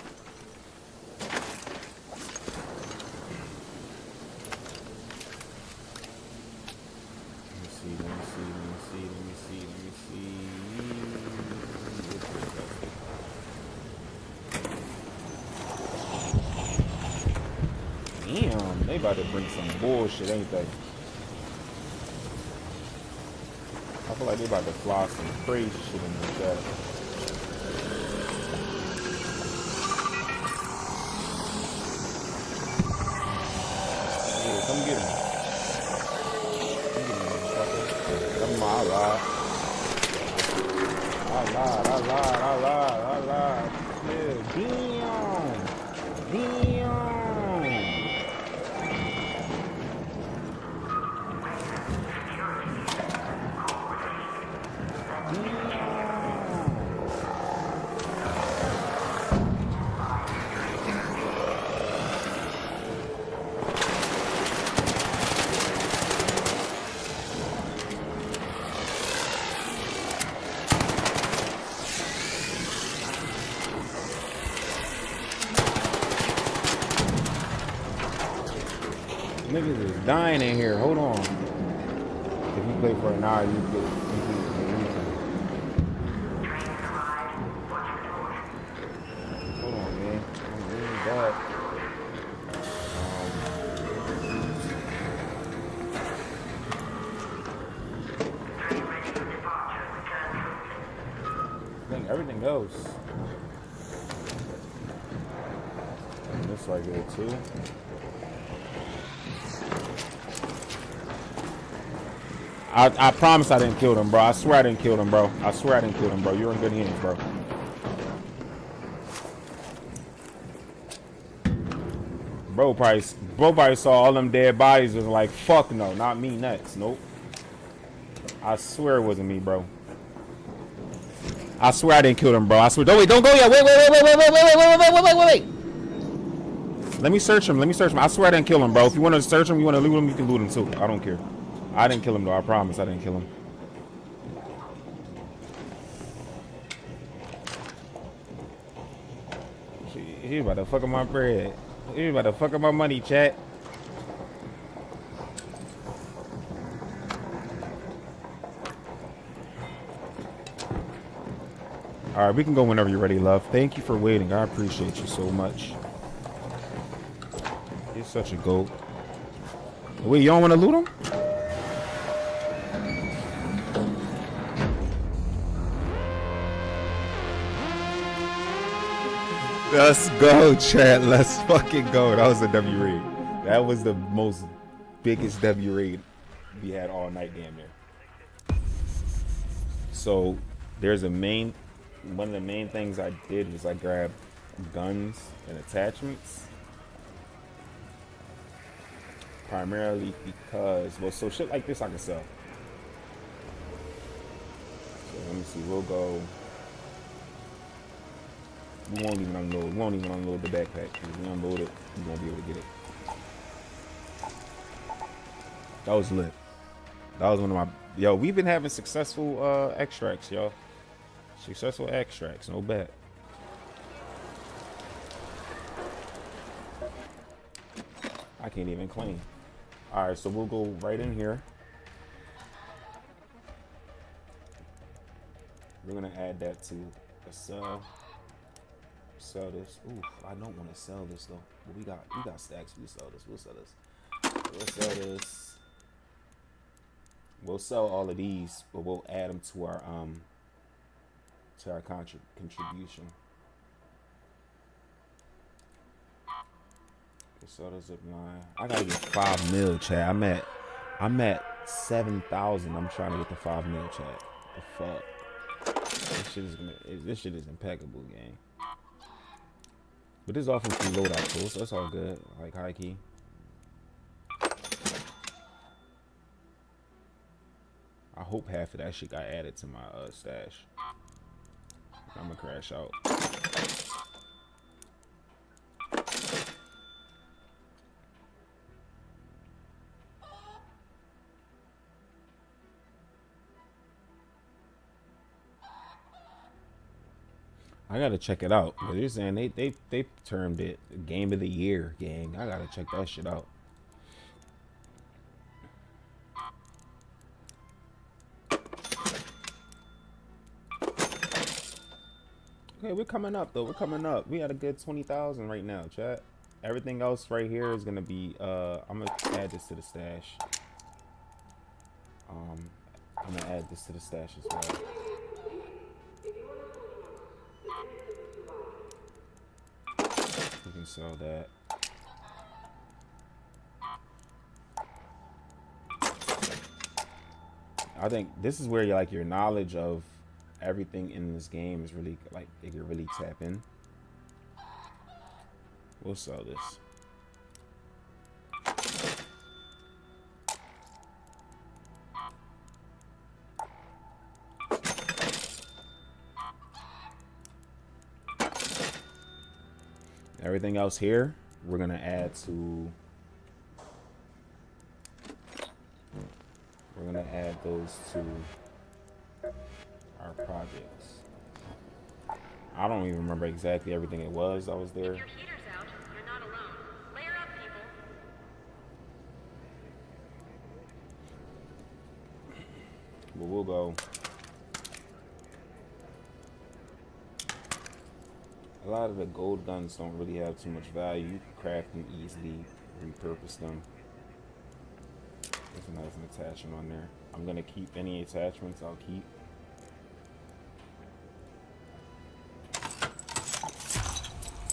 Damn, they about to bring some bullshit, ain't they? I feel like they about to fly some crazy shit in the chat. Yeah, come get him. Come get him, motherfucker. Come on, I lied. Yeah, damn. Niggas is dying in here. Hold on. If you play for an hour, you get complete the reason. Hold on, man. I'm really bad. I think everything else. This right here too. I promise I didn't kill them, bro. I swear I didn't kill them, bro. I swear I didn't kill them, bro. You're in good hands, bro. Bro probably saw all them dead bodies and was like, fuck no, not me next. Nope. I swear it wasn't me, bro. I swear I didn't kill them, bro. I swear. Don't go yet. Wait. Let me search him. I swear I didn't kill him, bro. If you want to search him, you want to loot him, you can loot him too. I don't care. I didn't kill him though. I promise I didn't kill him. He's about to fuck up my bread. He's about to fuck up my money, chat. All right, we can go whenever you're ready, love. Thank you for waiting. I appreciate you so much. You're such a goat. Wait, you don't want to loot him? Let's go, chat. Let's fucking go. That was a W raid. That was the biggest W raid we had all night, damn near. So there's one of the main things I did was I grabbed guns and attachments. Primarily because, well, so shit like this I can sell. So let me see, we'll go. We won't even unload the backpack. If we unload it, we won't be able to get it. That was lit. That was one of my, yo, we've been having successful extracts, y'all. Successful extracts, no bet. I can't even claim. All right, so we'll go right in here. We're gonna add that to a sell. Sell this. Ooh, I don't want to sell this though. But we got stacks. We'll sell this. We'll sell this. We'll sell all of these, but we'll add them to our contribution. We'll sell the zip line. I gotta get 5 mil, chat. I'm at 7,000. I'm trying to get the 5 mil, chat. The fuck. This shit is impeccable, gang. But this is off of free loadout tools, so that's all good. Like high key. I hope half of that shit got added to my stash. I'm gonna crash out. I gotta check it out. They're saying they termed it game of the year, gang. I gotta check that shit out. Okay, we're coming up though. We're coming up. We had a good 20,000 right now, chat. Everything else right here is gonna be. I'm gonna add this to the stash. I'm gonna add this to the stash as well. We can sell that. I think this is where your knowledge of everything in this game is really it can really tap in. We'll sell this. Everything else here, we're gonna add to. We're gonna add those to our projects. I don't even remember exactly everything it was that was there. If your heater's out, you're not alone. Layer up, people. But we'll go. A lot of the gold guns don't really have too much value. You can craft them easily, repurpose them. There's an attachment on there. I'm gonna keep any attachments. I'll keep.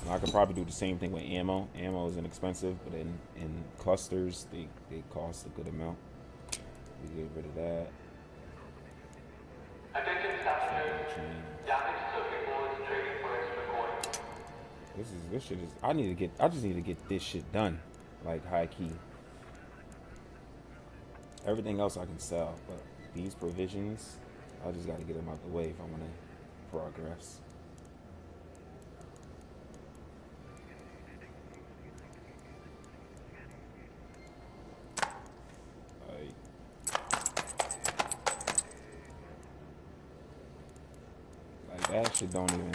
And I could probably do the same thing with ammo. Ammo is inexpensive, but in clusters, they cost a good amount. We get rid of that. Attention passengers. Damage circuit boards trading for extra coins. This shit is. I just need to get this shit done, like high key. Everything else I can sell, but these provisions, I just got to get them out the way if I want to progress. Like that shit don't even.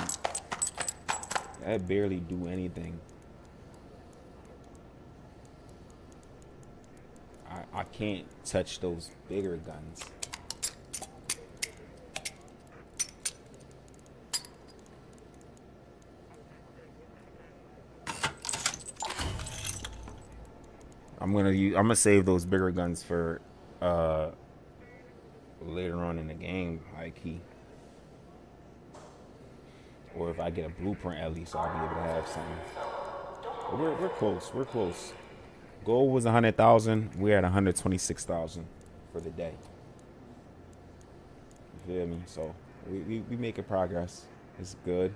That barely do anything. I can't touch those bigger guns. I'm gonna save those bigger guns for later on in the game, high key. Or if I get a blueprint, at least I'll be able to have something. But we're close. We're close. Goal was 100,000. We're at 126,000 for the day. You feel me? So we making progress. It's good.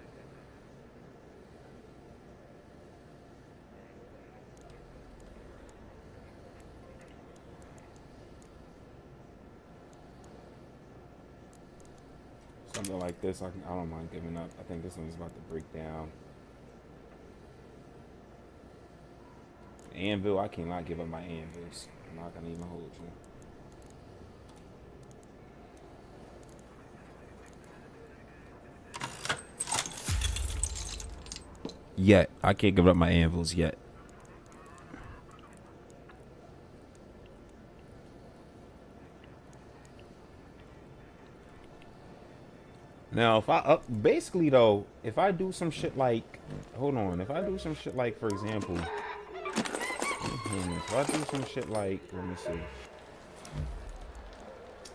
Something like this, I don't mind giving up. I think this one's about to break down. Anvil, I cannot give up my anvils. I'm not gonna even hold you. Yet. I can't give up my anvils yet. Now, basically though, if I do some shit like, hold on, if I do some shit like, for example, if I do some shit like, let me see.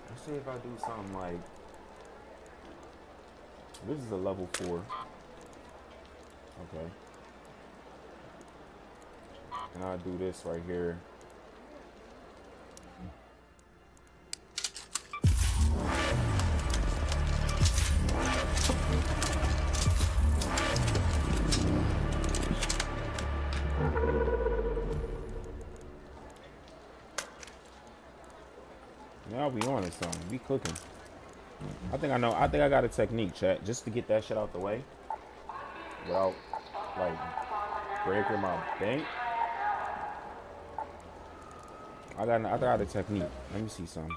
Let's see if I do something like, this is a level 4. Okay. And I'll do this right here. Now we on it something. We cooking. I think I know. I think I got a technique, chat, just to get that shit out the way without like breaking my bank. I got a technique. Let me see something.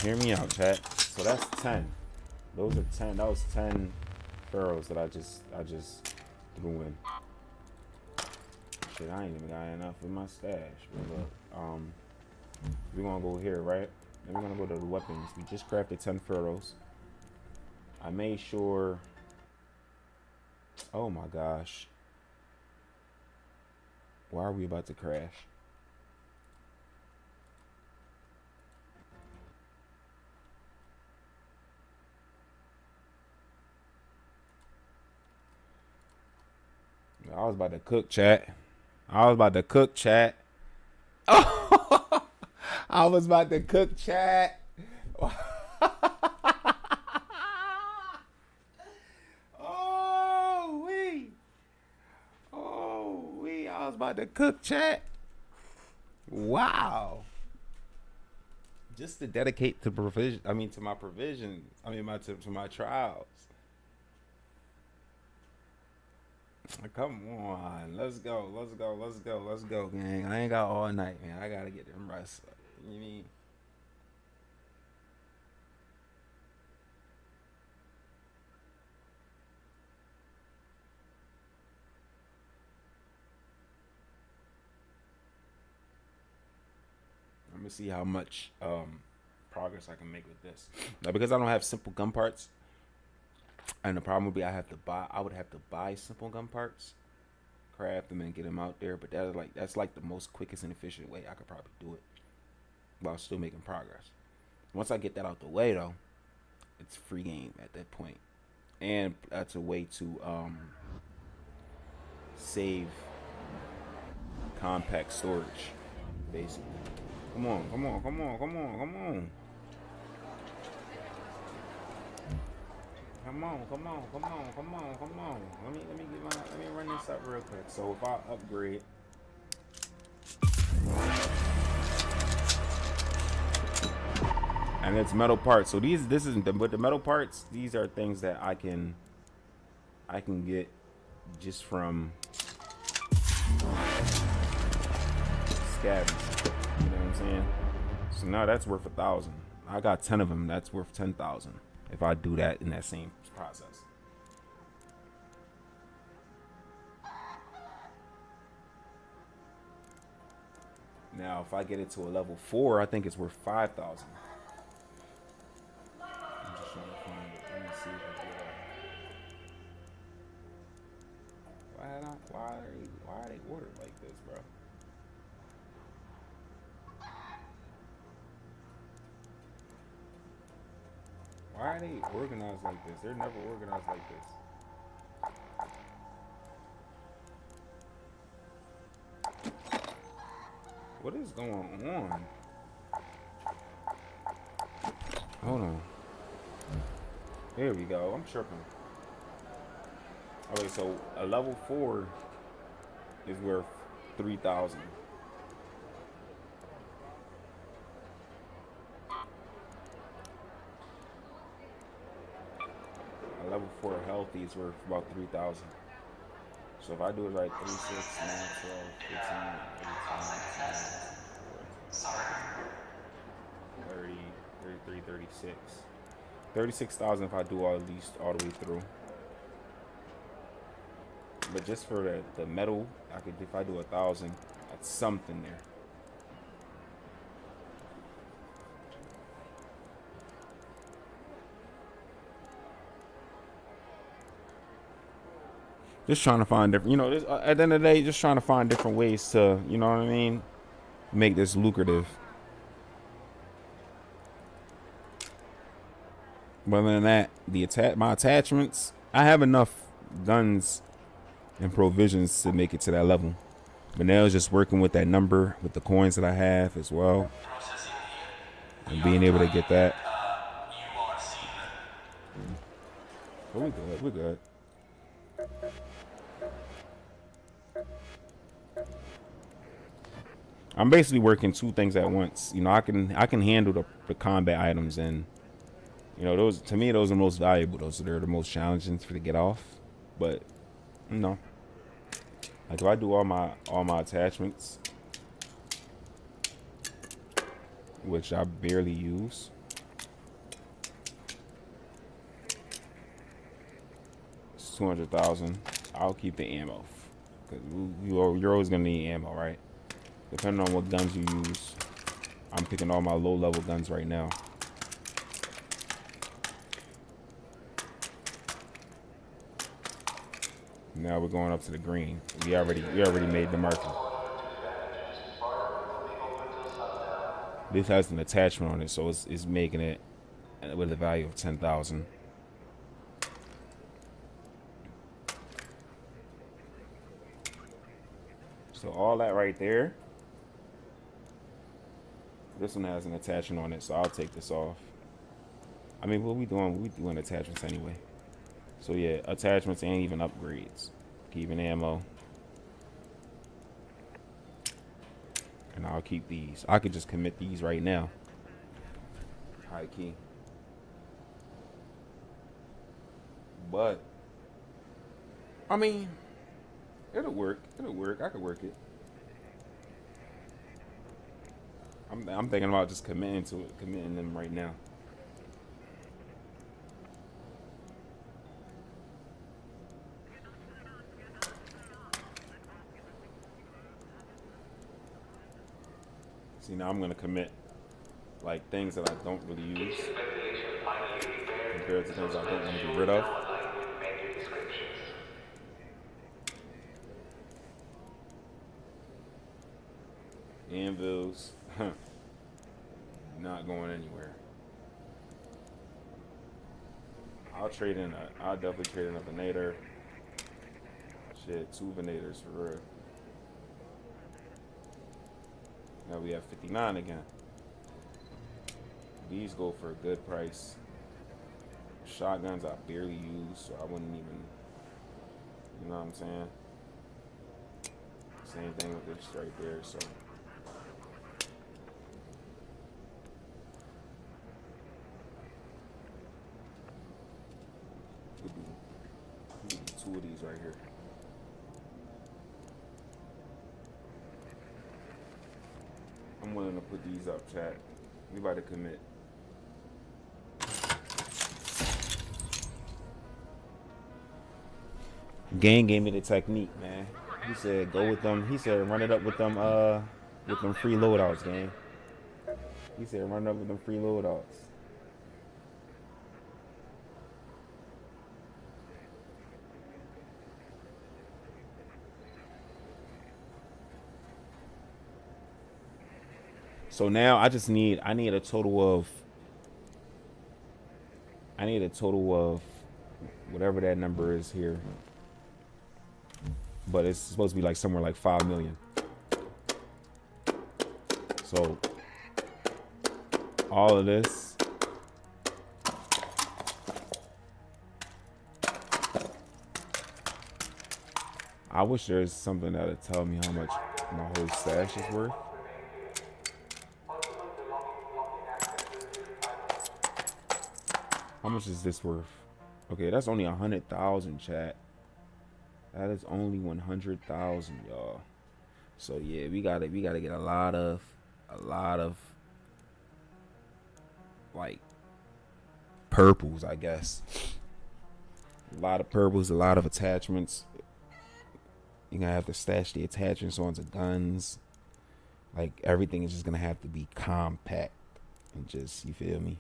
Hear me out, chat. So that's 10. Those are 10. That was 10 pharaohs that I just threw in. Shit, I ain't even got enough in my stash. But look, we're gonna go here, right? Then we're gonna go to the weapons. We just crafted 10 pharaohs. I made sure. Oh my gosh. Why are we about to crash? I was about to cook, chat. I was about to cook, chat. Oh, I was about to cook, chat. about to cook, chat. Wow. Just to dedicate to provision. I mean, to my provisions. I mean, to my trials. Come on, let's go, gang. I ain't got all night, man. I gotta get them rest. You mean? I'm gonna see how much progress I can make with this. Now, because I don't have simple gun parts. And the problem would be I would have to buy simple gun parts, craft them and get them out there. But that's like the most quickest and efficient way I could probably do it while still making progress. Once I get that out the way though, it's free game at that point. And that's a way to save compact storage, basically. Come on. Come on. Let me run this up real quick. So if I upgrade, and it's metal parts. So this isn't but the metal parts. These are things that I can get just from scavenging. You know what I'm saying? So now that's worth 1,000. I got 10 of them. That's worth 10,000. If I do that in that same process. Now, if I get it to a level 4, I think it's worth 5,000. I'm just trying to find it. Let me see if I do that. Why are they ordered like this, bro? Why are they organized like this? They're never organized like this. What is going on? Hold on. There we go. I'm tripping. Okay, so a level 4 is worth 3,000. Level 4 healthy is worth about 3,000. So if I do it right, 3, 6, 9, 12, 15, 18, 30, 33, 36. 36,000 if I do all these all the way through. But just for the metal, if I do 1,000, that's something there. Just trying to find different, at the end of the day, just trying to find different ways to, you know what I mean, make this lucrative. But other than that, my attachments, I have enough guns and provisions to make it to that level. But now it's just working with that number, with the coins that I have as well, and being able to get that. But we're good. I'm basically working two things at once. I can handle the combat items, and those, to me, those are the most valuable. They're the most challenging to get off. But like if I do all my attachments, which I barely use, it's 200,000. I'll keep the ammo because you're always gonna need ammo, right? Depending on what guns you use. I'm picking all my low level guns right now. Now we're going up to the green. We already made the marking. This has an attachment on it, so it's making it with a value of 10,000. So all that right there. This one has an attachment on it, so I'll take this off. I mean, what we doing? We doing attachments anyway. So yeah, attachments and even upgrades. Keeping ammo. and I'll keep these. I could just commit these right now. High key. But I mean, it'll work. It'll work. I could work it. I'm thinking about just committing to it, committing them right now. See, now I'm gonna commit like things that I don't really use compared to things I don't want to get rid of. Anvils, not going anywhere. I'll definitely trade in a Venator. Shit, 2 Venators for real. Now we have 59 again. These go for a good price. Shotguns I barely use, so I wouldn't even, you know what I'm saying? Same thing with this right there, so. Could do 2 of these right here. I'm willing to put these up, chat. We about to commit. Gang gave me the technique, man. He said go with them. He said run it up with them free loadouts, gang. He said run it up with them free loadouts. So now I need a total of whatever that number is here. But it's supposed to be like somewhere like 5 million. So all of this. I wish there was something that would tell me how much my whole stash is worth. How much is this worth? Okay, that's only 100,000, chat. That is only 100,000, y'all. So yeah, we gotta get a lot of like purples, I guess. A lot of purples, a lot of attachments. You're gonna have to stash the attachments onto guns. Like everything is just gonna have to be compact and just, you feel me?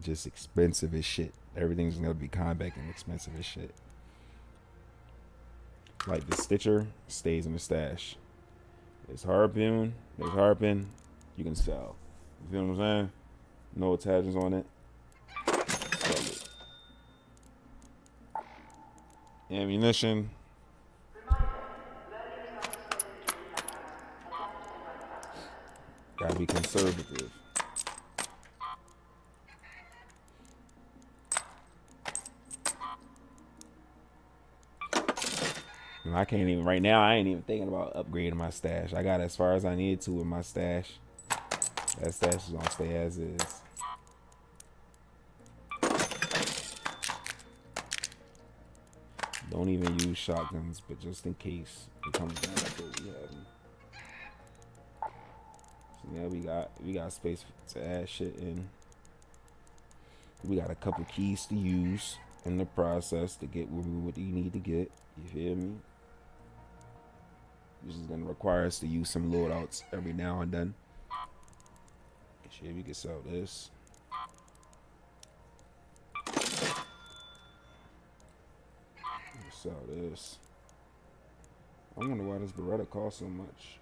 Just expensive as shit. Everything's gonna be compact and expensive as shit. Like the Stitcher stays in the stash. There's Harpoon, you can sell. You feel what I'm saying? No attachments on it. Sell it. Ammunition. Gotta be conservative. I can't even, right now, I ain't even thinking about upgrading my stash. I got as far as I needed to with my stash. That stash is gonna stay as is. Don't even use shotguns, but just in case it comes down like what we have. So now we got space to add shit in. We got a couple keys to use in the process to get what you need to get. You feel me? This is gonna require us to use some loadouts every now and then. Shit, we can sell this. Sell this. I wonder why this Beretta costs so much.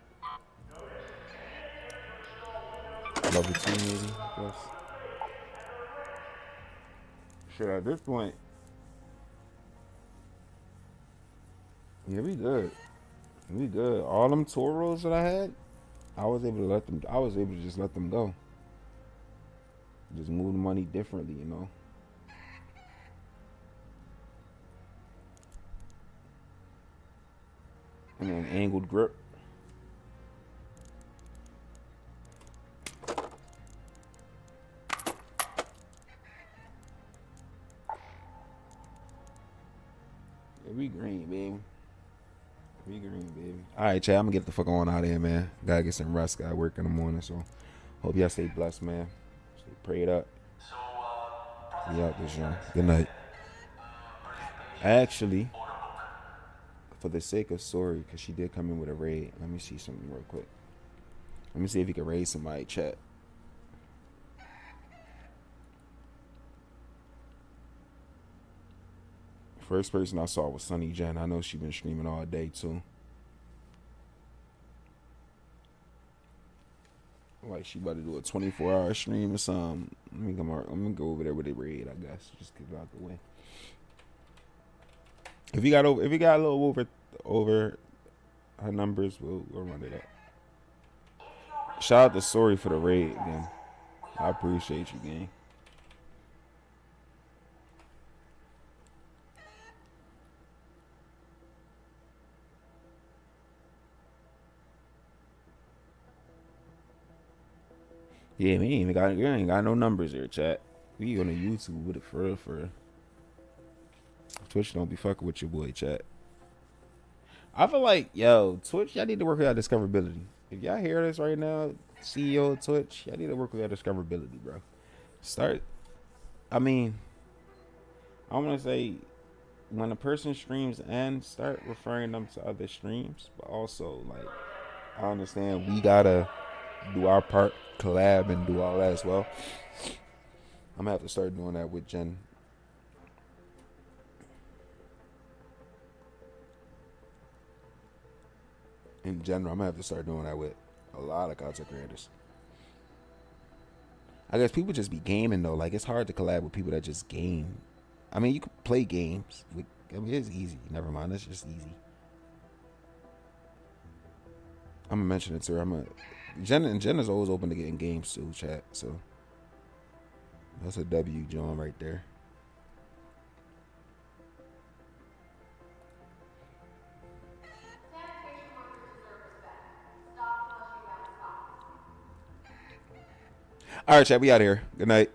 Level 2 maybe, I guess. Shit, at this point, yeah, we good. We good. All them Toros that I had, I was able to just let them go. Just move the money differently, you know. And then angled grip. We green, baby. We green, baby. All right, Chad. I'm gonna get the fuck on out of here, man. Gotta get some rest. Gotta work in the morning. So, hope y'all stay blessed, man. Stay prayed up. We out this year. Good night. Actually, for the sake of Sori, because she did come in with a raid. Let me see something real quick. Let me see if you can raid somebody. Chat. First person I saw was Sunny Jen. I know she been streaming all day too. Like she about to do a 24-hour stream or something. I'm gonna go over there with a raid, I guess. Just get it out the way. If you got a little over her numbers, we'll run it up. Shout out to Sori for the raid again. I appreciate you, gang. Yeah, we ain't got no numbers here, chat. We on the YouTube with it for real, for real. Twitch don't be fucking with your boy, chat. I feel like, yo, Twitch, y'all need to work with y'all discoverability. If y'all hear this right now, CEO of Twitch, y'all need to work with y'all discoverability, bro. I want to say, when a person streams and start referring them to other streams, but also, like, I understand we gotta do our part, collab, and do all that as well. I'm gonna have to start doing that with Jen. In general, I'm gonna have to start doing that with a lot of content creators. I guess people just be gaming though. Like, it's hard to collab with people that just game. I mean, you can play games. It's easy. Never mind, it's just easy. I'm gonna mention it to her. Jen is always open to getting games too, chat. So that's a W, John, right there. All right, chat. We out here. Good night.